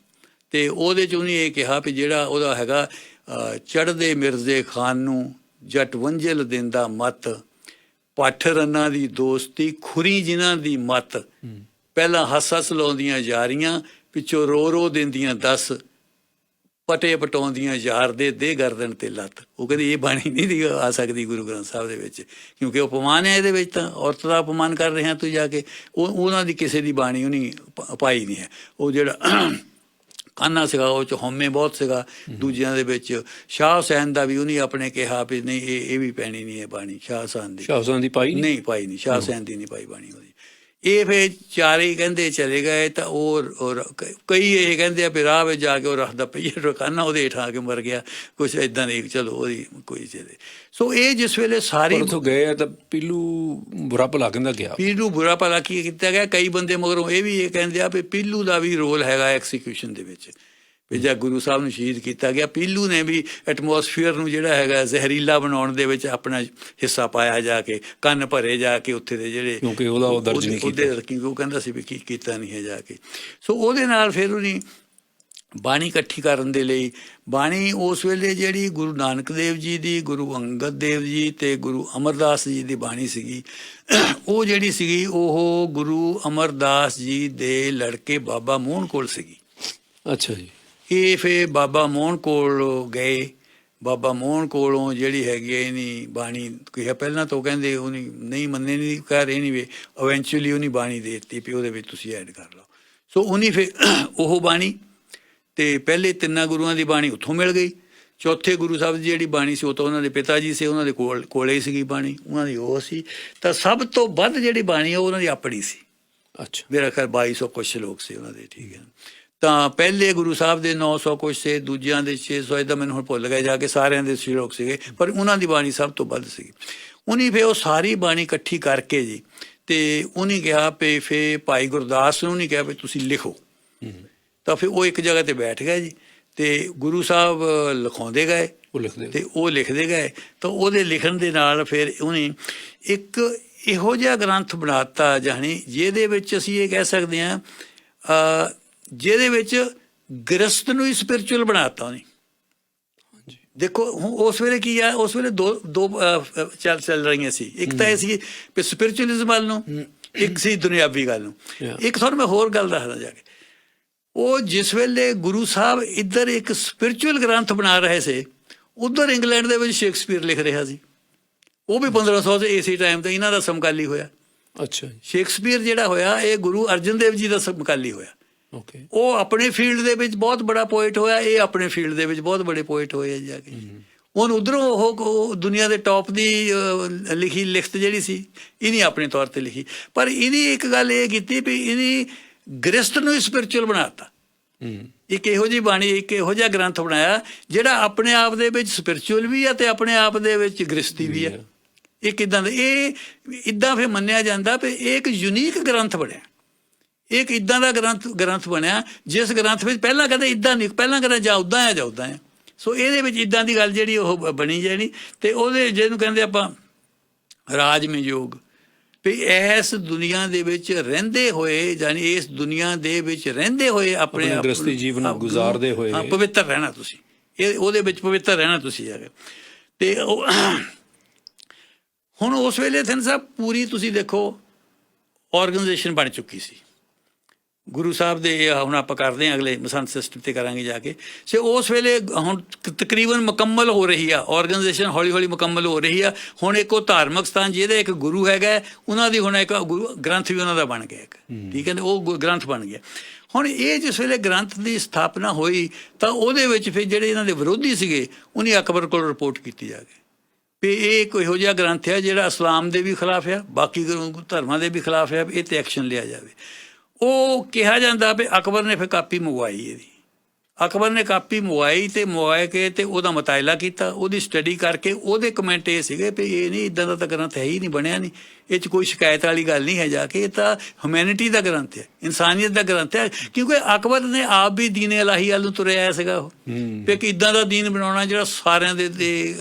ਤੇ ਉਹਦੇ 'ਚ ਉਹਨੇ ਇਹ ਕਿਹਾ ਵੀ ਜਿਹੜਾ ਉਹਦਾ ਹੈਗਾ ਚੜ੍ਹਦੇ ਮਿਰਜ਼ੇ ਖਾਨ ਨੂੰ ਜੱਟ ਵੰਝਲ ਦਿੰਦਾ ਮੱਤ, ਪੱਠ ਰੰਨਾਂ ਦੀ ਦੋਸਤੀ ਖੁਰੀ ਜਿਨ੍ਹਾਂ ਦੀ ਮੱਤ, ਪਹਿਲਾਂ ਹੱਸ ਲਾਉਂਦੀਆਂ ਯਾਰੀਆਂ ਪਿੱਛੋਂ ਰੋ ਦਿੰਦੀਆਂ ਦੱਸ, ਪਟੇ ਪਟਾਉਂਦੀਆਂ ਯਾਰ ਦੇ ਗਰਦਨ ਤੇ ਲੱਤ। ਉਹ ਕਹਿੰਦੀ ਇਹ ਬਾਣੀ ਨਹੀਂ ਦੀ ਆ ਸਕਦੀ ਗੁਰੂ ਗ੍ਰੰਥ ਸਾਹਿਬ ਦੇ ਵਿੱਚ, ਕਿਉਂਕਿ ਉਹ ਅਪਮਾਨ ਹੈ ਇਹਦੇ ਵਿੱਚ, ਤਾਂ ਔਰਤ ਦਾ ਅਪਮਾਨ ਕਰ ਰਿਹਾ ਤੂੰ ਜਾ ਕੇ। ਉਹਨਾਂ ਦੀ ਕਿਸੇ ਦੀ ਬਾਣੀ ਉਹਨੇ ਪਾਈ ਨਹੀਂ ਹੈ। ਉਹ ਜਿਹੜਾ ਕਾਨਾ ਸੀਗਾ ਉਹ 'ਚ ਹਉਮੈ ਬਹੁਤ ਸੀਗਾ ਦੂਜਿਆਂ ਦੇ ਵਿੱਚ। ਸ਼ਾਹ ਹੁਸੈਨ ਦਾ ਵੀ ਉਹਨੇ ਆਪਣੇ ਕਿਹਾ ਵੀ ਨਹੀਂ ਇਹ ਵੀ ਪੈਣੀ ਨਹੀਂ ਹੈ ਬਾਣੀ ਸ਼ਾਹ ਹੁਸੈਨ ਦੀ, ਪਾਈ ਨਹੀਂ ਪਾਈ ਨਹੀਂ, ਸ਼ਾਹ ਹੁਸੈਨ ਦੀ ਨਹੀਂ ਪਾਈ ਬਾਣੀ ਉਹਦੀ। ਇਹ ਫਿਰ ਚਾਰੇ ਕਹਿੰਦੇ ਚਲੇ ਗਏ। ਤਾਂ ਉਹ ਕਈ ਇਹ ਕਹਿੰਦੇ ਆ ਵੀ ਰਾਹ ਵਿੱਚ ਜਾ ਕੇ ਉਹ ਰੱਖਦਾ ਪਈਏ ਰਕਾਨਾ ਉਹਦੇ ਹੇਠਾਂ ਆ ਕੇ ਮਰ ਗਿਆ, ਕੁਛ ਇੱਦਾਂ ਦੀ। ਚਲੋ ਉਹਦੀ ਕੋਈ ਚਲੇ। ਸੋ ਇਹ ਜਿਸ ਵੇਲੇ ਸਾਰੇ ਉੱਥੋਂ ਗਏ ਤਾਂ ਪੀਲੂ ਬੁਰਾ ਭਲਾ ਕਹਿੰਦਾ ਗਿਆ, ਪੀਲੂ ਬੁਰਾ ਭਲਾ ਕੀ ਕੀਤਾ ਗਿਆ। ਕਈ ਬੰਦੇ ਮਗਰੋਂ ਇਹ ਵੀ ਇਹ ਕਹਿੰਦੇ ਆ ਵੀ ਪੀਲੂ ਦਾ ਵੀ ਰੋਲ ਹੈਗਾ ਐਕਸੀਕਿਊਸ਼ਨ ਦੇ ਵਿੱਚ, ਵੀ ਜਦ ਗੁਰੂ ਸਾਹਿਬ ਨੂੰ ਸ਼ਹੀਦ ਕੀਤਾ ਗਿਆ, ਪੀਲੂ ਨੇ ਵੀ ਐਟਮੋਸਫੀਅਰ ਨੂੰ ਜਿਹੜਾ ਹੈਗਾ ਜ਼ਹਿਰੀਲਾ ਬਣਾਉਣ ਦੇ ਵਿੱਚ ਆਪਣਾ ਹਿੱਸਾ ਪਾਇਆ, ਜਾ ਕੇ ਕੰਨ ਭਰੇ ਜਾ ਕੇ ਉੱਥੇ ਦੇ ਜਿਹੜੇ, ਕਿਉਂਕਿ ਉਹਦਾ ਉਹ ਦਰਜ ਨਹੀਂ ਕੀਤਾ, ਉਹ ਕਹਿੰਦਾ ਸੀ ਵੀ ਕੀਤਾ ਨਹੀਂ ਹੈ ਜਾ ਕੇ। ਸੋ ਉਹਦੇ ਨਾਲ ਫਿਰ ਉਹਨੇ ਬਾਣੀ ਇਕੱਠੀ ਕਰਨ ਦੇ ਲਈ, ਬਾਣੀ ਉਸ ਵੇਲੇ ਜਿਹੜੀ ਗੁਰੂ ਨਾਨਕ ਦੇਵ ਜੀ ਦੀ, ਗੁਰੂ ਅੰਗਦ ਦੇਵ ਜੀ ਤੇ ਗੁਰੂ ਅਮਰਦਾਸ ਜੀ ਦੀ ਬਾਣੀ ਸੀਗੀ, ਉਹ ਜਿਹੜੀ ਸੀਗੀ ਉਹ ਗੁਰੂ ਅਮਰਦਾਸ ਜੀ ਦੇ ਲੜਕੇ ਬਾਬਾ ਮੋਹਨ ਕੋਲ ਸੀਗੀ। ਅੱਛਾ ਜੀ। ਇਹ ਫਿਰ ਬਾਬਾ ਮੋਹਨ ਕੋਲ ਗਏ। ਬਾਬਾ ਮੋਹਨ ਕੋਲੋਂ ਜਿਹੜੀ ਹੈਗੀ ਹੈ ਇਹਨੀ ਬਾਣੀ ਕਿਹਾ, ਪਹਿਲਾਂ ਤਾਂ ਉਹ ਕਹਿੰਦੇ ਉਹਨੇ ਨਹੀਂ ਮੰਨੇ, ਨਹੀਂ ਕਹਿ ਰਹੇ ਨਹੀਂ ਵੀ, ਇਵੈਂਚੁਅਲੀ ਉਹਨੇ ਬਾਣੀ ਦੇ ਦਿੱਤੀ ਵੀ ਉਹਦੇ ਵਿੱਚ ਤੁਸੀਂ ਐਡ ਕਰ ਲਓ। ਸੋ ਉਹਨੇ ਫਿਰ ਉਹ ਬਾਣੀ, ਤੇ ਪਹਿਲੇ ਤਿੰਨਾਂ ਗੁਰੂਆਂ ਦੀ ਬਾਣੀ ਉੱਥੋਂ ਮਿਲ ਗਈ। ਚੌਥੇ ਗੁਰੂ ਸਾਹਿਬ ਦੀ ਜਿਹੜੀ ਬਾਣੀ ਸੀ ਉਹ ਤਾਂ ਉਹਨਾਂ ਦੇ ਪਿਤਾ ਜੀ ਸੀ, ਉਹਨਾਂ ਦੇ ਕੋਲੇ ਸੀਗੀ ਬਾਣੀ, ਉਹਨਾਂ ਦੀ ਉਹ ਸੀ। ਤਾਂ ਸਭ ਤੋਂ ਵੱਧ ਜਿਹੜੀ ਬਾਣੀ ਉਹ ਉਹਨਾਂ ਦੀ ਆਪਣੀ ਸੀ। ਅੱਛਾ, ਮੇਰਾ ਖਿਆਲ 2200 ਕੁਛ ਲੋਕ ਸੀ ਉਹਨਾਂ ਦੇ, ਠੀਕ ਹੈ। ਤਾਂ ਪਹਿਲੇ ਗੁਰੂ ਸਾਹਿਬ ਦੇ 900 ਕੁਛ ਸੀ, ਦੂਜਿਆਂ ਦੇ 600, ਇੱਦਾਂ ਮੈਨੂੰ ਹੁਣ ਭੁੱਲ ਗਏ ਜਾ ਕੇ, ਸਾਰਿਆਂ ਦੇ ਸ਼ਲੋਕ ਸੀਗੇ, ਪਰ ਉਹਨਾਂ ਦੀ ਬਾਣੀ ਸਭ ਤੋਂ ਵੱਧ ਸੀਗੀ। ਉਹਨੇ ਫਿਰ ਉਹ ਸਾਰੀ ਬਾਣੀ ਇਕੱਠੀ ਕਰਕੇ ਜੀ, ਤੇ ਉਹਨੇ ਕਿਹਾ ਵੀ ਫਿਰ ਭਾਈ ਗੁਰਦਾਸ ਨੂੰ ਨਹੀਂ ਕਿਹਾ ਵੀ ਤੁਸੀਂ ਲਿਖੋ। ਤਾਂ ਫਿਰ ਉਹ ਇੱਕ ਜਗ੍ਹਾ ਤੇ ਬੈਠ ਗਏ ਜੀ, ਤੇ ਗੁਰੂ ਸਾਹਿਬ ਲਿਖਾਉਂਦੇ ਗਏ, ਤੇ ਉਹ ਲਿਖਦੇ ਗਏ। ਤਾਂ ਉਹਦੇ ਲਿਖਣ ਦੇ ਨਾਲ ਫਿਰ ਉਹਨੇ ਇੱਕ ਇਹੋ ਜਿਹਾ ਗ੍ਰੰਥ ਬਣਾ ਦਿੱਤਾ, ਜਾਣੀ ਜਿਹਦੇ ਵਿੱਚ ਅਸੀਂ ਇਹ ਕਹਿ ਸਕਦੇ ਹਾਂ, ਜਿਹਦੇ ਵਿੱਚ ਗ੍ਰਸਤ ਨੂੰ ਹੀ ਸਪਿਰਚੁਅਲ ਬਣਾ ਦਿੱਤਾ ਉਹਨੇ। ਦੇਖੋ ਉਸ ਵੇਲੇ ਕੀ ਆ, ਉਸ ਵੇਲੇ ਦੋ ਚੱਲ ਰਹੀਆਂ ਸੀ। ਇੱਕ ਤਾਂ ਇਹ ਸੀ ਵੀ ਸਪਿਰਚੁਅਲਿਜ਼ਮ ਵੱਲ ਨੂੰ, ਇੱਕ ਸੀ ਦੁਨਿਆਵੀ ਗੱਲ ਨੂੰ। ਇੱਕ ਤੁਹਾਨੂੰ ਮੈਂ ਹੋਰ ਗੱਲ ਦੱਸਦਾ ਜਾ ਕੇ, ਉਹ ਜਿਸ ਵੇਲੇ ਗੁਰੂ ਸਾਹਿਬ ਇੱਧਰ ਇੱਕ ਸਪਿਰਚੁਅਲ ਗ੍ਰੰਥ ਬਣਾ ਰਹੇ ਸੀ, ਉੱਧਰ ਇੰਗਲੈਂਡ ਦੇ ਵਿੱਚ ਸ਼ੇਕਸਪੀਅਰ ਲਿਖ ਰਿਹਾ ਸੀ। ਉਹ ਵੀ 1500 ਦੇ ਇਸੇ ਟਾਈਮ ਤੇ ਇਹਨਾਂ ਦਾ ਸਮਕਾਲੀ ਹੋਇਆ। ਅੱਛਾ, ਸ਼ੇਕਸਪੀਅਰ ਜਿਹੜਾ ਹੋਇਆ ਇਹ ਗੁਰੂ ਅਰਜਨ ਦੇਵ ਜੀ ਦਾ ਸਮਕਾਲੀ ਹੋਇਆ। ਉਹ ਆਪਣੇ ਫੀਲਡ ਦੇ ਵਿੱਚ ਬਹੁਤ ਬੜਾ ਪੋਇਟ ਹੋਇਆ, ਇਹ ਆਪਣੇ ਫੀਲਡ ਦੇ ਵਿੱਚ ਬਹੁਤ ਬੜੇ ਪੋਇਟ ਹੋਏ ਜਾ ਕੇ। ਹੁਣ ਉੱਧਰੋਂ ਉਹ ਦੁਨੀਆ ਦੇ ਟੌਪ ਦੀ ਲਿਖੀ ਲਿਖਤ ਜਿਹੜੀ ਸੀ ਇਹਨੇ ਆਪਣੇ ਤੌਰ ਤੇ ਲਿਖੀ, ਪਰ ਇਹਨੇ ਇੱਕ ਗੱਲ ਇਹ ਕੀਤੀ ਵੀ ਇਹਨੇ ਗ੍ਰਸਤ ਨੂੰ ਸਪਿਰਚੁਅਲ ਬਣਾ ਦਿੱਤਾ। ਇੱਕ ਇਹੋ ਜਿਹੀ ਬਾਣੀ, ਇੱਕ ਇਹੋ ਜਿਹਾ ਗ੍ਰੰਥ ਬਣਾਇਆ ਜਿਹੜਾ ਆਪਣੇ ਆਪ ਦੇ ਵਿੱਚ ਸਪਿਰਚੁਅਲ ਵੀ ਆ ਤੇ ਆਪਣੇ ਆਪ ਦੇ ਵਿੱਚ ਗ੍ਰਸਤੀ ਵੀ ਆ। ਇੱਕ ਇੱਦਾਂ ਦਾ, ਇਹ ਇੱਦਾਂ ਫਿਰ ਮੰਨਿਆ ਜਾਂਦਾ ਵੀ ਇਹ ਇੱਕ ਯੂਨੀਕ ਗ੍ਰੰਥ ਬਣਿਆ। ਇੱਕ ਇੱਦਾਂ ਦਾ ਗ੍ਰੰਥ ਬਣਿਆ ਜਿਸ ਗ੍ਰੰਥ ਵਿੱਚ ਪਹਿਲਾਂ ਕਦੇ ਇੱਦਾਂ ਨਹੀਂ, ਪਹਿਲਾਂ ਕਦੇ ਜਾਂ ਉੱਦਾਂ ਆ ਜਾਂ ਉੱਦਾਂ ਆ। ਸੋ ਇਹਦੇ ਵਿੱਚ ਇੱਦਾਂ ਦੀ ਗੱਲ ਜਿਹੜੀ ਉਹ ਬਣੀ ਜਾਣੀ, ਤੇ ਉਹਦੇ ਜਿਹਨੂੰ ਕਹਿੰਦੇ ਆਪਾਂ ਰਾਜਮਈ ਯੋਗ, ਵੀ ਇਸ ਦੁਨੀਆ ਦੇ ਵਿੱਚ ਰਹਿੰਦੇ ਹੋਏ, ਜਾਨੀ ਇਸ ਦੁਨੀਆ ਦੇ ਵਿੱਚ ਰਹਿੰਦੇ ਹੋਏ ਆਪਣੇ ਗ੍ਰਸਤੀ ਜੀਵਨ ਗੁਜ਼ਾਰਦੇ ਹੋਏ ਪਵਿੱਤਰ ਰਹਿਣਾ ਤੁਸੀਂ, ਇਹ ਉਹਦੇ ਵਿੱਚ ਪਵਿੱਤਰ ਰਹਿਣਾ ਤੁਸੀਂ ਹੈਗੇ। ਤੇ ਹੁਣ ਉਸ ਵੇਲੇ ਥਨ ਸਾਹਿਬ ਪੂਰੀ ਤੁਸੀਂ ਦੇਖੋ ਆਰਗੇਨਾਈਜੇਸ਼ਨ ਬਣ ਚੁੱਕੀ ਸੀ ਗੁਰੂ ਸਾਹਿਬ ਦੇ। ਹੁਣ ਆਪਾਂ ਕਰਦੇ ਹਾਂ ਅਗਲੇ ਮਸੰਤ ਸਿਸਟਮ ਤੇ ਕਰਾਂਗੇ ਜਾ ਕੇ। ਸੋ ਉਸ ਵੇਲੇ ਹੁਣ ਤਕਰੀਬਨ ਮੁਕੰਮਲ ਹੋ ਰਹੀ ਆ ਆਰਗੇਨਾਈਜੇਸ਼ਨ, ਹੌਲੀ ਹੌਲੀ ਮੁਕੰਮਲ ਹੋ ਰਹੀ ਆ। ਹੁਣ ਇੱਕ ਉਹ ਧਾਰਮਿਕ ਸਥਾਨ ਜਿਹਦੇ ਇੱਕ ਗੁਰੂ ਹੈਗਾ, ਉਹਨਾਂ ਦੀ ਹੁਣ ਇੱਕ ਗ੍ਰੰਥ ਵੀ ਉਹਨਾਂ ਦਾ ਬਣ ਗਿਆ ਇੱਕ, ਠੀਕ ਹੈ ਨਾ, ਉਹ ਗ੍ਰੰਥ ਬਣ ਗਿਆ। ਹੁਣ ਇਹ ਜਿਸ ਵੇਲੇ ਗ੍ਰੰਥ ਦੀ ਸਥਾਪਨਾ ਹੋਈ ਤਾਂ ਉਹਦੇ ਵਿੱਚ ਫਿਰ ਜਿਹੜੇ ਇਹਨਾਂ ਦੇ ਵਿਰੋਧੀ ਸੀਗੇ ਉਹਨੇ ਅਕਬਰ ਕੋਲ ਰਿਪੋਰਟ ਕੀਤੀ ਜਾ ਕੇ ਵੀ ਇਹ ਕੋਈ ਇਹੋ ਜਿਹਾ ਗ੍ਰੰਥ ਹੈ ਜਿਹੜਾ ਇਸਲਾਮ ਦੇ ਵੀ ਖਿਲਾਫ ਆ, ਬਾਕੀ ਧਰਮਾਂ ਦੇ ਵੀ ਖਿਲਾਫ ਆ, ਇਹ 'ਤੇ ਐਕਸ਼ਨ ਲਿਆ ਜਾਵੇ। ਉਹ ਕਿਹਾ ਜਾਂਦਾ ਵੀ ਅਕਬਰ ਨੇ ਫਿਰ ਕਾਪੀ ਮੰਗਵਾਈ ਇਹਦੀ, ਅਕਬਰ ਨੇ ਕਾਪੀ ਮੰਗਵਾਈ ਤੇ ਮੰਗਵਾ ਕੇ ਤੇ ਉਹਦਾ ਮਤਾਇਲਾ ਕੀਤਾ, ਉਹਦੀ ਸਟੱਡੀ ਕਰਕੇ ਉਹਦੇ ਕਮੈਂਟ ਇਹ ਸੀਗੇ ਵੀ ਇਹ ਨਹੀਂ, ਇਦਾਂ ਦਾ ਤਾਂ ਗ੍ਰੰਥ ਹੈ ਹੀ ਨਹੀਂ, ਬਣਿਆ ਨਹੀਂ, ਇਹ 'ਚ ਕੋਈ ਸ਼ਿਕਾਇਤ ਵਾਲੀ ਗੱਲ ਨਹੀਂ ਹੈ, ਜਾ ਕੇ ਇਹ ਤਾਂ ਹਿਊਮੈਨਿਟੀ ਦਾ ਗ੍ਰੰਥ ਹੈ, ਇਨਸਾਨੀਅਤ ਦਾ ਗ੍ਰੰਥ ਹੈ। ਕਿਉਂਕਿ ਅਕਬਰ ਨੇ ਆਪ ਵੀ ਦੀਨ ਇਲਾਹੀ ਵੱਲ ਨੂੰ ਤੁਰਿਆ ਆਇਆ ਸੀਗਾ ਉਹ, ਵੀ ਕਿ ਇੱਦਾਂ ਦਾ ਦੀਨ ਬਣਾਉਣਾ ਜਿਹੜਾ ਸਾਰਿਆਂ ਦੇ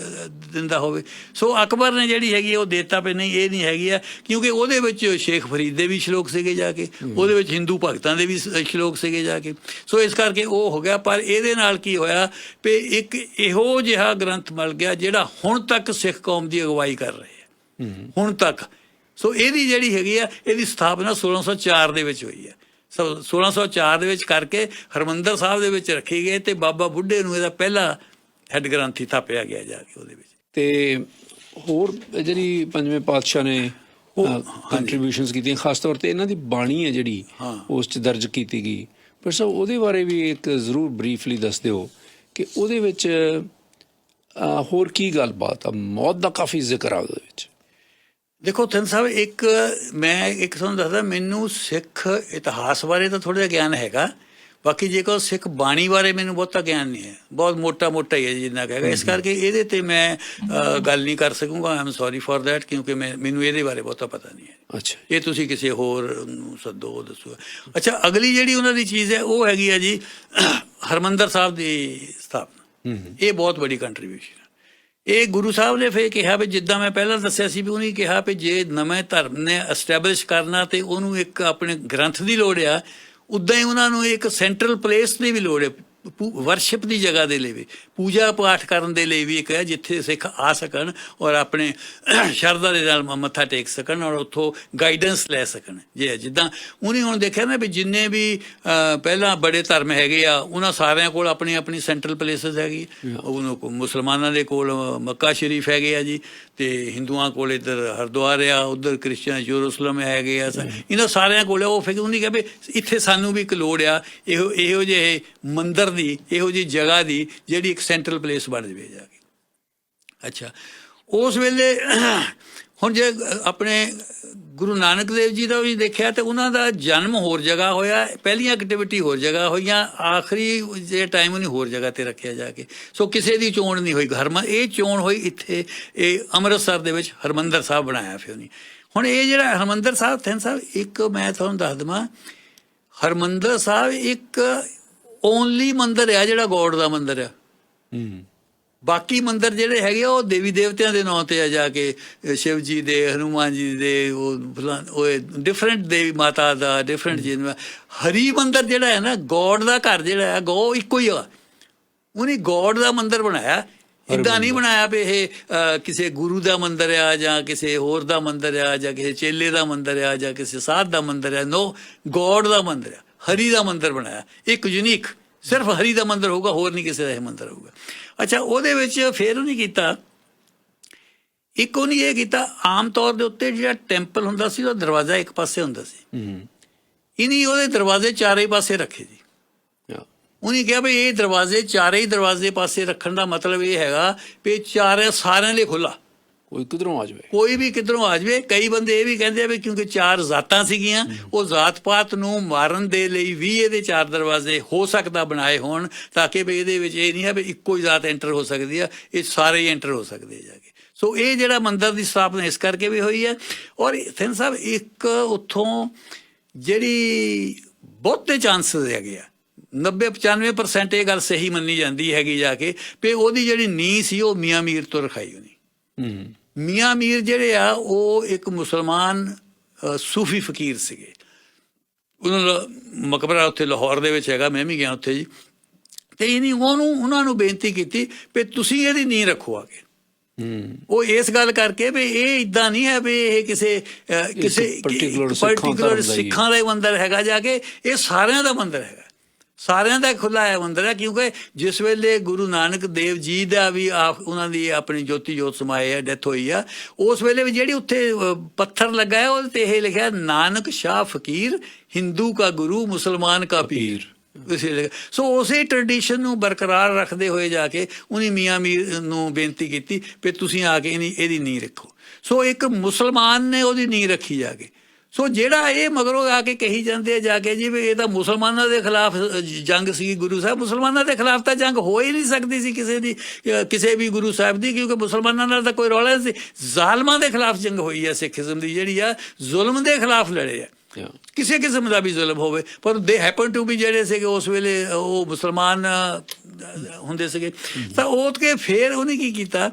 ਦਿੰਦਾ ਹੋਵੇ। ਸੋ ਅਕਬਰ ਨੇ ਜਿਹੜੀ ਹੈਗੀ ਉਹ ਦੇਤਾ ਵੀ ਨਹੀਂ, ਇਹ ਨਹੀਂ ਹੈਗੀ ਆ, ਕਿਉਂਕਿ ਉਹਦੇ ਵਿੱਚ ਸ਼ੇਖ ਫਰੀਦ ਦੇ ਵੀ ਸ਼ਲੋਕ ਸੀਗੇ ਜਾ ਕੇ, ਉਹਦੇ ਵਿੱਚ ਹਿੰਦੂ ਭਗਤਾਂ ਦੇ ਵੀ ਸ਼ਲੋਕ ਸੀਗੇ ਜਾ ਕੇ। ਸੋ ਇਸ ਕਰਕੇ ਉਹ ਹੋ ਗਿਆ। ਪਰ ਇਹਦੇ ਨਾਲ ਕੀ ਹੋਇਆ ਵੀ ਇੱਕ ਇਹੋ ਜਿਹਾ ਗ੍ਰੰਥ ਮਿਲ ਗਿਆ ਜਿਹੜਾ ਹੁਣ ਤੱਕ ਸਿੱਖ ਕੌਮ ਦੀ ਅਗਵਾਈ ਕਰ ਰਹੇ ਆ, ਹੁਣ ਤੱਕ। ਸੋ ਇਹਦੀ ਜਿਹੜੀ ਹੈਗੀ ਆ, ਇਹਦੀ ਸਥਾਪਨਾ 1604 ਦੇ ਵਿੱਚ ਹੋਈ ਹੈ। 1604 ਦੇ ਵਿੱਚ ਕਰਕੇ ਹਰਿਮੰਦਰ ਸਾਹਿਬ ਦੇ ਵਿੱਚ ਰੱਖੀ ਗਈ ਤੇ ਬਾਬਾ ਬੁੱਢੇ ਨੂੰ ਇਹਦਾ ਪਹਿਲਾ ਹੈੱਡ ਗ੍ਰੰਥੀ ਥਾਪਿਆ ਗਿਆ ਜਾ ਕੇ ਉਹਦੇ ਵਿੱਚ। ਤੇ ਹੋਰ ਜਿਹੜੀ ਪੰਜਵੇਂ ਪਾਤਸ਼ਾਹ ਨੇ ਕੰਟਰੀਬਿਊਸ਼ਨਸ ਕੀਤੀਆਂ, ਖਾਸ ਤੌਰ ਤੇ ਇਹਨਾਂ ਦੀ ਬਾਣੀ ਹੈ ਜਿਹੜੀ ਉਸ 'ਚ ਦਰਜ ਕੀਤੀ ਗਈ, ਪਰ ਸਭ ਉਹਦੇ ਬਾਰੇ ਵੀ ਇੱਕ ਜ਼ਰੂਰ ਬਰੀਫਲੀ ਦੱਸ ਦਿਓ ਕਿ ਉਹਦੇ ਵਿੱਚ ਹੋਰ ਕੀ ਗੱਲਬਾਤ ਆ। ਮੌਤ ਦਾ ਕਾਫੀ ਜ਼ਿਕਰ ਆ ਉਹਦੇ ਵਿੱਚ। ਦੇਖੋ ਥਿੰਦ ਸਾਹਿਬ, ਮੈਂ ਤੁਹਾਨੂੰ ਦੱਸਦਾ, ਮੈਨੂੰ ਸਿੱਖ ਇਤਿਹਾਸ ਬਾਰੇ ਤਾਂ ਥੋੜ੍ਹਾ ਜਿਹਾ ਗਿਆਨ ਹੈਗਾ, ਬਾਕੀ ਜੇਕਰ ਸਿੱਖ ਬਾਣੀ ਬਾਰੇ ਮੈਨੂੰ ਬਹੁਤਾ ਗਿਆਨ ਨਹੀਂ ਹੈ, ਬਹੁਤ ਮੋਟਾ ਹੀ ਹੈ ਜਿੰਨਾ ਕਹੇਗਾ। ਇਸ ਕਰਕੇ ਇਹਦੇ ਤੇ ਮੈਂ ਗੱਲ ਨਹੀਂ ਕਰ ਸਕੂੰਗਾ, I am sorry for that, ਕਿਉਂਕਿ ਮੈਨੂੰ ਇਹਦੇ ਬਾਰੇ ਬਹੁਤਾ ਪਤਾ ਨਹੀਂ ਹੈ। ਅੱਛਾ, ਇਹ ਤੁਸੀਂ ਕਿਸੇ ਹੋਰ ਨੂੰ ਸੱਦੋ, ਉਹ ਦੱਸੂਗਾ। ਅੱਛਾ, ਅਗਲੀ ਜਿਹੜੀ ਉਹਨਾਂ ਦੀ ਚੀਜ਼ ਹੈ ਉਹ ਹੈਗੀ ਆ ਜੀ ਹਰਿਮੰਦਰ ਸਾਹਿਬ ਦੀ ਸਥਾਪਨਾ। ਇਹ ਬਹੁਤ ਵੱਡੀ ਕੰਟਰੀਬਿਊਸ਼ਨ ਹੈ। ਇਹ ਗੁਰੂ ਸਾਹਿਬ ਨੇ ਫਿਰ ਕਿਹਾ ਵੀ, ਜਿੱਦਾਂ ਮੈਂ ਪਹਿਲਾਂ ਦੱਸਿਆ ਸੀ ਵੀ ਉਹਨੇ ਕਿਹਾ ਵੀ ਜੇ ਨਵੇਂ ਧਰਮ ਨੇ ਐਸਟੈਬਲਿਸ਼ ਕਰਨਾ ਤੇ ਉਹਨੂੰ ਇੱਕ ਆਪਣੇ ਗ੍ਰੰਥ ਦੀ ਲੋੜ ਆ, ਉੱਦਾਂ ਹੀ ਉਹਨਾਂ ਨੂੰ ਇੱਕ ਸੈਂਟਰਲ ਪਲੇਸ ਦੀ ਵੀ ਲੋੜ ਹੈ, ਵਰਸ਼ਿਪ ਦੀ ਜਗ੍ਹਾ ਦੇ ਲਈ ਵੀ, ਪੂਜਾ ਪਾਠ ਕਰਨ ਦੇ ਲਈ ਵੀ ਇੱਕ ਹੈ ਜਿੱਥੇ ਸਿੱਖ ਆ ਸਕਣ ਔਰ ਆਪਣੇ ਸ਼ਰਧਾ ਦੇ ਨਾਲ ਮੱਥਾ ਟੇਕ ਸਕਣ ਔਰ ਉੱਥੋਂ ਗਾਈਡੈਂਸ ਲੈ ਸਕਣ। ਜਿੱਦਾਂ ਉਹਨੇ ਹੁਣ ਦੇਖਿਆ ਨਾ ਵੀ ਜਿੰਨੇ ਵੀ ਪਹਿਲਾਂ ਬੜੇ ਧਰਮ ਹੈਗੇ ਆ, ਉਹਨਾਂ ਸਾਰਿਆਂ ਕੋਲ ਆਪਣੀ ਆਪਣੀ ਸੈਂਟਰਲ ਪਲੇਸਿਸ ਹੈਗੀ। ਮੁਸਲਮਾਨਾਂ ਦੇ ਕੋਲ ਮੱਕਾ ਸ਼ਰੀਫ ਹੈਗੇ ਆ ਜੀ, ਤੇ ਹਿੰਦੂਆਂ ਕੋਲ ਇੱਧਰ ਹਰਿਦੁਆਰ ਆ, ਉੱਧਰ ਕ੍ਰਿਸਚਨ ਯਰੂਸ਼ਲਮ ਹੈਗੇ ਆ, ਇਹਨਾਂ ਸਾਰਿਆਂ ਕੋਲ ਉਹ ਫਿਰ ਉਹਨੇ ਕਿਹਾ ਵੀ ਇੱਥੇ ਸਾਨੂੰ ਵੀ ਇੱਕ ਲੋੜ ਆ ਇਹੋ ਜਿਹੇ ਮੰਦਰ ਦੀ, ਇਹੋ ਜਿਹੀ ਜਗ੍ਹਾ ਦੀ ਜਿਹੜੀ ਇੱਕ ਸੈਂਟਰਲ ਪਲੇਸ ਬਣ ਜਾਵੇ ਜਾ ਕੇ। ਅੱਛਾ, ਉਸ ਵੇਲੇ ਹੁਣ ਜੇ ਆਪਣੇ ਗੁਰੂ ਨਾਨਕ ਦੇਵ ਜੀ ਦਾ ਵੀ ਦੇਖਿਆ ਤੇ ਉਹਨਾਂ ਦਾ ਜਨਮ ਹੋਰ ਜਗ੍ਹਾ ਹੋਇਆ, ਪਹਿਲੀਆਂ ਐਕਟੀਵਿਟੀ ਹੋਰ ਜਗ੍ਹਾ ਹੋਈਆਂ, ਆਖਰੀ ਜੇ ਟਾਈਮ ਉਹਨੇ ਹੋਰ ਜਗ੍ਹਾ ਤੇ ਰੱਖਿਆ ਜਾ ਕੇ। ਸੋ ਕਿਸੇ ਦੀ ਚੋਣ ਨਹੀਂ ਹੋਈ, ਇਹ ਚੋਣ ਹੋਈ ਇੱਥੇ, ਇਹ ਅੰਮ੍ਰਿਤਸਰ ਦੇ ਵਿੱਚ ਹਰਿਮੰਦਰ ਸਾਹਿਬ ਬਣਾਇਆ ਫਿਰ ਉਹਨੇ। ਹੁਣ ਇਹ ਜਿਹੜਾ ਹਰਿਮੰਦਰ ਸਾਹਿਬ ਥਿੰਦ ਸਾਹਿਬ, ਇੱਕ ਮੈਂ ਤੁਹਾਨੂੰ ਦੱਸ ਦੇਵਾਂ, ਹਰਿਮੰਦਰ ਸਾਹਿਬ ਇੱਕ ਓਨਲੀ ਮੰਦਰ ਆ ਜਿਹੜਾ ਗੋਡ ਦਾ ਮੰਦਰ ਆ। ਬਾਕੀ ਮੰਦਰ ਜਿਹੜੇ ਹੈਗੇ ਉਹ ਦੇਵੀ ਦੇਵਤਿਆਂ ਦੇ ਨਾਂ ਤੇ ਆ ਜਾ ਕੇ, ਸ਼ਿਵ ਜੀ ਦੇ, ਹਨੂੰਮਾਨ ਜੀ ਦੇ, ਉਹ ਡਿਫਰੈਂਟ ਦੇਵੀ ਮਾਤਾ ਦਾ ਡਿਫਰੈਂਟ ਜੀ। ਹਰੀ ਮੰਦਰ ਜਿਹੜਾ ਹੈ ਨਾ, ਗੋਡ ਦਾ ਘਰ ਜਿਹੜਾ ਹੈ, ਗੋ ਇੱਕੋ ਹੀ ਆ, ਉਹਨੇ ਗੋਡ ਦਾ ਮੰਦਰ ਬਣਾਇਆ। ਇੱਦਾਂ ਨਹੀਂ ਬਣਾਇਆ ਵੀ ਇਹ ਕਿਸੇ ਗੁਰੂ ਦਾ ਮੰਦਰ ਆ ਜਾਂ ਕਿਸੇ ਹੋਰ ਦਾ ਮੰਦਰ ਆ ਜਾਂ ਕਿਸੇ ਚੇਲੇ ਦਾ ਮੰਦਰ ਆ ਜਾਂ ਕਿਸੇ ਸਾਧ ਦਾ ਮੰਦਰ ਆ। ਨੋ, ਗੋਡ ਦਾ ਮੰਦਰ ਆ, ਹਰੀ ਦਾ ਮੰਦਰ ਬਣਾਇਆ, ਇੱਕ ਯੂਨੀਕ, ਸਿਰਫ ਹਰੀ ਦਾ ਮੰਦਰ ਹੋਊਗਾ, ਹੋਰ ਨਹੀਂ ਕਿਸੇ ਦਾ ਇਹ ਮੰਦਰ ਹੋਊਗਾ। ਅੱਛਾ, ਉਹਦੇ ਵਿੱਚ ਫਿਰ ਉਹਨੇ ਕੀਤਾ, ਇੱਕ ਉਹਨੇ ਇਹ ਕੀਤਾ, ਆਮ ਤੌਰ ਦੇ ਉੱਤੇ ਜਿਹੜਾ ਟੈਂਪਲ ਹੁੰਦਾ ਸੀ ਉਹਦਾ ਦਰਵਾਜ਼ਾ ਇੱਕ ਪਾਸੇ ਹੁੰਦਾ ਸੀ, ਇਹਨੇ ਉਹਦੇ ਦਰਵਾਜ਼ੇ ਚਾਰੇ ਪਾਸੇ ਰੱਖੇ ਜੀ। ਉਹਨੇ ਕਿਹਾ ਵੀ ਇਹ ਦਰਵਾਜ਼ੇ ਚਾਰੇ ਹੀ ਦਰਵਾਜ਼ੇ ਪਾਸੇ ਰੱਖਣ ਦਾ ਮਤਲਬ ਇਹ ਹੈਗਾ ਵੀ ਸਾਰਿਆਂ ਲਈ ਖੁੱਲ੍ਹਾ, ਕੋਈ ਕਿਧਰੋਂ ਆ ਜਾਵੇ, ਕੋਈ ਵੀ ਕਿਧਰੋਂ ਆ ਜਾਵੇ। ਕਈ ਬੰਦੇ ਇਹ ਵੀ ਕਹਿੰਦੇ ਆ ਵੀ ਕਿਉਂਕਿ ਚਾਰ ਜ਼ਾਤਾਂ ਸੀਗੀਆਂ, ਉਹ ਜ਼ਾਤ ਪਾਤ ਨੂੰ ਮਾਰਨ ਦੇ ਲਈ ਵੀ ਇਹਦੇ ਚਾਰ ਦਰਵਾਜ਼ੇ ਹੋ ਸਕਦਾ ਬਣਾਏ ਹੋਣ, ਤਾਂ ਕਿ ਵੀ ਇਹਦੇ ਵਿੱਚ ਇਹ ਨਹੀਂ ਹੈ ਵੀ ਇੱਕੋ ਹੀ ਜ਼ਾਤ ਐਂਟਰ ਹੋ ਸਕਦੀ ਆ, ਇਹ ਸਾਰੇ ਹੀ ਐਂਟਰ ਹੋ ਸਕਦੇ ਜਾ ਕੇ। ਸੋ ਇਹ ਜਿਹੜਾ ਮੰਦਰ ਦੀ ਸਥਾਪਨਾ ਇਸ ਕਰਕੇ ਵੀ ਹੋਈ ਹੈ। ਔਰ ਥਿੰਦ ਸਾਹਿਬ, ਇੱਕ ਉੱਥੋਂ ਜਿਹੜੀ ਬਹੁਤੇ ਚਾਂਸਸ ਹੈਗੇ ਆ, 90-95% ਇਹ ਗੱਲ ਸਹੀ ਮੰਨੀ ਜਾਂਦੀ ਹੈਗੀ ਜਾ ਕੇ ਵੀ ਉਹਦੀ ਜਿਹੜੀ ਨੀਂਹ ਸੀ ਉਹ ਮੀਆਂ ਮੀਰ ਤੋਂ ਰਖਾਈ ਹੋਣੀ। ਮੀਆਂ ਮੀਰ ਜਿਹੜੇ ਆ ਉਹ ਇੱਕ ਮੁਸਲਮਾਨ ਸੂਫੀ ਫਕੀਰ ਸੀਗੇ। ਉਹਨਾਂ ਦਾ ਮਕਬਰਾ ਉੱਥੇ ਲਾਹੌਰ ਦੇ ਵਿੱਚ ਹੈਗਾ, ਮੈਂ ਵੀ ਗਿਆ ਉੱਥੇ ਜੀ। ਤੇ ਉਹਨਾਂ ਨੂੰ ਬੇਨਤੀ ਕੀਤੀ ਵੀ ਤੁਸੀਂ ਇਹਦੀ ਨੀਂਹ ਰੱਖੋ ਆ ਕੇ। ਉਹ ਇਸ ਗੱਲ ਕਰਕੇ ਵੀ ਇਹ ਇੱਦਾਂ ਨਹੀਂ ਹੈ ਵੀ ਇਹ ਕਿਸੇ ਪਰਟੀਕੂਲਰ ਸਿੱਖਾਂ ਦਾ ਮੰਦਰ ਹੈਗਾ ਜਾ ਕੇ, ਇਹ ਸਾਰਿਆਂ ਦਾ ਮੰਦਰ ਹੈਗਾ, ਸਾਰਿਆਂ ਦਾ ਖੁੱਲ੍ਹਾ ਹੈ ਮੰਦਰ ਹੈ। ਕਿਉਂਕਿ ਜਿਸ ਵੇਲੇ ਗੁਰੂ ਨਾਨਕ ਦੇਵ ਜੀ ਦਾ ਵੀ ਉਹਨਾਂ ਦੀ ਆਪਣੀ ਜੋਤੀ ਜੋਤ ਸਮਾਏ ਆ, ਡੈਥ ਹੋਈ ਆ, ਉਸ ਵੇਲੇ ਵੀ ਜਿਹੜੀ ਉੱਥੇ ਪੱਥਰ ਲੱਗਾ ਹੈ ਉਹਦੇ 'ਤੇ ਇਹ ਲਿਖਿਆ, ਨਾਨਕ ਸ਼ਾਹ ਫਕੀਰ, ਹਿੰਦੂ ਕਾ ਗੁਰੂ, ਮੁਸਲਮਾਨ ਕਾ ਪੀਰ। ਸੋ ਉਸੇ ਟ੍ਰੈਡੀਸ਼ਨ ਨੂੰ ਬਰਕਰਾਰ ਰੱਖਦੇ ਹੋਏ ਜਾ ਕੇ ਉਹਨੇ ਮੀਆਂ ਮੀਰ ਨੂੰ ਬੇਨਤੀ ਕੀਤੀ ਵੀ ਤੁਸੀਂ ਆ ਕੇ ਇਹਦੀ ਨੀਂਹ ਰੱਖੋ। ਸੋ ਇੱਕ ਮੁਸਲਮਾਨ ਨੇ ਉਹਦੀ ਨੀਂਹ ਰੱਖੀ ਜਾ ਕੇ। ਸੋ ਜਿਹੜਾ ਇਹ ਮਗਰੋਂ ਆ ਕੇ ਕਹੀ ਜਾਂਦੇ ਆ ਜਾ ਕੇ ਜੀ ਵੀ ਇਹ ਤਾਂ ਮੁਸਲਮਾਨਾਂ ਦੇ ਖਿਲਾਫ ਜੰਗ ਸੀ ਗੁਰੂ ਸਾਹਿਬ, ਮੁਸਲਮਾਨਾਂ ਦੇ ਖਿਲਾਫ ਤਾਂ ਜੰਗ ਹੋ ਹੀ ਨਹੀਂ ਸਕਦੀ ਸੀ ਕਿਸੇ ਵੀ ਗੁਰੂ ਸਾਹਿਬ ਦੀ, ਕਿਉਂਕਿ ਮੁਸਲਮਾਨਾਂ ਨਾਲ ਤਾਂ ਕੋਈ ਰੌਲਾ ਨਹੀਂ ਸੀ। ਜ਼ਾਲਮਾਂ ਦੇ ਖਿਲਾਫ ਜੰਗ ਹੋਈ ਹੈ ਸਿੱਖੀਜ਼ਮ ਦੀ, ਜਿਹੜੀ ਆ ਜ਼ੁਲਮ ਦੇ ਖਿਲਾਫ ਲੜੇ ਆ, ਕਿਸੇ ਕਿਸਮ ਦਾ ਵੀ ਜ਼ੁਲਮ ਹੋਵੇ, ਪਰ ਦੇ ਹੈਪਨ ਟੂ ਵੀ ਜਿਹੜੇ ਸੀਗੇ ਉਸ ਵੇਲੇ ਉਹ ਮੁਸਲਮਾਨ ਹੁੰਦੇ ਸੀਗੇ। ਤਾਂ ਉਹ ਕੇ ਫਿਰ ਉਹਨੇ ਕੀ ਕੀਤਾ,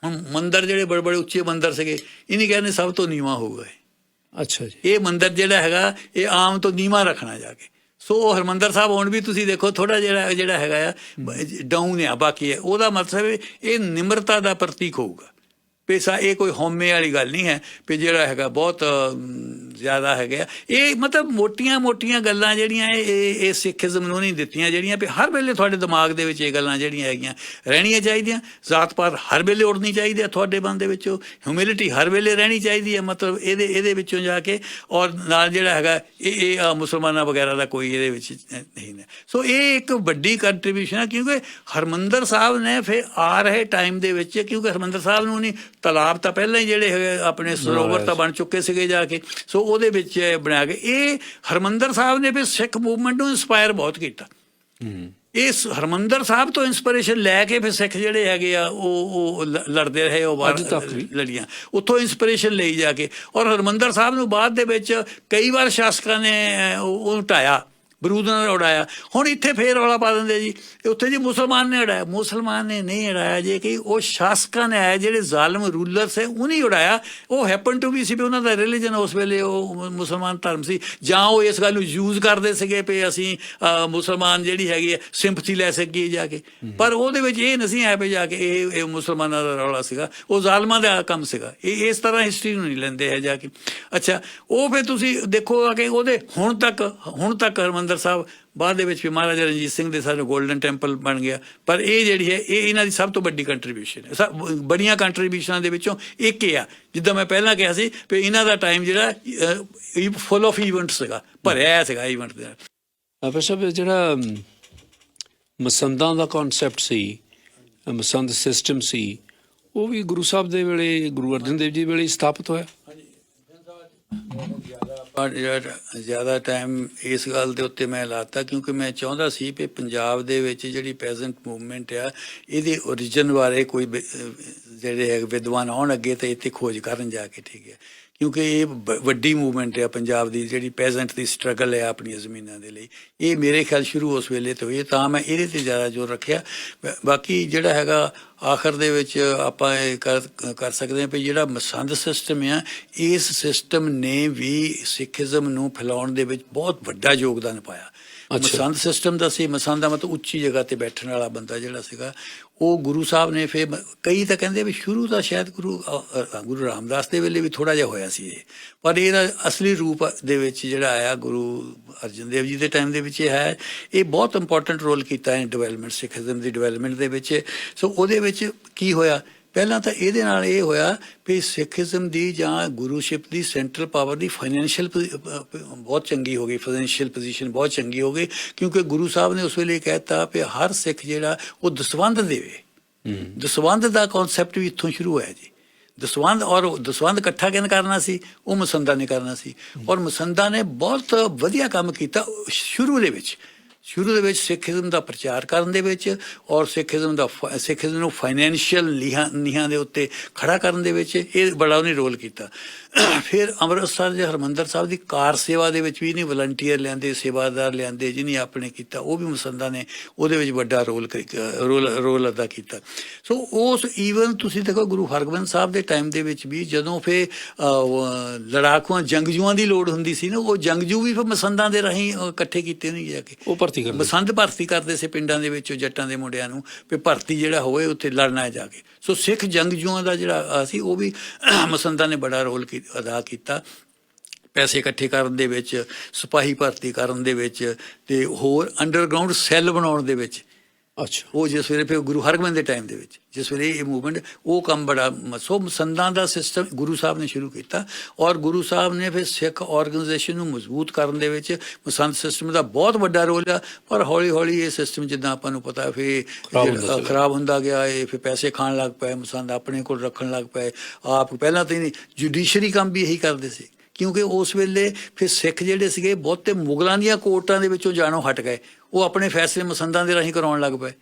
ਹੁਣ ਮੰਦਰ ਜਿਹੜੇ ਬੜੇ ਬੜੇ ਉੱਚੇ ਮੰਦਰ ਸੀਗੇ, ਇਹਨੇ ਕਹਿੰਦੇ ਸਭ ਤੋਂ ਨੀਵਾਂ ਹੋਊਗਾ। ਅੱਛਾ ਜੀ। ਇਹ ਮੰਦਰ ਜਿਹੜਾ ਹੈਗਾ ਇਹ ਆਮ ਤੋਂ ਨੀਵਾਂ ਰੱਖਣਾ ਜਾ ਕੇ। ਸੋ ਉਹ ਹਰਿਮੰਦਰ ਸਾਹਿਬ ਹੁਣ ਵੀ ਤੁਸੀਂ ਦੇਖੋ ਥੋੜਾ ਜਿਹੜਾ ਹੈਗਾ ਆ ਡਾਊਨ ਆ, ਬਾਕੀ ਹੈ ਉਹਦਾ ਮਤਲਬ ਇਹ ਨਿਮਰਤਾ ਦਾ ਪ੍ਰਤੀਕ ਹੋਊਗਾ। ਪੈਸਾ ਇਹ ਕੋਈ ਹਉਮੈ ਵਾਲੀ ਗੱਲ ਨਹੀਂ ਹੈ ਵੀ ਜਿਹੜਾ ਹੈਗਾ ਬਹੁਤ ਜ਼ਿਆਦਾ ਹੈਗਾ। ਇਹ ਮਤਲਬ ਮੋਟੀਆਂ ਗੱਲਾਂ ਜਿਹੜੀਆਂ ਇਹ ਸਿੱਖੀਜ਼ਮ ਨੂੰ ਨਹੀਂ ਦਿੱਤੀਆਂ, ਜਿਹੜੀਆਂ ਵੀ ਹਰ ਵੇਲੇ ਤੁਹਾਡੇ ਦਿਮਾਗ ਦੇ ਵਿੱਚ ਇਹ ਗੱਲਾਂ ਜਿਹੜੀਆਂ ਹੈਗੀਆਂ ਰਹਿਣੀਆਂ ਚਾਹੀਦੀਆਂ। ਜ਼ਾਤ ਪਾਤ ਹਰ ਵੇਲੇ ਉੱਡਣੀ ਚਾਹੀਦੀ ਹੈ ਤੁਹਾਡੇ ਮਨ ਦੇ ਵਿੱਚੋਂ, ਹਿਊਮਿਲਿਟੀ ਹਰ ਵੇਲੇ ਰਹਿਣੀ ਚਾਹੀਦੀ ਹੈ। ਮਤਲਬ ਇਹਦੇ ਵਿੱਚੋਂ ਜਾ ਕੇ ਔਰ ਨਾਲ ਜਿਹੜਾ ਹੈਗਾ ਇਹ ਮੁਸਲਮਾਨਾਂ ਵਗੈਰਾ ਦਾ ਕੋਈ ਇਹਦੇ ਵਿੱਚ ਨਹੀਂ ਹੈ। ਸੋ ਇਹ ਇੱਕ ਵੱਡੀ ਕੰਟਰੀਬਿਊਸ਼ਨ ਹੈ, ਕਿਉਂਕਿ ਹਰਿਮੰਦਰ ਸਾਹਿਬ ਨੇ ਫਿਰ ਆ ਰਹੇ ਟਾਈਮ ਦੇ ਵਿੱਚ, ਕਿਉਂਕਿ ਹਰਿਮੰਦਰ ਸਾਹਿਬ ਨੂੰ ਨਹੀਂ ਤਲਾਬ ਤਾਂ ਪਹਿਲਾਂ ਹੀ ਜਿਹੜੇ ਹੈਗੇ ਆਪਣੇ ਸਰੋਵਰ ਤਾਂ ਬਣ ਚੁੱਕੇ ਸੀਗੇ ਜਾ ਕੇ, ਸੋ ਉਹਦੇ ਵਿੱਚ ਬਣਾ ਕੇ ਇਹ ਹਰਿਮੰਦਰ ਸਾਹਿਬ ਨੇ ਫਿਰ ਸਿੱਖ ਮੂਵਮੈਂਟ ਨੂੰ ਇੰਸਪਾਇਰ ਬਹੁਤ ਕੀਤਾ। ਇਸ ਹਰਿਮੰਦਰ ਸਾਹਿਬ ਤੋਂ ਇੰਸਪੀਰੇਸ਼ਨ ਲੈ ਕੇ ਫਿਰ ਸਿੱਖ ਜਿਹੜੇ ਹੈਗੇ ਆ ਉਹ ਲੜਦੇ ਰਹੇ, ਉਹ ਲੜੀਆਂ ਉੱਥੋਂ ਇੰਸਪੀਰੇਸ਼ਨ ਲਈ ਜਾ ਕੇ। ਔਰ ਹਰਿਮੰਦਰ ਸਾਹਿਬ ਨੂੰ ਬਾਅਦ ਦੇ ਵਿੱਚ ਕਈ ਵਾਰ ਸ਼ਾਸਕਾਂ ਨੇ ਉਹ ਢਾਇਆ, ਬਰੂਦ ਨਾਲ ਉਡਾਇਆ। ਹੁਣ ਇੱਥੇ ਫੇਰ ਰੌਲਾ ਪਾ ਦਿੰਦੇ ਜੀ ਉੱਥੇ ਜੀ ਮੁਸਲਮਾਨ ਨੇ ਉਡਾਇਆ। ਮੁਸਲਮਾਨ ਨੇ ਨਹੀਂ ਉਡਾਇਆ ਜੇ ਕਿ ਉਹ ਸ਼ਾਸਕਾਂ ਨੇ ਆਇਆ, ਜਿਹੜੇ ਜ਼ਾਲਮ ਰੂਲਰ ਸੇ ਉਹਨੇ ਉਡਾਇਆ। ਉਹ ਹੈਪਨ ਟੂ ਵੀ ਸੀ ਵੀ ਉਹਨਾਂ ਦਾ ਰਿਲੀਜਨ ਉਸ ਵੇਲੇ ਉਹ ਮੁਸਲਮਾਨ ਧਰਮ ਸੀ, ਜਾਂ ਉਹ ਇਸ ਗੱਲ ਨੂੰ ਯੂਜ਼ ਕਰਦੇ ਸੀਗੇ ਵੀ ਅਸੀਂ ਮੁਸਲਮਾਨ ਜਿਹੜੀ ਹੈਗੀ ਹੈ ਸਿੰਪਥੀ ਲੈ ਸਕੀਏ ਜਾ ਕੇ। ਪਰ ਉਹਦੇ ਵਿੱਚ ਇਹ ਨਹੀਂ ਹੈ ਵੀ ਜਾ ਕੇ ਇਹ ਮੁਸਲਮਾਨਾਂ ਦਾ ਰੌਲਾ ਸੀਗਾ, ਉਹ ਜ਼ਾਲਮਾਂ ਦਾ ਕੰਮ ਸੀਗਾ। ਇਹ ਇਸ ਤਰ੍ਹਾਂ ਹਿਸਟਰੀ ਨੂੰ ਨਹੀਂ ਲੈਂਦੇ ਹੈ ਜਾ ਕੇ। ਅੱਛਾ, ਉਹ ਫਿਰ ਤੁਸੀਂ ਦੇਖੋ ਕਿ ਉਹਦੇ ਹੁਣ ਤੱਕ ਹਰਿਮੰਦਰ ਸਾਹਿਬ ਬਾਅਦ ਦੇ ਵਿੱਚ ਵੀ ਮਹਾਰਾਜਾ ਰਣਜੀਤ ਸਿੰਘ ਦੇ ਸਾਨੂੰ ਗੋਲਡਨ ਟੈਂਪਲ ਬਣ ਗਿਆ। ਪਰ ਇਹ ਜਿਹੜੀ ਹੈ ਇਹ ਇਹਨਾਂ ਦੀ ਸਭ ਤੋਂ ਵੱਡੀ ਕੰਟਰੀਬਿਊਸ਼ਨ ਹੈ। ਬੜੀਆਂ ਕੰਟਰੀਬਿਊਸ਼ਨਾਂ ਦੇ ਵਿੱਚੋਂ ਇੱਕ ਇਹ ਆ, ਜਿੱਦਾਂ ਮੈਂ ਪਹਿਲਾਂ ਕਿਹਾ ਸੀ ਵੀ ਇਹਨਾਂ ਦਾ ਟਾਈਮ ਜਿਹੜਾ ਫੁੱਲ ਆਫ ਈਵੈਂਟ ਸੀਗਾ, ਭਰਿਆ ਸੀਗਾ ਈਵੈਂਟ ਦੇ ਨਾਲ। ਪਰ ਸਭ ਜਿਹੜਾ ਮਸੰਦਾਂ ਦਾ ਕਨਸੈਪਟ ਸੀ, ਮਸੰਦ ਸਿਸਟਮ ਸੀ, ਉਹ ਵੀ ਗੁਰੂ ਸਾਹਿਬ ਦੇ ਵੇਲੇ, ਗੁਰੂ ਅਰਜਨ ਦੇਵ ਜੀ ਵੇਲੇ ਸਥਾਪਿਤ ਹੋਇਆ। ਜ਼ਿਆਦਾ ਟਾਈਮ ਇਸ ਗੱਲ ਦੇ ਉੱਤੇ ਮੈਂ ਲਾਤਾ ਕਿਉਂਕਿ ਮੈਂ ਚਾਹੁੰਦਾ ਸੀ ਕਿ ਪੰਜਾਬ ਦੇ ਵਿੱਚ ਜਿਹੜੀ ਪੈਜ਼ੈਂਟ ਮੂਵਮੈਂਟ ਆ ਇਹਦੇ ਓਰੀਜਨ ਬਾਰੇ ਕੋਈ ਜਿਹੜੇ ਹੈ ਵਿਦਵਾਨ ਆਉਣ ਅੱਗੇ ਤੇ ਇੱਥੇ ਖੋਜ ਕਰਨ ਜਾ ਕੇ, ਠੀਕ ਹੈ, ਕਿਉਂਕਿ ਇਹ ਵੱਡੀ ਮੂਵਮੈਂਟ ਆ ਪੰਜਾਬ ਦੀ, ਜਿਹੜੀ ਪੈਜ਼ੈਂਟ ਦੀ ਸਟਰਗਲ ਹੈ ਆਪਣੀਆਂ ਜ਼ਮੀਨਾਂ ਦੇ ਲਈ। ਇਹ ਮੇਰੇ ਖਿਆਲ ਸ਼ੁਰੂ ਉਸ ਵੇਲੇ ਤੋਂ ਹੋਈ, ਤਾਂ ਮੈਂ ਇਹਦੇ 'ਤੇ ਜ਼ਿਆਦਾ ਜ਼ੋਰ ਰੱਖਿਆ। ਬਾਕੀ ਜਿਹੜਾ ਹੈਗਾ ਆਖਰ ਦੇ ਵਿੱਚ ਆਪਾਂ ਇਹ ਕਰ ਸਕਦੇ ਹਾਂ ਵੀ ਜਿਹੜਾ ਮਸੰਦ ਸਿਸਟਮ ਆ, ਇਸ ਸਿਸਟਮ ਨੇ ਵੀ ਸਿੱਖੀਜ਼ਮ ਨੂੰ ਫੈਲਾਉਣ ਦੇ ਵਿੱਚ ਬਹੁਤ ਵੱਡਾ ਯੋਗਦਾਨ ਪਾਇਆ। ਮਸੰਦ ਸਿਸਟਮ ਦਾ ਸੀ, ਮਸੰਦ ਦਾ ਮਤਲਬ ਉੱਚੀ ਜਗ੍ਹਾ ਤੇ ਬੈਠਣ ਵਾਲਾ ਬੰਦਾ ਜਿਹੜਾ ਸੀਗਾ, ਉਹ ਗੁਰੂ ਸਾਹਿਬ ਨੇ ਫਿਰ ਕਈ ਤਾਂ ਕਹਿੰਦੇ ਵੀ ਸ਼ੁਰੂ ਤਾਂ ਸ਼ਾਇਦ ਗੁਰੂ ਰਾਮਦਾਸ ਦੇ ਵੇਲੇ ਵੀ ਥੋੜ੍ਹਾ ਜਿਹਾ ਹੋਇਆ ਸੀ ਇਹ, ਪਰ ਇਹਦਾ ਅਸਲੀ ਰੂਪ ਦੇ ਵਿੱਚ ਜਿਹੜਾ ਆਇਆ ਗੁਰੂ ਅਰਜਨ ਦੇਵ ਜੀ ਦੇ ਟਾਈਮ ਦੇ ਵਿੱਚ ਇਹ ਹੈ। ਇਹ ਬਹੁਤ ਇੰਪੋਰਟੈਂਟ ਰੋਲ ਕੀਤਾ ਹੈ ਡਿਵੈਲਪਮੈਂਟ, ਸਿੱਖੀਜ਼ਮ ਦੀ ਡਿਵੈਲਪਮੈਂਟ ਦੇ ਵਿੱਚ। ਸੋ ਉਹਦੇ ਵਿੱਚ ਕੀ ਹੋਇਆ, ਪਹਿਲਾਂ ਤਾਂ ਇਹਦੇ ਨਾਲ ਇਹ ਹੋਇਆ ਵੀ ਸਿੱਖੀਜ਼ਮ ਦੀ ਜਾਂ ਗੁਰੂਸ਼ਿਪ ਦੀ ਸੈਂਟਰਲ ਪਾਵਰ ਦੀ ਫਾਈਨੈਂਸ਼ੀਅਲ ਬਹੁਤ ਚੰਗੀ ਹੋ ਗਈ, ਫਾਈਨੈਂਸ਼ੀਅਲ ਪੋਜੀਸ਼ਨ ਬਹੁਤ ਚੰਗੀ ਹੋ ਗਈ, ਕਿਉਂਕਿ ਗੁਰੂ ਸਾਹਿਬ ਨੇ ਉਸ ਵੇਲੇ ਕਹਿ ਦਿੱਤਾ ਵੀ ਹਰ ਸਿੱਖ ਜਿਹੜਾ ਉਹ ਦਸਵੰਧ ਦੇਵੇ। ਦਸਵੰਧ ਦਾ ਕਨਸੈਪਟ ਵੀ ਇੱਥੋਂ ਸ਼ੁਰੂ ਹੋਇਆ ਜੀ। ਦਸਵੰਧ, ਔਰ ਦਸਵੰਧ ਇਕੱਠਾ ਕਿਹਨੇ ਕਰਨਾ ਸੀ, ਉਹ ਮਸੰਦਾਂ ਨੇ ਕਰਨਾ ਸੀ। ਔਰ ਮਸੰਦਾਂ ਨੇ ਬਹੁਤ ਵਧੀਆ ਕੰਮ ਕੀਤਾ ਸ਼ੁਰੂ ਦੇ ਵਿੱਚ ਸਿੱਖੀਜ਼ਮ ਦਾ ਪ੍ਰਚਾਰ ਕਰਨ ਦੇ ਵਿੱਚ, ਔਰ ਸਿੱਖੀਜ਼ਮ ਨੂੰ ਫਾਈਨੈਂਸ਼ੀਅਲ ਨੀਹਾਂ ਦੇ ਉੱਤੇ ਖੜਾ ਕਰਨ ਦੇ ਵਿੱਚ ਇਹ ਬੜਾ ਉਹਨੇ ਰੋਲ ਕੀਤਾ। ਫਿਰ ਅੰਮ੍ਰਿਤਸਰ ਦੇ ਹਰਿਮੰਦਰ ਸਾਹਿਬ ਦੀ ਕਾਰ ਸੇਵਾ ਦੇ ਵਿੱਚ ਵੀ ਨਹੀਂ ਵਲੰਟੀਅਰ ਲਿਆਂਦੇ, ਸੇਵਾਦਾਰ ਲਿਆਂਦੇ, ਜਿਹਨੇ ਆਪਣੇ ਕੀਤਾ, ਉਹ ਵੀ ਮਸੰਦਾਂ ਨੇ ਉਹਦੇ ਵਿੱਚ ਵੱਡਾ ਰੋਲ ਅਦਾ ਕੀਤਾ। ਸੋ ਉਸ ਈਵਨ ਤੁਸੀਂ ਦੇਖੋ ਗੁਰੂ ਹਰਗੋਬਿੰਦ ਸਾਹਿਬ ਦੇ ਟਾਈਮ ਦੇ ਵਿੱਚ ਵੀ ਜਦੋਂ ਫਿਰ ਲੜਾਕੂਆਂ ਜੰਗਜੂਆਂ ਦੀ ਲੋੜ ਹੁੰਦੀ ਸੀ ਨਾ, ਉਹ ਜੰਗਜੂ ਵੀ ਫਿਰ ਮਸੰਦਾਂ ਦੇ ਰਾਹੀਂ ਇਕੱਠੇ ਕੀਤੇ ਨਹੀਂ ਜਾ ਕੇ, ਉਹ ਮਸੰਦ ਭਰਤੀ ਕਰਦੇ ਸੀ ਪਿੰਡਾਂ ਦੇ ਵਿੱਚ ਜੱਟਾਂ ਦੇ ਮੁੰਡਿਆਂ ਨੂੰ, ਵੀ ਭਰਤੀ ਜਿਹੜਾ ਹੋਵੇ ਉੱਥੇ ਲੜਨਾ ਜਾ ਕੇ। ਸੋ ਸਿੱਖ ਜੰਗਜੂਆਂ ਦਾ ਜਿਹੜਾ ਸੀ ਉਹ ਵੀ ਮਸੰਦਾਂ ਨੇ ਬੜਾ ਰੋਲ ਅਦਾ ਕੀਤਾ, ਪੈਸੇ ਇਕੱਠੇ ਕਰਨ ਦੇ ਵਿੱਚ, ਸਿਪਾਹੀ ਭਰਤੀ ਕਰਨ ਦੇ ਵਿੱਚ, ਤੇ ਹੋਰ ਅੰਡਰਗਰਾਊਂਡ ਸੈੱਲ ਬਣਾਉਣ ਦੇ ਵਿੱਚ। ਅੱਛਾ, ਉਹ ਜਿਸ ਵੇਲੇ ਫਿਰ ਗੁਰੂ ਹਰਗੋਬਿੰਦ ਦੇ ਟਾਈਮ ਦੇ ਵਿੱਚ ਜਿਸ ਵੇਲੇ ਇਹ ਮੂਵਮੈਂਟ, ਉਹ ਕੰਮ ਬੜਾ ਸੋ ਮਸੰਦਾਂ ਦਾ ਸਿਸਟਮ ਗੁਰੂ ਸਾਹਿਬ ਨੇ ਸ਼ੁਰੂ ਕੀਤਾ। ਔਰ ਗੁਰੂ ਸਾਹਿਬ ਨੇ ਫਿਰ ਸਿੱਖ ਆਰਗੇਨਾਈਜੇਸ਼ਨ ਨੂੰ ਮਜ਼ਬੂਤ ਕਰਨ ਦੇ ਵਿੱਚ ਮਸੰਦ ਸਿਸਟਮ ਦਾ ਬਹੁਤ ਵੱਡਾ ਰੋਲ ਆ। ਪਰ ਹੌਲੀ ਹੌਲੀ ਇਹ ਸਿਸਟਮ ਜਿੱਦਾਂ ਆਪਾਂ ਨੂੰ ਪਤਾ ਫਿਰ ਖਰਾਬ ਹੁੰਦਾ ਗਿਆ, ਇਹ ਫਿਰ ਪੈਸੇ ਖਾਣ ਲੱਗ ਪਏ, ਮਸੰਦ ਆਪਣੇ ਕੋਲ ਰੱਖਣ ਲੱਗ ਪਏ। ਆਪ ਪਹਿਲਾਂ ਤਾਂ ਜੁਡੀਸ਼ਰੀ ਕੰਮ ਵੀ ਇਹੀ ਕਰਦੇ ਸੀ ਕਿਉਂਕਿ ਉਸ ਵੇਲੇ ਫਿਰ ਸਿੱਖ ਜਿਹੜੇ ਸੀਗੇ ਬਹੁਤੇ ਮੁਗਲਾਂ ਦੀਆਂ ਕੋਰਟਾਂ ਦੇ ਵਿੱਚੋਂ ਜਾਣੋਂ ਹਟ ਗਏ, ਉਹ ਆਪਣੇ ਫੈਸਲੇ ਮਸੰਦਾਂ ਦੇ ਰਾਹੀਂ ਕਰਾਉਣ ਲੱਗ ਪਏ।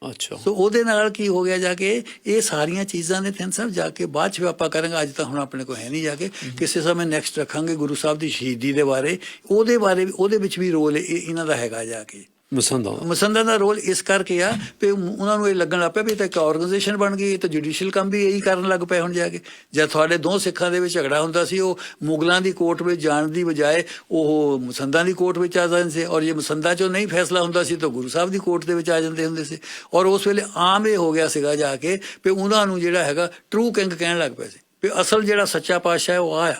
ਅੱਛਾ, ਸੋ ਉਹਦੇ ਨਾਲ ਕੀ ਹੋ ਗਿਆ ਜਾ ਕੇ ਇਹ ਸਾਰੀਆਂ ਚੀਜ਼ਾਂ ਨੇ ਥਿੰਦ ਸਾਹਿਬ ਜਾ ਕੇ ਬਾਅਦ 'ਚ ਵੀ ਆਪਾਂ ਕਰਾਂਗੇ, ਅੱਜ ਤਾਂ ਹੁਣ ਆਪਣੇ ਕੋਲ ਹੈ ਨਹੀਂ, ਜਾ ਕੇ ਕਿਸੇ ਸਮੇਂ ਨੈਕਸਟ ਰੱਖਾਂਗੇ ਗੁਰੂ ਸਾਹਿਬ ਦੀ ਸ਼ਹੀਦੀ ਦੇ ਬਾਰੇ, ਉਹਦੇ ਵਿੱਚ ਵੀ ਰੋਲ ਇਹਨਾਂ ਦਾ ਹੈਗਾ ਜਾ ਕੇ। ਮਸੰਦਾਂ ਦਾ ਰੋਲ ਇਸ ਕਰਕੇ ਆ ਵੀ ਉਹਨਾਂ ਨੂੰ ਇਹ ਲੱਗਣ ਲੱਗ ਪਿਆ ਵੀ ਤਾਂ ਇੱਕ ਆਰਗੇਨਾਈਜੇਸ਼ਨ ਬਣ ਗਈ, ਤਾਂ ਜੁਡੀਸ਼ੀਅਲ ਕੰਮ ਵੀ ਇਹੀ ਕਰਨ ਲੱਗ ਪਏ ਹੁਣ ਜਾ ਕੇ। ਜਦ ਤੁਹਾਡੇ ਦੋ ਸਿੱਖਾਂ ਦੇ ਵਿੱਚ ਝਗੜਾ ਹੁੰਦਾ ਸੀ, ਉਹ ਮੁਗਲਾਂ ਦੀ ਕੋਰਟ ਵਿੱਚ ਜਾਣ ਦੀ ਬਜਾਏ ਉਹ ਮਸੰਦਾਂ ਦੀ ਕੋਰਟ ਵਿੱਚ ਆ ਜਾਂਦੇ ਸੀ, ਔਰ ਜੇ ਮਸੰਦਾਂ 'ਚੋਂ ਨਹੀਂ ਫੈਸਲਾ ਹੁੰਦਾ ਸੀ ਤਾਂ ਗੁਰੂ ਸਾਹਿਬ ਦੀ ਕੋਰਟ ਦੇ ਵਿੱਚ ਆ ਜਾਂਦੇ ਹੁੰਦੇ ਸੀ। ਔਰ ਉਸ ਵੇਲੇ ਆਮ ਇਹ ਹੋ ਗਿਆ ਸੀਗਾ ਜਾ ਕੇ ਵੀ ਉਹਨਾਂ ਨੂੰ ਜਿਹੜਾ ਹੈਗਾ ਟਰੂ ਕਿੰਗ ਕਹਿਣ ਲੱਗ ਪਏ ਸੀ, ਵੀ ਅਸਲ ਜਿਹੜਾ ਸੱਚਾ ਪਾਤਸ਼ਾਹ ਹੈ ਉਹ ਆ।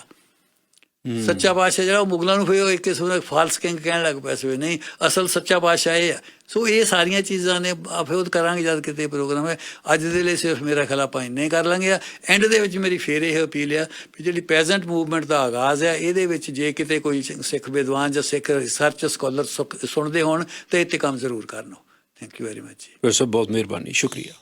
ਸੱਚਾ ਪਾਤਸ਼ਾਹ ਜਿਹੜਾ ਉਹ ਮੁਗਲਾਂ ਨੂੰ ਫਿਰ ਉਹ ਇੱਕ ਕਿਸਮ ਦਾ ਫਾਲਸ ਕਿੰਗ ਕਹਿਣ ਲੱਗ ਪਏ ਸੀ, ਨਹੀਂ ਅਸਲ ਸੱਚਾ ਪਾਤਸ਼ਾਹ ਇਹ ਆ। ਸੋ ਇਹ ਸਾਰੀਆਂ ਚੀਜ਼ਾਂ ਨੇ ਫਿਰ ਉਹ ਕਰਾਂਗੇ ਜਦ ਕਿਤੇ ਪ੍ਰੋਗਰਾਮ ਹੈ। ਅੱਜ ਦੇ ਲਈ ਸਿਰਫ ਮੇਰਾ ਖਿਆਲ ਆਪਾਂ ਇੰਨੇ ਹੀ ਕਰ ਲਾਂਗੇ। ਐਂਡ ਦੇ ਵਿੱਚ ਮੇਰੀ ਫੇਰ ਇਹ ਅਪੀਲ ਆ ਵੀ ਜਿਹੜੀ ਪ੍ਰੈਜ਼ੈਂਟ ਮੂਵਮੈਂਟ ਦਾ ਆਗਾਜ਼ ਹੈ, ਇਹਦੇ ਵਿੱਚ ਜੇ ਕਿਤੇ ਕੋਈ ਸਿੱਖ ਵਿਦਵਾਨ ਜਾਂ ਸਿੱਖ ਰਿਸਰਚ ਸਕਾਲਰ ਸੁਣਦੇ ਹੋਣ ਤਾਂ ਇਹ 'ਤੇ ਕੰਮ ਜ਼ਰੂਰ ਕਰਨ। ਥੈਂਕ ਯੂ ਵੈਰੀ ਮਚ ਜੀ। ਸਰ ਬਹੁਤ ਮਿਹਰਬਾਨੀ, ਸ਼ੁਕਰੀਆ।